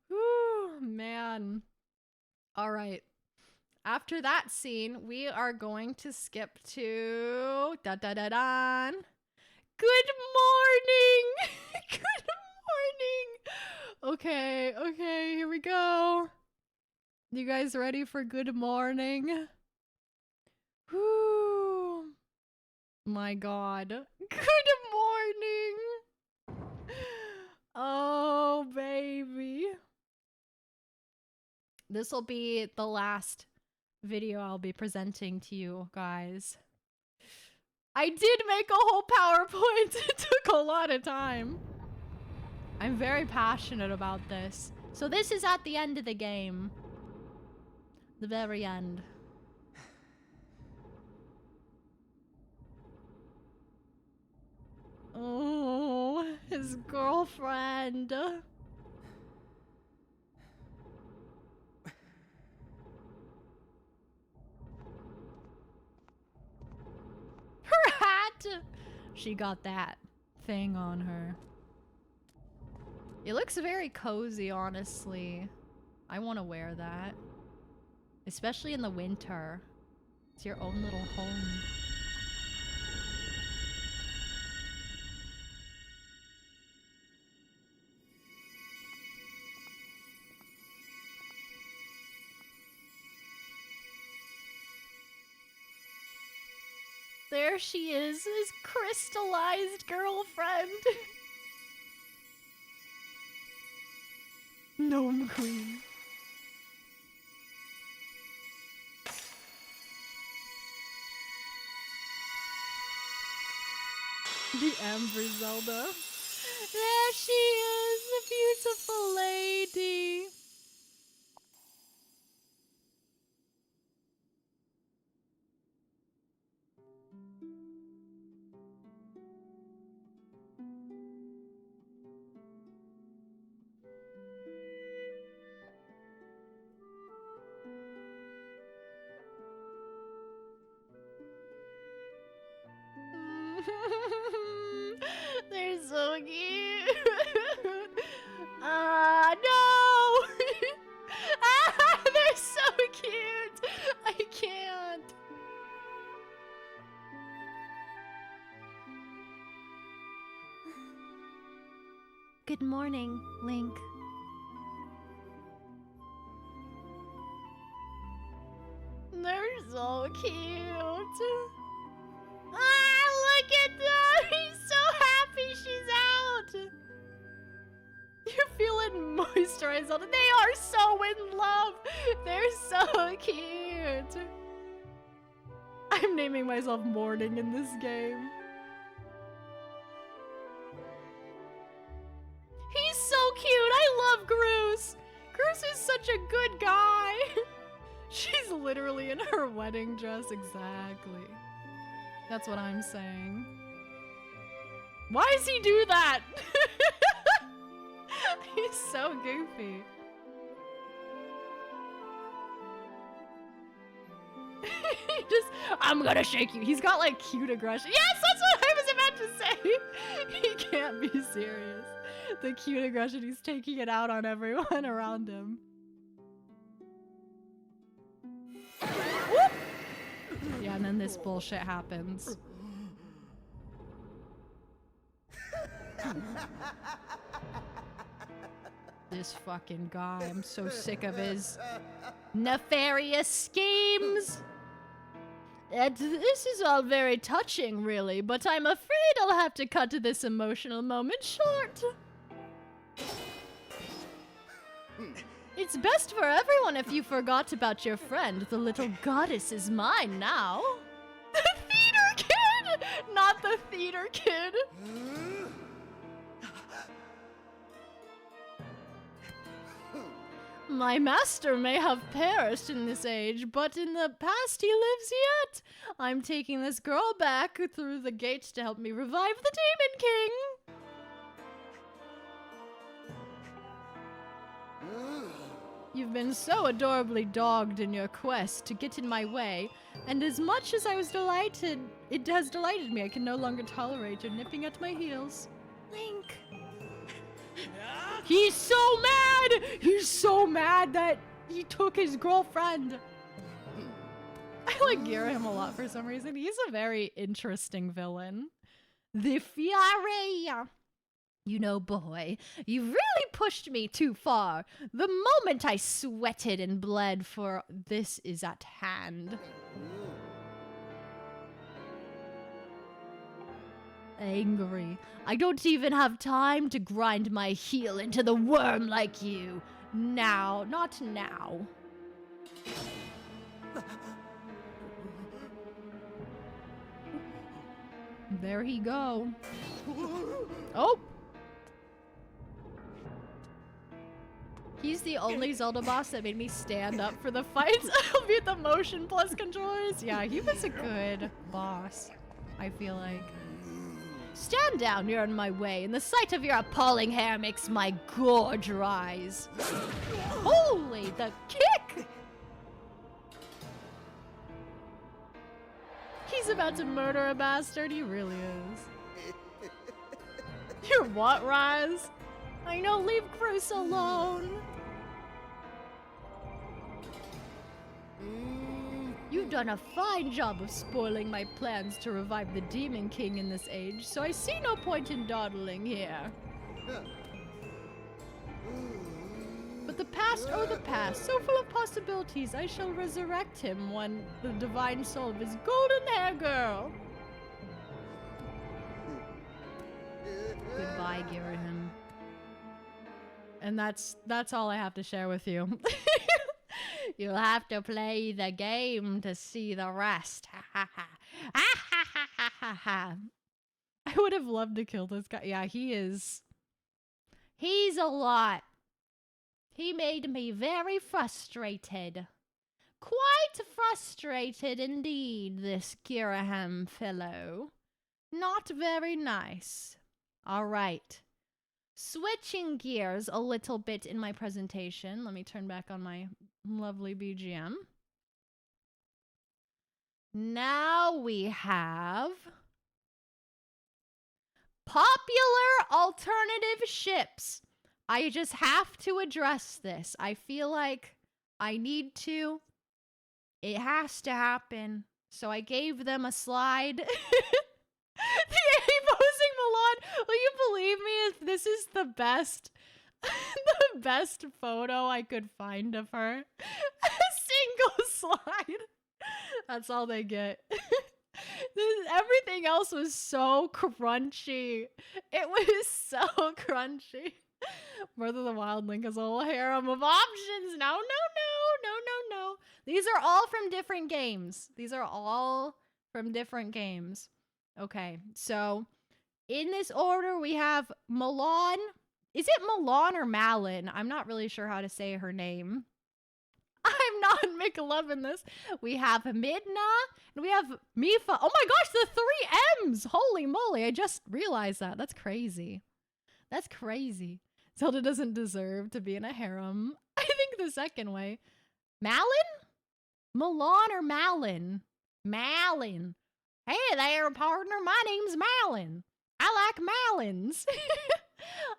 Whew, man. All right. After that scene, we are going to skip to da-da-da-dan. Good morning! Good morning! Okay, here we go. You guys ready for good morning? Whew. My god. Good morning! Oh, baby. This will be the last video I'll be presenting to you guys. I did make a whole PowerPoint. It took a lot of time. I'm very passionate about this. So this is at the end of the game. The very end. Oh, his girlfriend. Her hat! She got that thing on her. It looks very cozy, honestly. I want to wear that. Especially in the winter. It's your own little home. There she is, his crystallized girlfriend. Gnome Queen. The Amber Zelda. There she is, the beautiful lady. They're so cute. No! They're so cute. I can't. Good morning, Link. They're so cute. Look at that! He's so happy she's out! You're feeling moisturized on it. They are so in love! They're so cute! I'm naming myself Morning in this game. He's so cute! I love Groose! Groose is such a good guy! She's literally in her wedding dress, exactly. That's what I'm saying. Why does he do that? He's so goofy. I'm gonna shake you. He's got like cute aggression. Yes, that's what I was about to say. He can't be serious. The cute aggression, he's taking it out on everyone around him. Whoop! Yeah, and then this bullshit happens. This fucking guy, I'm so sick of his nefarious schemes. This is all very touching, really, but I'm afraid I'll have to cut this emotional moment short. It's best for everyone if you forgot about your friend. The little goddess is mine now. The theater kid! Not the theater kid. My master may have perished in this age, but in the past he lives yet. I'm taking this girl back through the gates to help me revive the Demon King. You've been so adorably dogged in your quest to get in my way, and as much as I was delighted, it has delighted me. I can no longer tolerate your nipping at my heels. Link. He's so mad! He's so mad that he took his girlfriend. I like Girahim a lot for some reason. He's a very interesting villain. The Fury. You know, boy, you really pushed me too far. The moment I sweated and bled for this is at hand. Angry. I don't even have time to grind my heel into the worm like you. Now, not now. There he go. Oh! He's the only Zelda boss that made me stand up for the fights. I'll be the motion plus controllers. Yeah, he was a good boss, I feel like. Stand down, you're in my way, and the sight of your appalling hair makes my gorge rise. Holy, the kick! He's about to murder a bastard, he really is. Your what, Rise? I know, leave Chris alone. You've done a fine job of spoiling my plans to revive the Demon King in this age, so I see no point in dawdling here. But the past, oh the past, so full of possibilities, I shall resurrect him when the divine soul of his golden hair girl. Goodbye, Girahim. And that's all I have to share with you. You'll have to play the game to see the rest. Ha ha ha. Ha ha ha ha ha ha. I would have loved to kill this guy. Yeah, he's a lot. He made me very frustrated. Quite frustrated indeed, this Girahim fellow. Not very nice. All right. Switching gears a little bit in my presentation. Let me turn back on my lovely BGM. Now we have popular alternative ships. I just have to address this. I feel like I need to. It has to happen. So I gave them a slide. The posing Milan. Will you believe me if this is the best the best photo I could find of her? A single slide. That's all they get. Everything else was so crunchy. It was so crunchy. Breath of the Wild Link has a whole harem of options. No. These are all from different games. Okay, so in this order we have Milan. Is it Milan or Malin? I'm not really sure how to say her name. I'm not McLovin this. We have Midna and we have Mifa. Oh my gosh, the 3 M's! Holy moly, I just realized that. That's crazy. That's crazy. Zelda doesn't deserve to be in a harem. I think the second way. Malin? Milan or Malin? Malin. Hey there, partner. My name's Malin. I like Malins.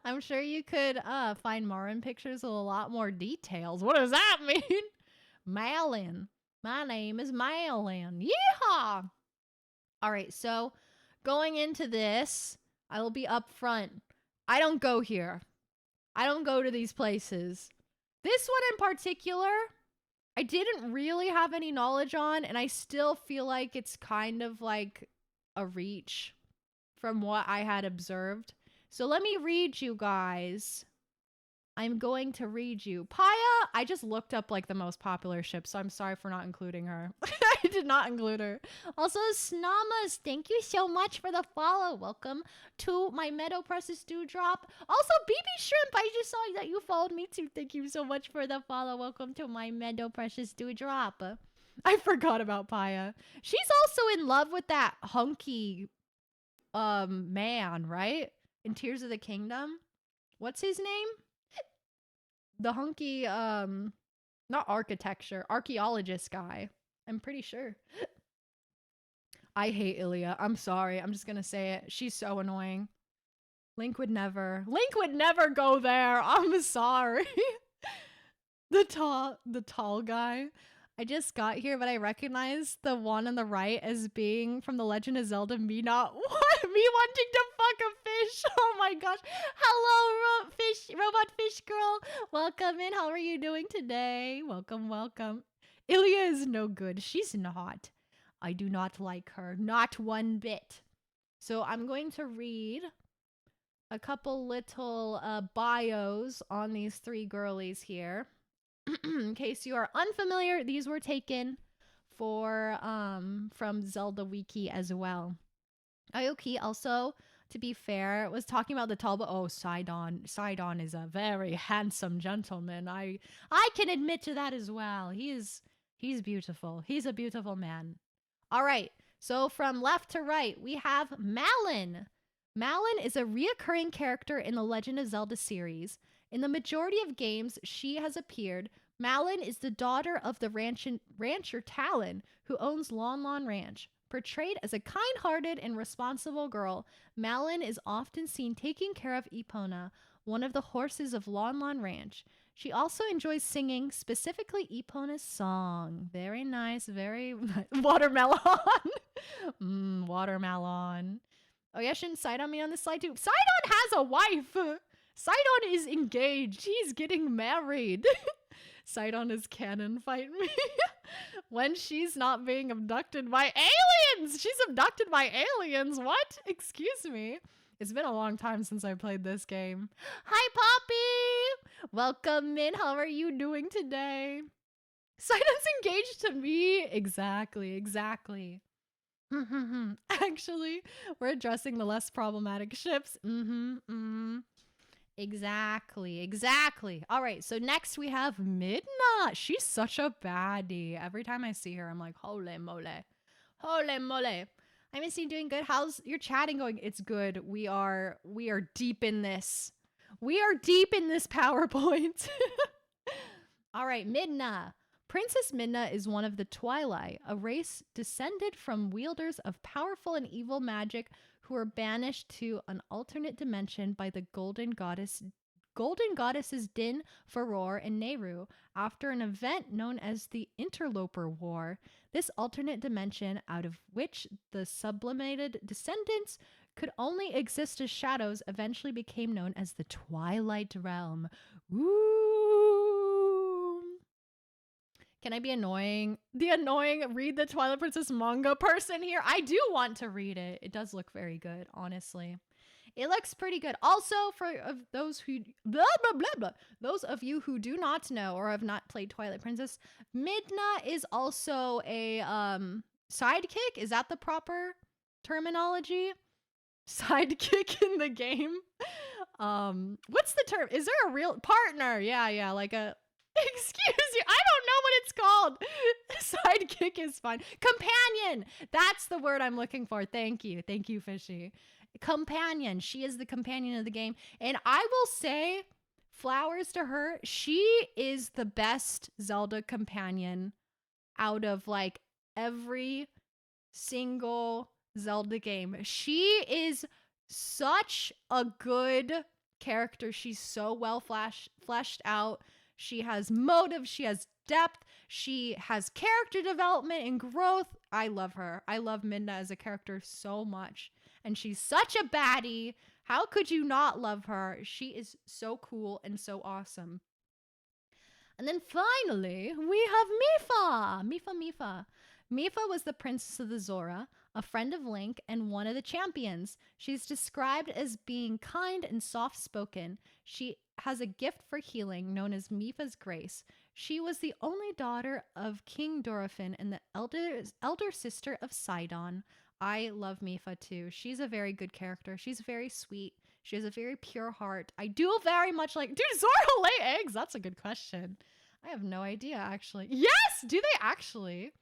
I'm sure you could find Marin pictures with a lot more details. What does that mean? Malin. My name is Malin. Yeehaw! All right, so going into this, I will be up front. I don't go here. I don't go to these places. This one in particular, I didn't really have any knowledge on, and I still feel like it's kind of like a reach from what I had observed. So let me read you guys. I'm going to read you. Paya, I just looked up like the most popular ship, so I'm sorry for not including her. I did not include her. Also, Snamas, thank you so much for the follow. Welcome to my Meadow Precious Dewdrop. Also, BB Shrimp, I just saw that you followed me too. Thank you so much for the follow. Welcome to my Meadow Precious Dewdrop. I forgot about Paya. She's also in love with that hunky man, right? In Tears of the Kingdom. What's his name? The hunky, not archaeologist guy. I'm pretty sure. I hate Ilya. I'm sorry. I'm just gonna say it. She's so annoying. Link would never go there. I'm sorry. The tall guy. I just got here, but I recognize the one on the right as being from The Legend of Zelda. Me wanting to fuck a fish. Oh my gosh. Hello, robot fish girl. Welcome in. How are you doing today? Welcome. Ilya is no good. She's not. I do not like her. Not one bit. So I'm going to read a couple little bios on these three girlies here. In case you are unfamiliar, these were taken from Zelda Wiki as well. Aoki also, to be fair, was talking about the tall, but Sidon is a very handsome gentleman. I can admit to that as well. He's beautiful. He's a beautiful man. All right. So from left to right, we have Malon. Malon is a reoccurring character in the Legend of Zelda series. In the majority of games she has appeared, Malon is the daughter of the rancher Talon, who owns Lon Lon Ranch. Portrayed as a kind-hearted and responsible girl, Malon is often seen taking care of Epona, one of the horses of Lon Lon Ranch. She also enjoys singing, specifically Epona's song. Very nice, very watermelon. Watermelon. Oh yeah, shouldn't Sidon be on this slide too? Sidon has a wife! Sidon is engaged. He's getting married. Sidon is canon, fight me. When she's not being abducted by aliens! She's abducted by aliens! What? Excuse me. It's been a long time since I played this game. Hi, Poppy! Welcome in. How are you doing today? Sidon's engaged to me? Exactly. Actually, we're addressing the less problematic ships. Exactly. All right, so next we have Midna. She's such a baddie. Every time I see her, I'm like, holy moly. I miss you. Doing good. How's your chatting going? It's good. We are deep in this. We are deep in this PowerPoint. All right, Midna. Princess Midna is one of the Twilight, a race descended from wielders of powerful and evil magic who were banished to an alternate dimension by the golden goddesses Din, Faror, and Nehru after an event known as the Interloper War. This alternate dimension, out of which the sublimated descendants could only exist as shadows, eventually became known as the Twilight Realm. Ooh. Can I be annoying? The annoying read the Twilight Princess manga person here? I do want to read it. It does look very good, honestly. It looks pretty good. Also, for those who those of you who do not know or have not played Twilight Princess, Midna is also a sidekick. Is that the proper terminology? Sidekick in the game. What's the term? Is there a real partner? Yeah, like a excuse you. I don't know what it's called. Sidekick is fine. Companion. That's the word I'm looking for. Thank you, Fishy. Companion. She is the companion of the game. And I will say, flowers to her, she is the best Zelda companion out of like every single Zelda game. She is such a good character. She's so well fleshed out. She has motive, she has depth, she has character development and growth. I love her. I love Midna as a character so much. And she's such a baddie. How could you not love her? She is so cool and so awesome. And then finally, we have Mifa. Mifa was the princess of the Zora, a friend of Link, and one of the champions. She's described as being kind and soft-spoken. She has a gift for healing known as Mifa's Grace. She was the only daughter of King Dorephin and the elder sister of Sidon. I love Mifa too. She's a very good character. She's very sweet. She has a very pure heart. I do very much like... Do Zora lay eggs? That's a good question. I have no idea, actually. Yes! Do they actually?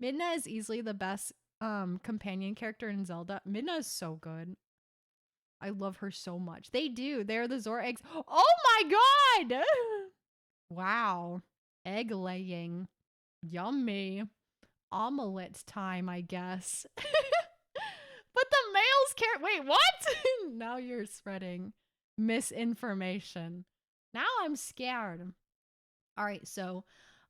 Midna is easily the best companion character in Zelda. Midna is so good. I love her so much. They do. They're the Zora eggs. Oh my god! Wow. Egg laying. Yummy. Omelette time, I guess. But the males can't. Wait, what? Now you're spreading misinformation. Now I'm scared. All right, so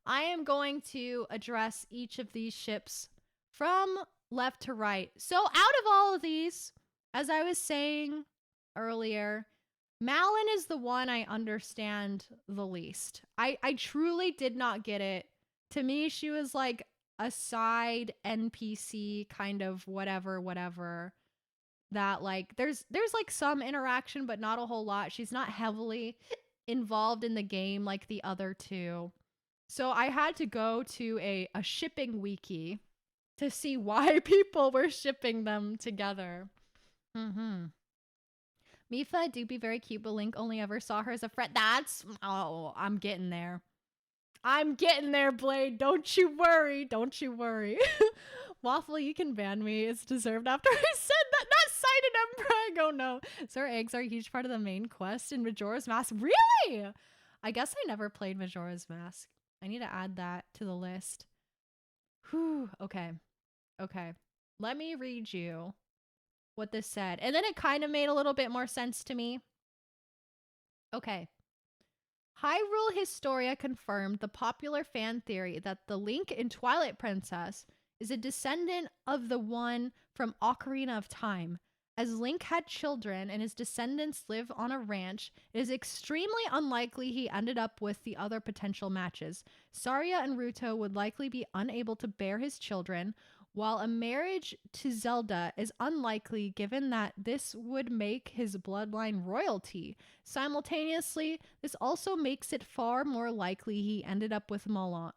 I am going to address each of these ships from left to right. So out of all of these, as I was saying earlier, Malin is the one I understand the least. I truly did not get it. To me, she was like a side NPC kind of whatever that like there's like some interaction but not a whole lot. She's not heavily involved in the game like the other two. So I had to go to a shipping wiki to see why people were shipping them together. Mifa do be very cute, but Link only ever saw her as a friend. I'm getting there. I'm getting there, Blade. Don't you worry. Don't you worry. Waffle, you can ban me. It's deserved after I said that. Not cited Emperor. I go, no. Sir, eggs are a huge part of the main quest in Majora's Mask. Really? I guess I never played Majora's Mask. I need to add that to the list. Whew. Okay. Let me read you what this said. And then it kind of made a little bit more sense to me. Okay. Hyrule Historia confirmed the popular fan theory that the Link in Twilight Princess is a descendant of the one from Ocarina of Time. As Link had children and his descendants live on a ranch, it is extremely unlikely he ended up with the other potential matches. Saria and Ruto would likely be unable to bear his children, while a marriage to Zelda is unlikely given that this would make his bloodline royalty. Simultaneously, this also makes it far more likely he ended up with Malin,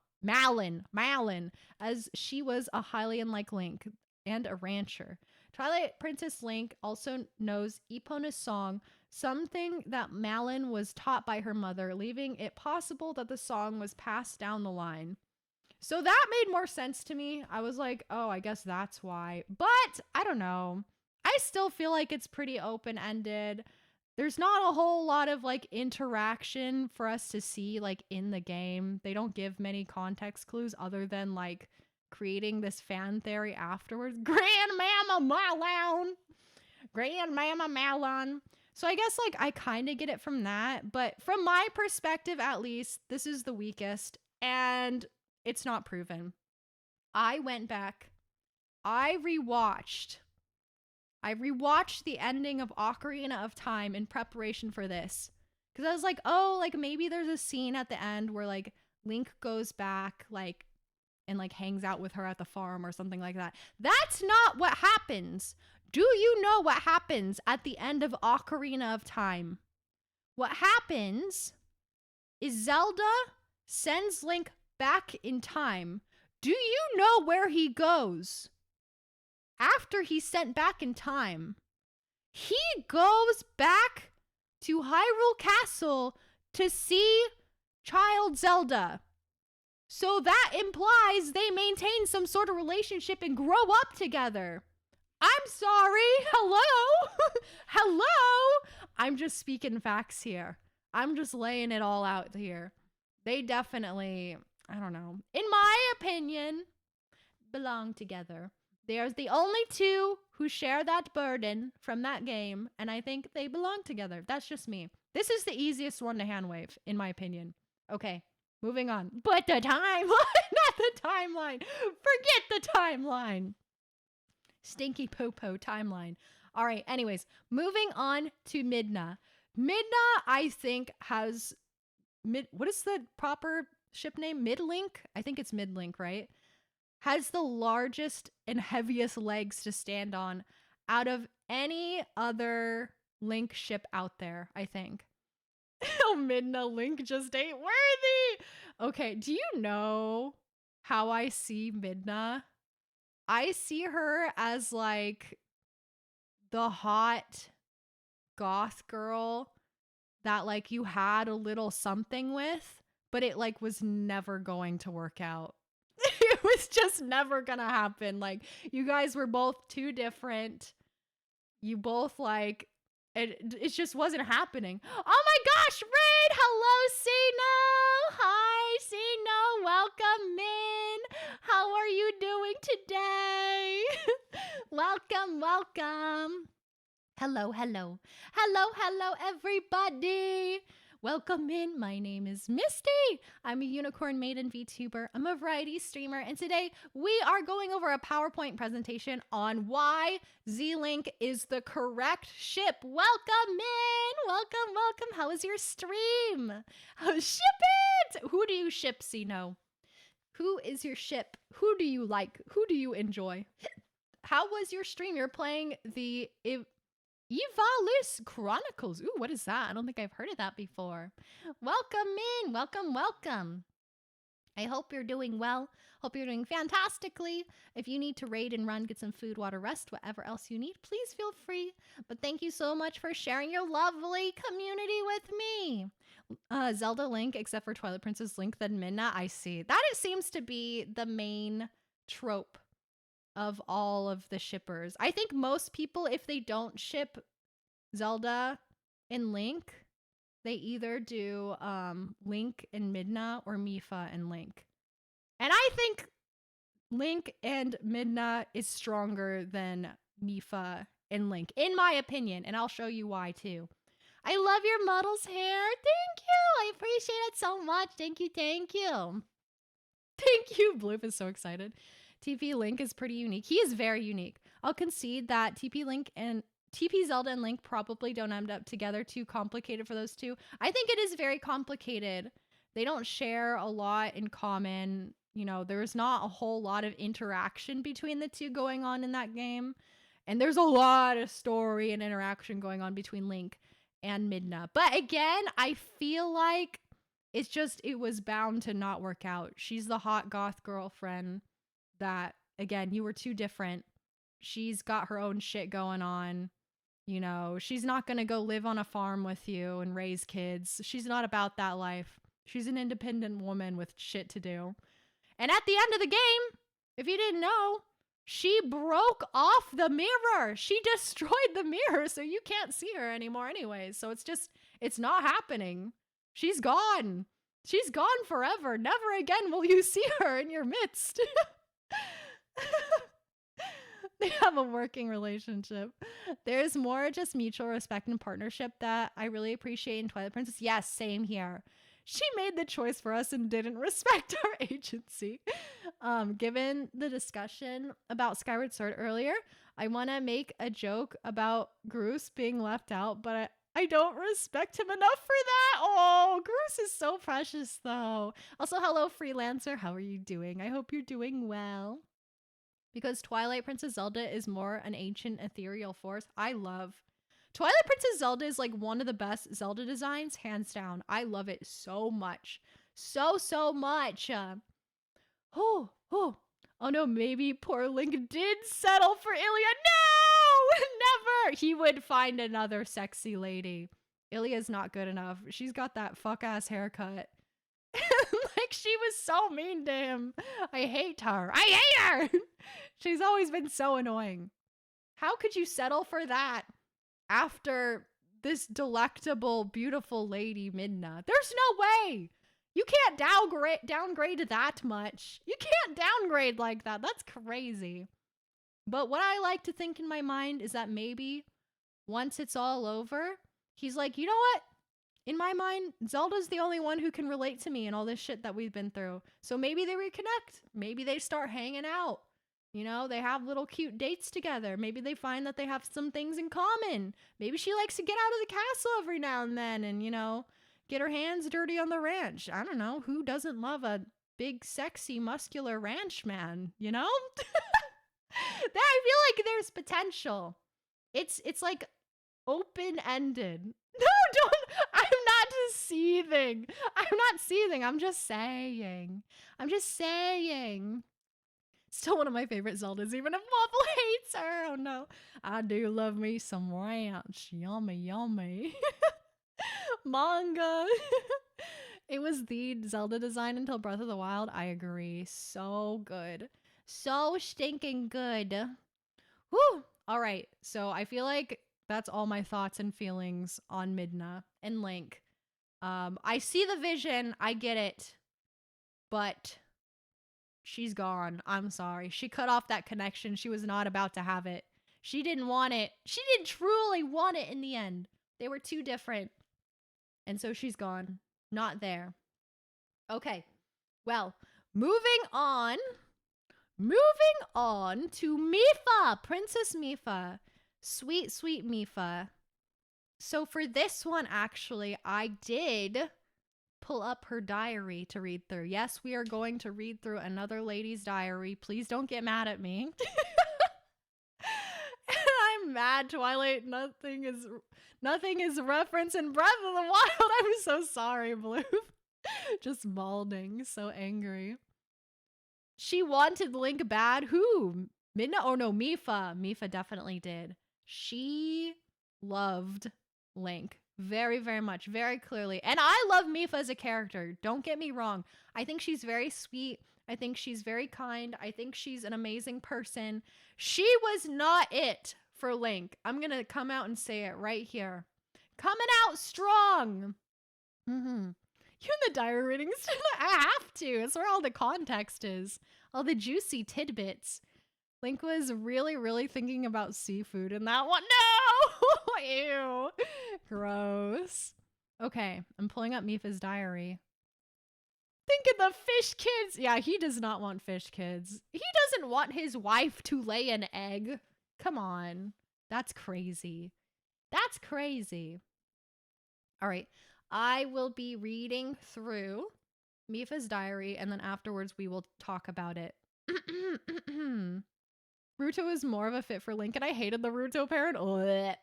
as she was a Hylian like Link and a rancher. Twilight Princess Link also knows Epona's song, something that Malin was taught by her mother, leaving it possible that the song was passed down the line. So that made more sense to me. I was like, oh, I guess that's why. But I don't know. I still feel like it's pretty open-ended. There's not a whole lot of like interaction for us to see like in the game. They don't give many context clues other than like creating this fan theory afterwards. Grandmama Malon. So I guess like I kind of get it from that. But from my perspective, at least, this is the weakest. And it's not proven. I went back. I rewatched the ending of Ocarina of Time in preparation for this. Because I was like, oh, like maybe there's a scene at the end where like Link goes back like and like hangs out with her at the farm or something like that. That's not what happens. Do you know what happens at the end of Ocarina of Time? What happens is Zelda sends Link back in time. Do you know where he goes? After he's sent back in time, he goes back to Hyrule Castle to see child Zelda. So that implies they maintain some sort of relationship and grow up together. I'm sorry. Hello? Hello? I'm just speaking facts here. I'm just laying it all out here. They definitely, I don't know, in my opinion, belong together. They're the only two who share that burden from that game, and I think they belong together. That's just me. This is the easiest one to hand wave, in my opinion. Okay, moving on. But the timeline, not the timeline. Forget the timeline. Stinky popo timeline. All right, anyways, moving on to Midna. Midna, I think, has... what is the proper ship name? Midlink? I think it's Midlink, right? Has the largest and heaviest legs to stand on out of any other Link ship out there, I think. Oh, Midna Link just ain't worthy. Okay, do you know how I see Midna? I see her as like the hot goth girl that like you had a little something with, but it like was never going to work out. It was just never gonna happen. Like, you guys were both too different. You both like it just wasn't happening. Oh my gosh, Raid! Hello, Sino! Hi, Sino! Welcome in! How are you doing today? Welcome, welcome. Hello, hello. Hello, hello, everybody. Welcome in. My name is Misty. I'm a unicorn maiden VTuber. I'm a variety streamer, and today we are going over a PowerPoint presentation on why Zelink is the correct ship. Welcome in. Welcome, welcome. How was your stream? Ship it! Who do you ship, Sino? Who is your ship? Who do you like? Who do you enjoy? How was your stream? You're playing the Evalis Chronicles. Ooh, what is that? I don't think I've heard of that before. Welcome in. Welcome, welcome. I hope you're doing well. Hope you're doing fantastically. If you need to raid and run, get some food, water, rest, whatever else you need, please feel free. But thank you so much for sharing your lovely community with me. Zelda Link, except for Twilight Princess Link, then Midna, I see. That it seems to be the main trope of all of the shippers. I think most people, if they don't ship Zelda and Link, they either do Link and Midna or Mifa and Link. And I think Link and Midna is stronger than Mifa and Link, in my opinion, and I'll show you why too. I love your model's hair. Thank you. I appreciate it so much. Thank you, thank you. Thank you. Bloop is so excited. TP Link is pretty unique. He is very unique. I'll concede that TP Zelda and Link probably don't end up together. Too complicated for those two. I think it is very complicated. They don't share a lot in common. You know, there's not a whole lot of interaction between the two going on in that game. And there's a lot of story and interaction going on between Link and Midna. But again, I feel like it was bound to not work out. She's the hot goth girlfriend that, again, you were too different. She's got her own shit going on. You know, she's not going to go live on a farm with you and raise kids. She's not about that life. She's an independent woman with shit to do. And at the end of the game, if you didn't know, she broke off the mirror. She destroyed the mirror, so you can't see her anymore anyways. So it's not happening. She's gone. She's gone forever. Never again will you see her in your midst. They have a working relationship. There's more just mutual respect and partnership that I really appreciate in Twilight Princess. Yes, same here. She made the choice for us and didn't respect our agency. Given the discussion about Skyward Sword earlier, I want to make a joke about Groose being left out, but I don't respect him enough for that. Oh, Groose is so precious, though. Also, hello, Freelancer. How are you doing? I hope you're doing well. Because Twilight Princess Zelda is more an ancient ethereal force. I love Twilight Princess Zelda is like one of the best Zelda designs, hands down. I love it so much. So much. Oh no, maybe poor Link did settle for Ilia. No! Never! He would find another sexy lady. Ilia's not good enough. She's got that fuck-ass haircut. Like, she was so mean to him. I hate her. I hate her! She's always been so annoying. How could you settle for that after this delectable, beautiful lady, Midna? There's no way! You can't downgrade that much. You can't downgrade like that. That's crazy. But what I like to think in my mind is that maybe once it's all over, he's like, you know what? In my mind, Zelda's the only one who can relate to me and all this shit that we've been through. So maybe they reconnect. Maybe they start hanging out. You know, they have little cute dates together. Maybe they find that they have some things in common. Maybe she likes to get out of the castle every now and then and, you know, get her hands dirty on the ranch. I don't know. Who doesn't love a big, sexy, muscular ranch man, you know? I feel like there's potential. It's like open-ended. No, don't. I'm not just seething. I'm not seething. I'm just saying. Still one of my favorite Zeldas, even if Waffle hates her. Oh no. I do love me some ranch. Yummy, yummy. Manga. It was the Zelda design until Breath of the Wild. I agree. So good. So stinking good. Whew. All right. So I feel like that's all my thoughts and feelings on Midna and Link. I see the vision. I get it. But she's gone. I'm sorry. She cut off that connection. She was not about to have it. She didn't want it. She didn't truly want it in the end. They were too different. And so she's gone. Not there. Okay. Well, moving on to Mipha, Princess Mipha. Sweet, sweet Mipha. So for this one, actually, I did pull up her diary to read through. Yes, we are going to read through another lady's diary. Please don't get mad at me. I'm mad, Twilight. Nothing is referenced in Breath of the Wild. I'm so sorry, Blue. Just balding, so angry. She wanted Link bad. Who? Midna? Oh no, Mipha. Mipha definitely did. She loved Link very, very much, very clearly. And I love Mipha as a character. Don't get me wrong. I think she's very sweet. I think she's very kind. I think she's an amazing person. She was not it for Link. I'm going to come out and say it right here. Coming out strong. You in the diary readings? I have to. It's where all the context is. All the juicy tidbits. Link was really, really thinking about seafood in that one. No! Ew. Gross. Okay, I'm pulling up Mipha's diary. Think of the fish kids. Yeah, he does not want fish kids. He doesn't want his wife to lay an egg. Come on. That's crazy. That's crazy. All right. I will be reading through Mipha's diary, and then afterwards we will talk about it. Ruto is more of a fit for Link, and I hated the Ruto parent. Ugh.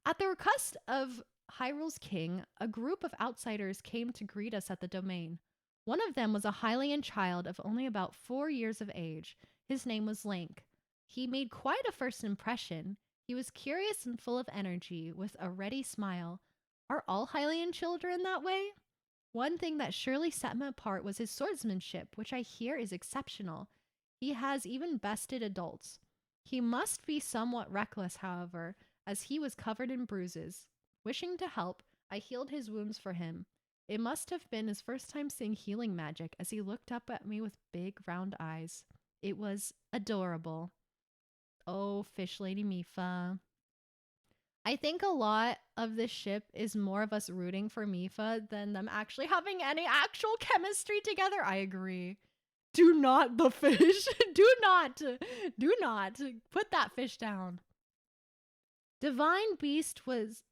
At the request of Hyrule's king, a group of outsiders came to greet us at the domain. One of them was a Hylian child of only about 4 years of age. His name was Link. He made quite a first impression. He was curious and full of energy, with a ready smile. Are all Hylian children that way? One thing that surely set him apart was his swordsmanship, which I hear is exceptional. He has even bested adults. He must be somewhat reckless, however, as he was covered in bruises. Wishing to help, I healed his wounds for him. It must have been his first time seeing healing magic, as he looked up at me with big round eyes. It was adorable. Oh, Fish Lady Mipha. I think a lot of this ship is more of us rooting for Mipha than them actually having any actual chemistry together. I agree. Do not the fish. Do not put that fish down. A divine beast was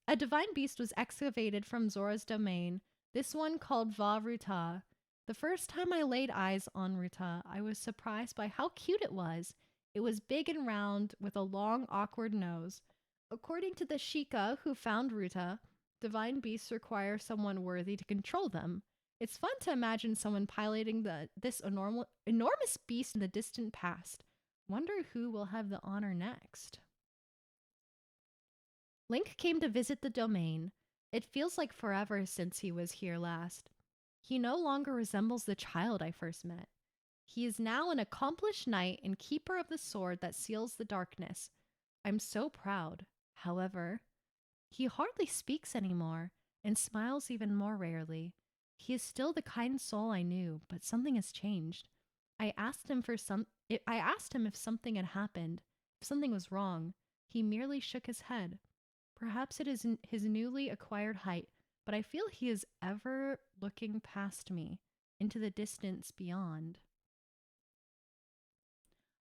excavated from Zora's domain. This one called Va Ruta. The first time I laid eyes on Ruta, I was surprised by how cute it was. It was big and round with a long, awkward nose. According to the Sheikah who found Ruta, divine beasts require someone worthy to control them. It's fun to imagine someone piloting this enormous beast in the distant past. Wonder who will have the honor next. Link came to visit the domain. It feels like forever since he was here last. He no longer resembles the child I first met. He is now an accomplished knight and keeper of the sword that seals the darkness. I'm so proud. However, he hardly speaks anymore and smiles even more rarely. He is still the kind soul I knew, but something has changed. I asked him if something had happened, if something was wrong. He merely shook his head. Perhaps it is his newly acquired height, but I feel he is ever looking past me, into the distance beyond.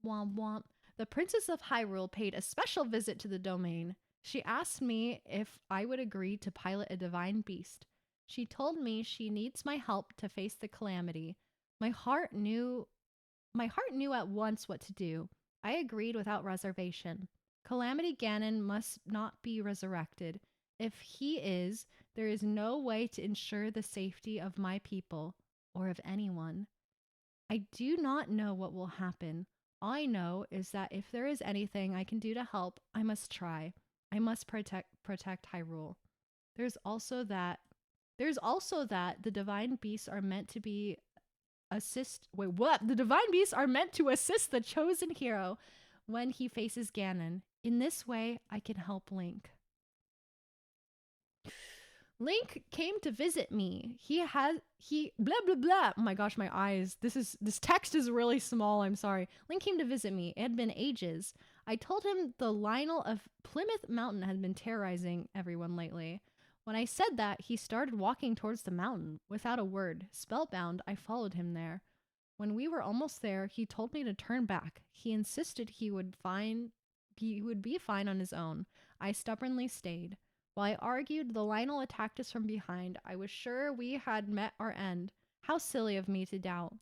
Womp womp. The Princess of Hyrule paid a special visit to the domain. She asked me if I would agree to pilot a divine beast. She told me she needs my help to face the calamity. My heart knew at once what to do. I agreed without reservation. Calamity Ganon must not be resurrected. If he is, there is no way to ensure the safety of my people or of anyone. I do not know what will happen. All I know is that if there is anything I can do to help, I must try. I must protect Hyrule. There's also that the divine beasts are meant to be the divine beasts are meant to assist the chosen hero when he faces Ganon. In this way, I can help Link. Link came to visit me. He blah blah blah. Oh my gosh, my eyes. This text is really small. I'm sorry. Link came to visit me. It had been ages. I told him the Lionel of Plymouth Mountain had been terrorizing everyone lately. When I said that, he started walking towards the mountain. Without a word, spellbound, I followed him there. When we were almost there, he told me to turn back. He insisted he would be fine on his own. I stubbornly stayed. While I argued, the Lionel attacked us from behind. I was sure we had met our end. How silly of me to doubt.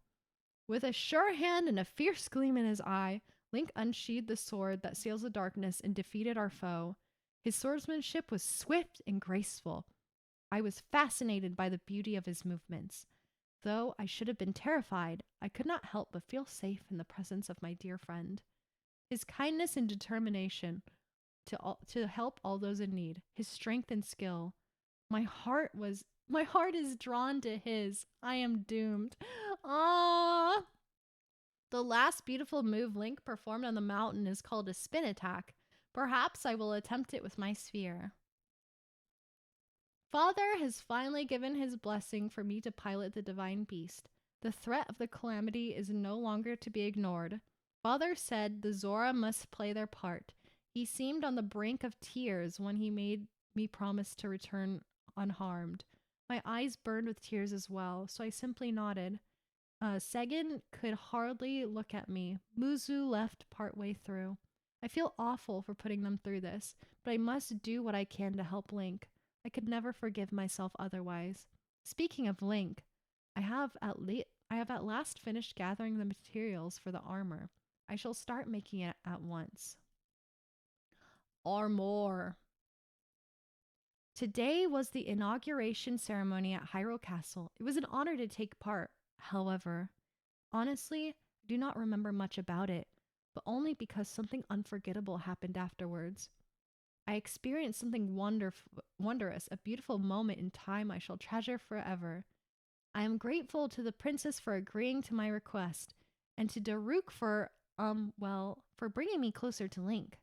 With a sure hand and a fierce gleam in his eye, Link unsheathed the sword that seals the darkness and defeated our foe. His swordsmanship was swift and graceful. I was fascinated by the beauty of his movements. Though I should have been terrified, I could not help but feel safe in the presence of my dear friend. His kindness and determination to help all those in need, his strength and skill. My heart is drawn to his. I am doomed. Ah! The last beautiful move Link performed on the mountain is called a spin attack. Perhaps I will attempt it with my sphere. Father has finally given his blessing for me to pilot the divine beast. The threat of the calamity is no longer to be ignored. Father said the Zora must play their part. He seemed on the brink of tears when he made me promise to return unharmed. My eyes burned with tears as well, so I simply nodded. Segan could hardly look at me. Muzu left partway through. I feel awful for putting them through this, but I must do what I can to help Link. I could never forgive myself otherwise. Speaking of Link, I have at last finished gathering the materials for the armor. I shall start making it at once. Armor. Today was the inauguration ceremony at Hyrule Castle. It was an honor to take part. However, honestly, I do not remember much about it, but only because something unforgettable happened afterwards. I experienced something wondrous, a beautiful moment in time I shall treasure forever. I am grateful to the princess for agreeing to my request, and to Daruk for bringing me closer to Link.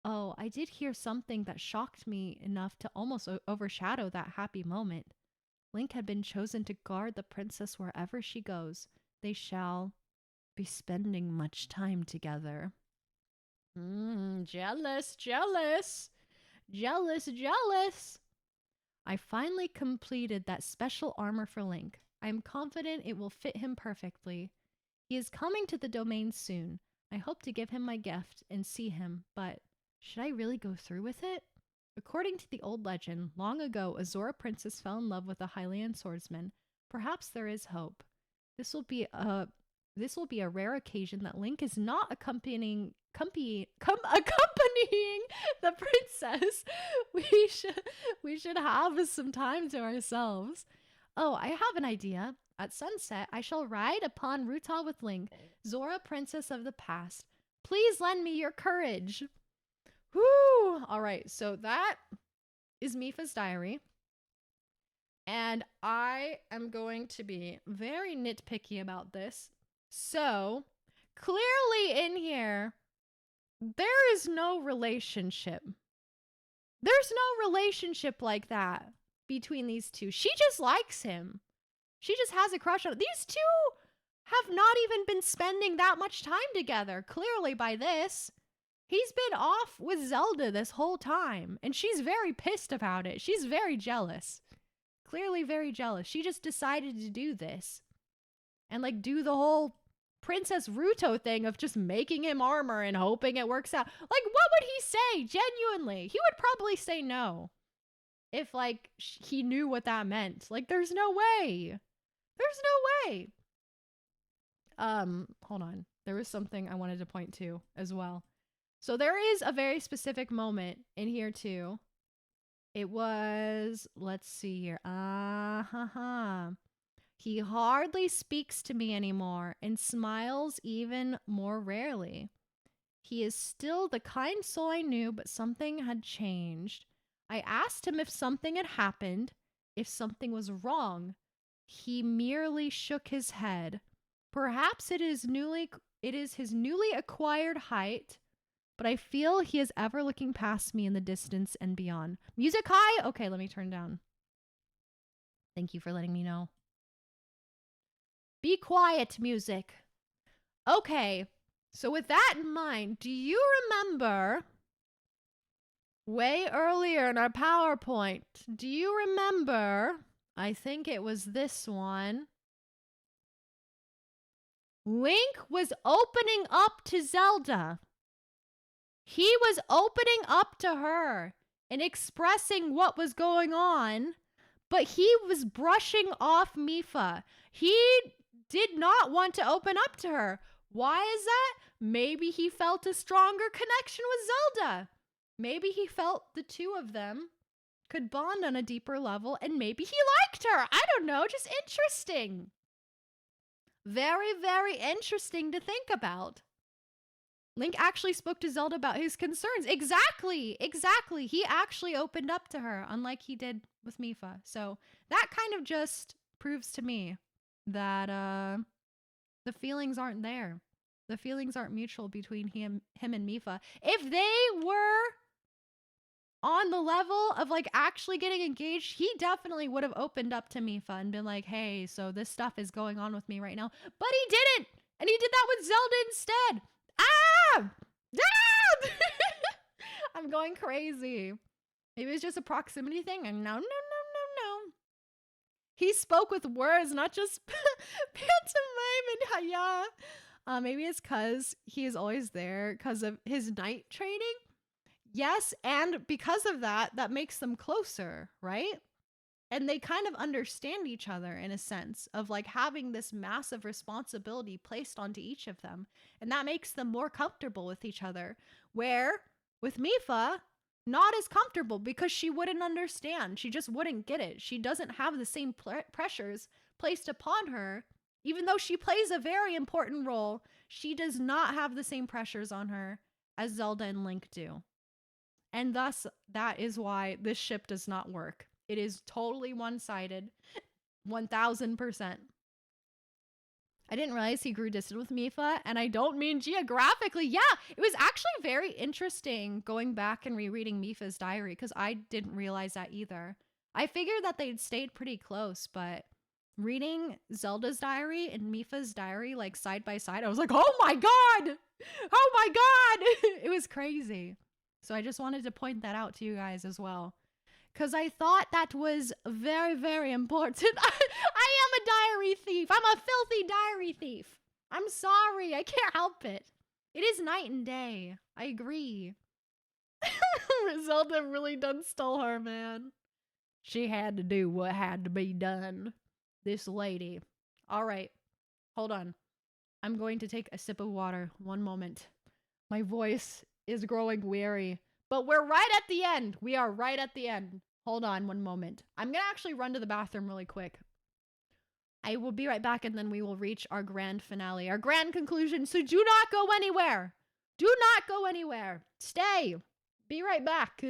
Oh, I did hear something that shocked me enough to almost overshadow that happy moment. Link had been chosen to guard the princess wherever she goes. They shall be spending much time together. Jealous. I finally completed that special armor for Link. I am confident it will fit him perfectly. He is coming to the domain soon. I hope to give him my gift and see him, but should I really go through with it? According to the old legend, long ago a Zora princess fell in love with a Hylian swordsman. Perhaps there is hope. This will be a rare occasion that Link is not accompanying the princess. We should have some time to ourselves. Oh, I have an idea. At sunset, I shall ride upon Rutal with Link, Zora, princess of the past. Please lend me your courage. Whoo! All right, so that is Mifa's diary. And I am going to be very nitpicky about this. So, clearly in here, there is no relationship. There's no relationship like that between these two. She just likes him. She just has a crush on him. These two have not even been spending that much time together, clearly by this. He's been off with Zelda this whole time, and she's very pissed about it. She's very jealous. Clearly very jealous. She just decided to do this. And like do the whole Princess Ruto thing of just making him armor and hoping it works out. Like, what would he say? Genuinely. He would probably say no. if like he knew what that meant. Like there's no way. There's no way. Hold on. There was something I wanted to point to as well. So there is a very specific moment in here too. It was, let's see here. He hardly speaks to me anymore and smiles even more rarely. He is still the kind soul I knew, but something had changed. I asked him if something had happened, if something was wrong. He merely shook his head. Perhaps it is his newly acquired height, but I feel he is ever looking past me in the distance and beyond. Music high? Okay, let me turn down. Thank you for letting me know. Be quiet, music. Okay, so with that in mind, do you remember way earlier in our PowerPoint, do you remember, I think it was this one, Link was opening up to Zelda. He was opening up to her and expressing what was going on, but he was brushing off Mipha. He did not want to open up to her. Why is that? Maybe he felt a stronger connection with Zelda. Maybe he felt the two of them could bond on a deeper level, and maybe he liked her. I don't know, just interesting. Very, very interesting to think about. Link actually spoke to Zelda about his concerns. Exactly. He actually opened up to her, unlike he did with Mipha. So that kind of just proves to me that the feelings aren't there. The feelings aren't mutual between him and Mipha. If they were on the level of like actually getting engaged, he definitely would have opened up to Mipha and been like, hey, so this stuff is going on with me right now. But he didn't. And he did that with Zelda instead. I'm going crazy. Maybe it was just a proximity thing. And no. He spoke with words, not just pantomime and haya. Maybe it's because he is always there because of his night training. Yes, and because of that, that makes them closer, right? And they kind of understand each other in a sense of like having this massive responsibility placed onto each of them. And that makes them more comfortable with each other. Where with Mipha, not as comfortable because she wouldn't understand. She just wouldn't get it. She doesn't have the same pressures placed upon her. Even though she plays a very important role, she does not have the same pressures on her as Zelda and Link do. And thus, that is why this ship does not work. It is totally one-sided, 1000%. I didn't realize he grew distant with Mipha, and I don't mean geographically. Yeah, it was actually very interesting going back and rereading Mipha's diary, because I didn't realize that either. I figured that they'd stayed pretty close, but reading Zelda's diary and Mipha's diary, like, side by side, I was like, oh my god! Oh my god! It was crazy. So I just wanted to point that out to you guys as well. Because I thought that was very, very important. I am a diary thief. I'm a filthy diary thief. I'm sorry. I can't help it. It is night and day. I agree. Zelda really done stole her, man. She had to do what had to be done. This lady. All right. Hold on. I'm going to take a sip of water. One moment. My voice is growing weary. But we're right at the end. We are right at the end. Hold on one moment. I'm going to actually run to the bathroom really quick. I will be right back, and then we will reach our grand finale, our grand conclusion. So do not go anywhere. Do not go anywhere. Stay. Be right back.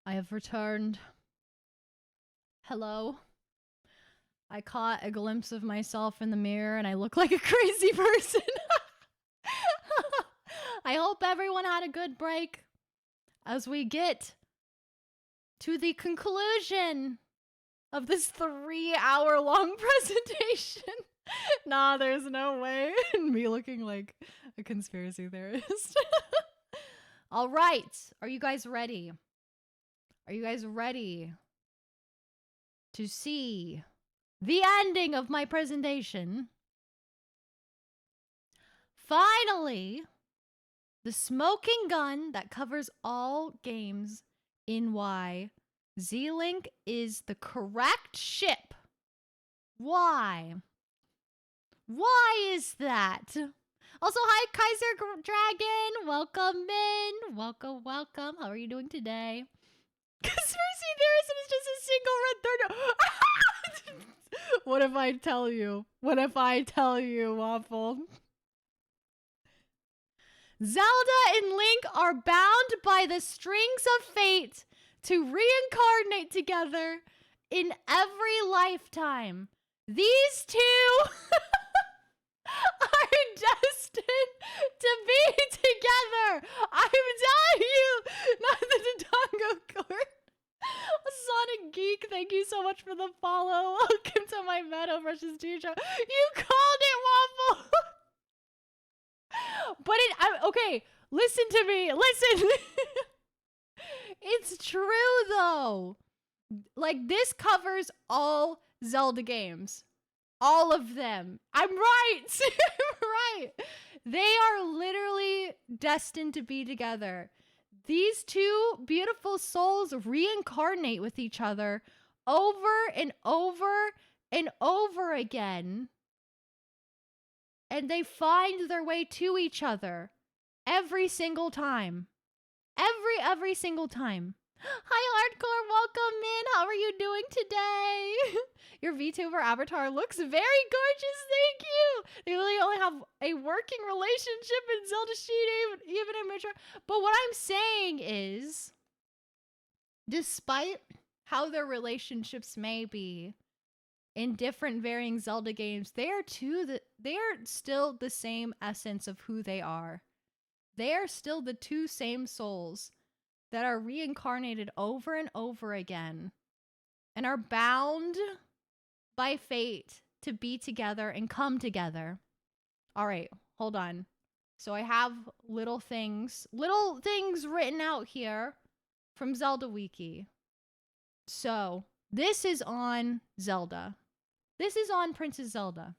I have returned. Hello. I caught a glimpse of myself in the mirror and I look like a crazy person. I hope everyone had a good break as we get to the conclusion of this 3-hour-long presentation. Nah, there's no way. Me looking like a conspiracy theorist. All right. Are you guys ready? Are you guys ready to see the ending of my presentation? Finally, the smoking gun that covers all games in Y. Zelink is the correct ship. Why? Why is that? Also, hi, Kaiser Dragon. Welcome in. Welcome, welcome. How are you doing today? Conspiracy theorist is just a single red third. What if I tell you? What if I tell you, Waffle? Zelda and Link are bound by the strings of fate to reincarnate together in every lifetime. These two are destined to be together. I'm telling you, not the Dongo Court. Sonic Geek, thank you so much for the follow. Welcome to my Meadow versus Teacher. You called it, Waffle. But okay, listen to me. Listen. It's true though. Like, this covers all Zelda games. All of them. I'm right. I'm right. They are literally destined to be together. These two beautiful souls reincarnate with each other over and over and over again. And they find their way to each other every single time. Every single time. Hi, Hardcore. Welcome in. How are you doing today? Your VTuber avatar looks very gorgeous. Thank you. They really only have a working relationship in Zelda Sheet, even in mature. But what I'm saying is, despite how their relationships may be in different varying Zelda games, they are still the same essence of who they are. They are still the two same souls that are reincarnated over and over again and are bound by fate to be together and come together. All right, hold on. So I have little things written out here from Zelda Wiki. So this is on Zelda. This is on Princess Zelda.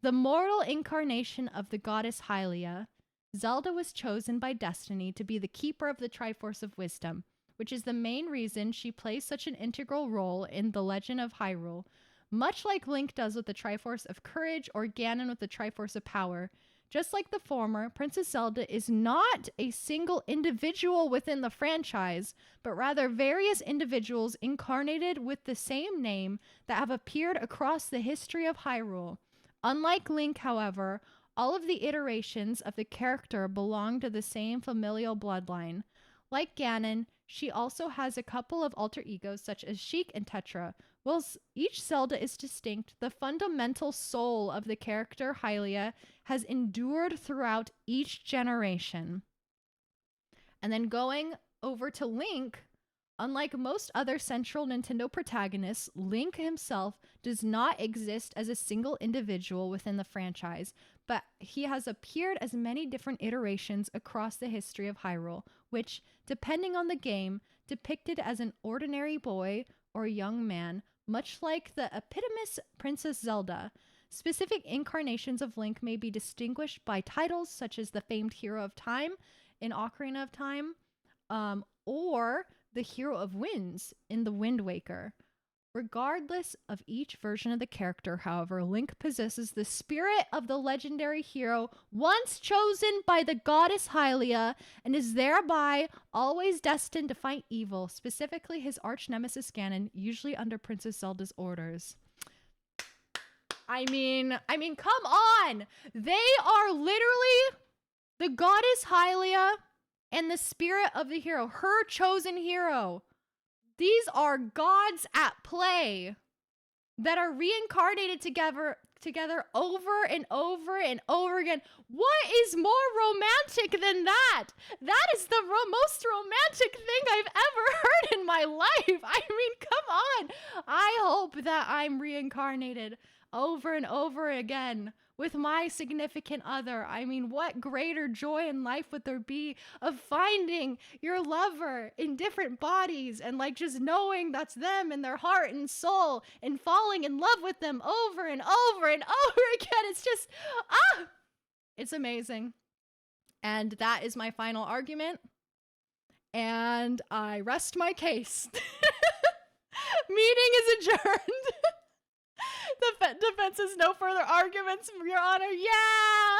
The mortal incarnation of the goddess Hylia, Zelda was chosen by destiny to be the keeper of the Triforce of Wisdom, which is the main reason she plays such an integral role in the Legend of Hyrule. Much like Link does with the Triforce of Courage or Ganon with the Triforce of Power. Just like the former, Princess Zelda is not a single individual within the franchise, but rather various individuals incarnated with the same name that have appeared across the history of Hyrule. Unlike Link, however, all of the iterations of the character belong to the same familial bloodline. Like Ganon, she also has a couple of alter egos such as Sheik and Tetra. Whilst each Zelda is distinct, the fundamental soul of the character Hylia has endured throughout each generation. And then going over to Link, unlike most other central Nintendo protagonists, Link himself does not exist as a single individual within the franchise, but he has appeared as many different iterations across the history of Hyrule, which, depending on the game, depicted as an ordinary boy or young man, much like the eponymous Princess Zelda. Specific incarnations of Link may be distinguished by titles such as the famed Hero of Time in Ocarina of Time, or the Hero of Winds in the Wind Waker. Regardless of each version of the character, however, Link possesses the spirit of the legendary hero once chosen by the goddess Hylia and is thereby always destined to fight evil, specifically his arch nemesis Ganon, usually under Princess Zelda's orders. I mean, come on! They are literally the goddess Hylia and the spirit of the hero, her chosen hero. These are gods at play that are reincarnated together over and over and over again. What is more romantic than that? That is the most romantic thing I've ever heard in my life. I mean, come on. I hope that I'm reincarnated over and over again with my significant other. I mean, what greater joy in life would there be of finding your lover in different bodies and like just knowing that's them and their heart and soul and falling in love with them over and over and over again. It's just, it's amazing. And that is my final argument. And I rest my case. Meeting is adjourned. The defense has no further arguments, Your Honor. Yeah!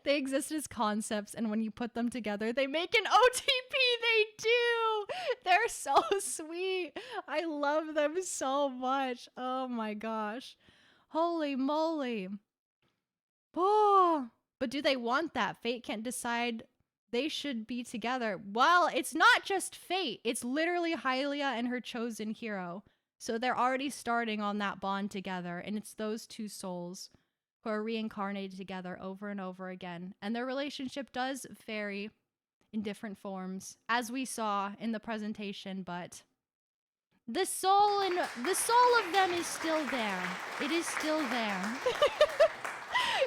They exist as concepts, and when you put them together, they make an OTP. They do! They're so sweet. I love them so much. Oh my gosh. Holy moly. Oh. But do they want that? Fate can't decide they should be together. Well, it's not just fate. It's literally Hylia and her chosen hero. So they're already starting on that bond together, and it's those two souls who are reincarnated together over and over again. And their relationship does vary in different forms, as we saw in the presentation, but the soul of them is still there. It is still there.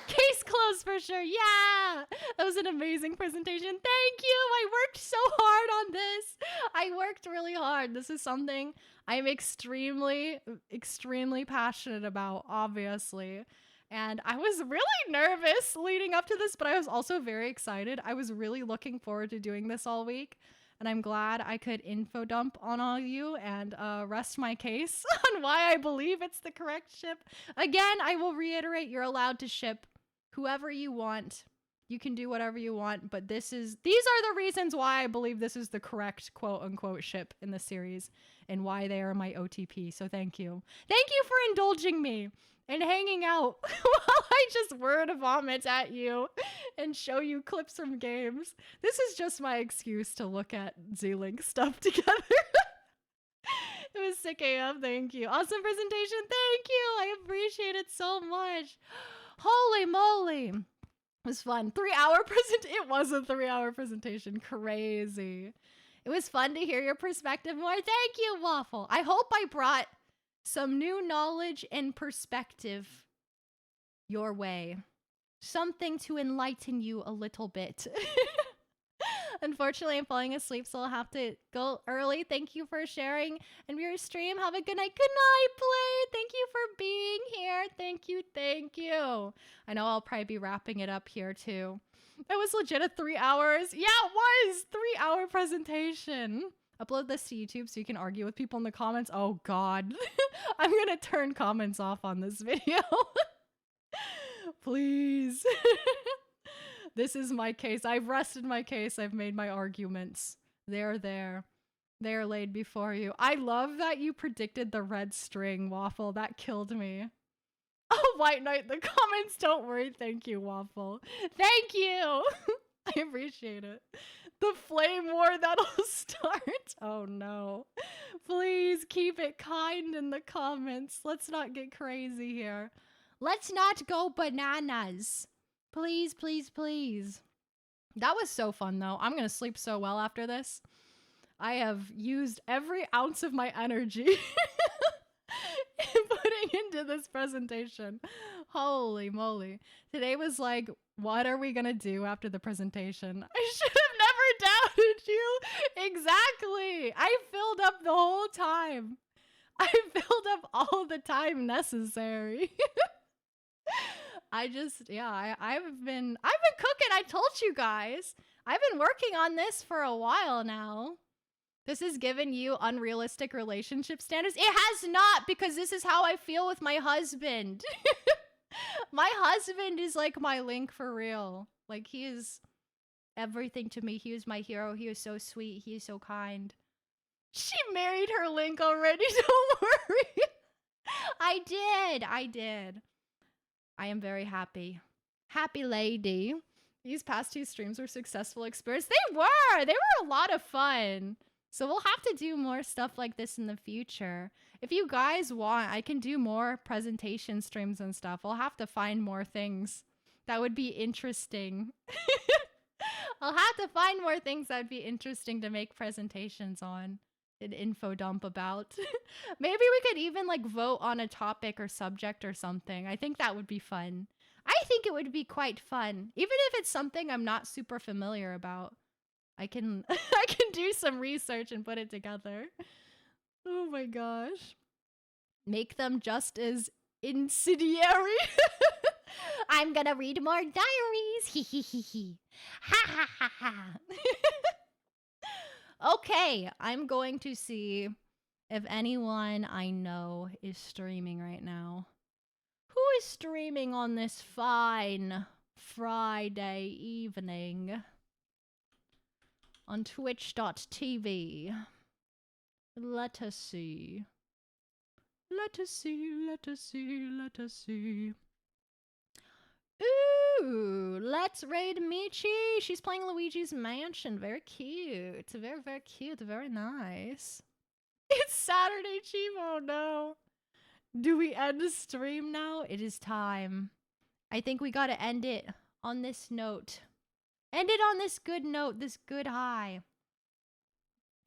Case closed for sure. Yeah, that was an amazing presentation. Thank you. I worked so hard on this. I worked really hard. This is something I'm extremely passionate about, obviously. And I was really nervous leading up to this, but I was also very excited. I was really looking forward to doing this all week. And I'm glad I could info dump on all of you and rest my case on why I believe it's the correct ship. Again, I will reiterate, you're allowed to ship whoever you want. You can do whatever you want, but these are the reasons why I believe this is the correct quote-unquote ship in the series and why they are my OTP. So thank you. Thank you for indulging me and hanging out while I just word vomit at you and show you clips from games. This is just my excuse to look at Zelink stuff together. It was sick AF. Thank you. Awesome presentation. Thank you. I appreciate it so much. Holy moly. It was fun. 3-hour presentation. It was a 3-hour presentation. Crazy. It was fun to hear your perspective more. Thank you, Waffle. I hope I brought some new knowledge and perspective your way. Something to enlighten you a little bit. Unfortunately, I'm falling asleep, so I'll have to go early. Thank you for sharing and your stream. Have a good night. Good night, Blade. Thank you for being here. Thank you. Thank you. I know I'll probably be wrapping it up here, too. It was legit a 3 hours. Yeah, it was. 3-hour presentation. Upload this to YouTube so you can argue with people in the comments. Oh, God. I'm going to turn comments off on this video. Please. This is my case. I've rested my case. I've made my arguments. They're there. They're laid before you. I love that you predicted the red string, Waffle. That killed me. Oh, White Knight, the comments. Don't worry. Thank you, Waffle. Thank you. I appreciate it. The flame war that'll start. Oh, no. Please keep it kind in the comments. Let's not get crazy here. Let's not go bananas. Please, please, please. That was so fun, though. I'm going to sleep so well after this. I have used every ounce of my energy putting into this presentation. Holy moly. Today was like, what are we going to do after the presentation? I should have never doubted you. Exactly. I filled up the whole time. I filled up all the time necessary. I've been cooking. I told you guys. I've been working on this for a while now. This has given you unrealistic relationship standards. It has not, because this is how I feel with my husband. My husband is like my Link for real. Like, he is everything to me. He is my hero. He is so sweet. He is so kind. She married her Link already. Don't worry. I did. I am very happy. Happy lady. These past 2 streams were successful experience. They were a lot of fun. So we'll have to do more stuff like this in the future. If you guys want, I can do more presentation streams and stuff. I'll have to find more things that would be interesting. I'll have to find more things that would be interesting to make presentations on. An info dump about. Maybe we could even like vote on a topic or subject or something. I think that would be fun. I think it would be quite fun. Even if it's something I'm not super familiar about. I can I can do some research and put it together. Oh my gosh. Make them just as incendiary. I'm gonna read more diaries. Hee hee hee hee. Ha ha ha ha. Okay, I'm going to see if anyone I know is streaming right now. Who is streaming on this fine Friday evening? On twitch.tv. Let us see. Let us see, let us see, let us see. Ooh, let's raid Michi. She's playing Luigi's Mansion. Very cute. Very, very cute. Very nice. It's Saturday, Chimo. No. Do we end the stream now? It is time. I think we gotta end it on this note. End it on this good note, this good high.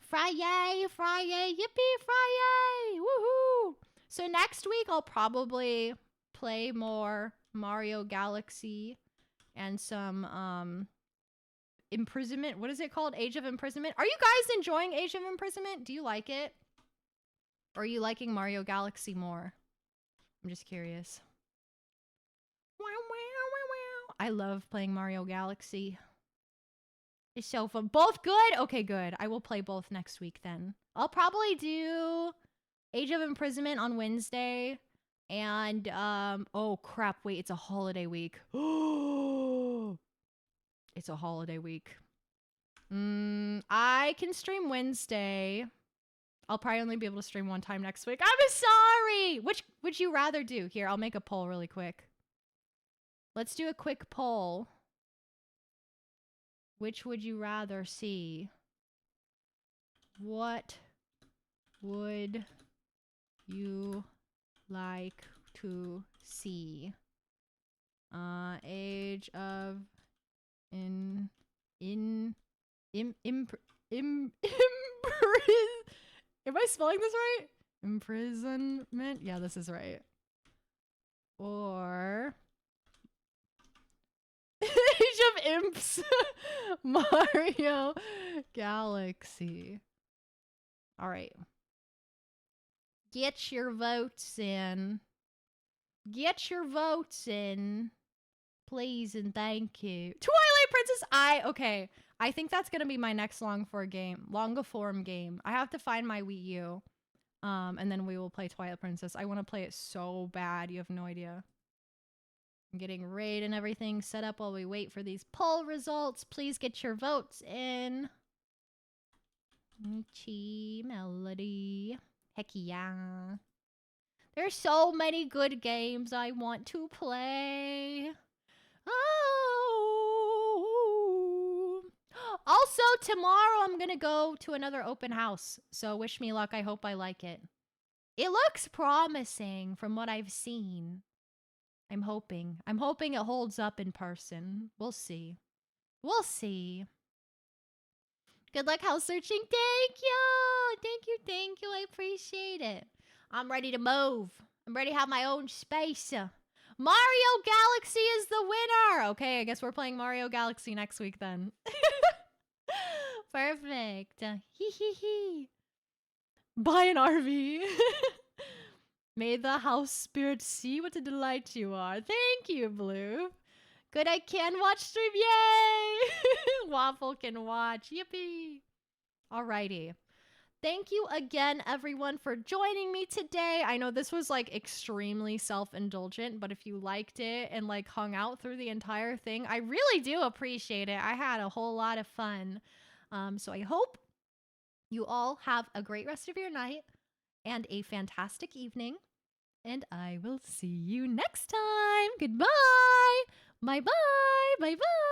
Friday, Friday, yippee, Friday! Woohoo! So next week I'll probably play more Mario Galaxy and some Imprisonment. What is it called? Age of Imprisonment. Are you guys enjoying Age of Imprisonment? Do you like it? Or are you liking Mario Galaxy more? I'm just curious. I love playing Mario Galaxy. It's so fun. Both good? Okay, good. I will play both next week then. I'll probably do Age of Imprisonment on Wednesday. And, oh crap, wait, it's a holiday week. It's a holiday week. I can stream Wednesday. I'll probably only be able to stream one time next week. I'm sorry! Which would you rather do? Here, I'll make a poll really quick. Let's do a quick poll. Which would you rather see? What would you like to see? Age of Am I spelling this right? Imprisonment? Yeah, this is right. Or Age of Imps. Mario Galaxy. All right. Get your votes in. Get your votes in. Please and thank you. Twilight Princess. Okay. I think that's gonna be my next longa form game. I have to find my Wii U. And then we will play Twilight Princess. I want to play it so bad. You have no idea. I'm getting raid and everything set up while we wait for these poll results. Please get your votes in. Michi, Melody. Heck yeah. There's so many good games I want to play. Oh. Also, tomorrow I'm gonna go to another open house. So wish me luck. I hope I like it. It looks promising from what I've seen. I'm hoping. I'm hoping it holds up in person. We'll see. We'll see. Good luck house searching. Thank you. Thank you. Thank you. I appreciate it. I'm ready to move. I'm ready to have my own space. Mario Galaxy is the winner. Okay, I guess we're playing Mario Galaxy next week then. Perfect. Hee hee hee. Buy an RV. May the house spirit see what a delight you are. Thank you, Blue. Good, I can watch stream. Yay! Waffle can watch. Yippee. Alrighty. Thank you again, everyone, for joining me today. I know this was like extremely self-indulgent, but if you liked it and like hung out through the entire thing, I really do appreciate it. I had a whole lot of fun. So I hope you all have a great rest of your night and a fantastic evening. And I will see you next time. Goodbye. Bye-bye. Bye-bye.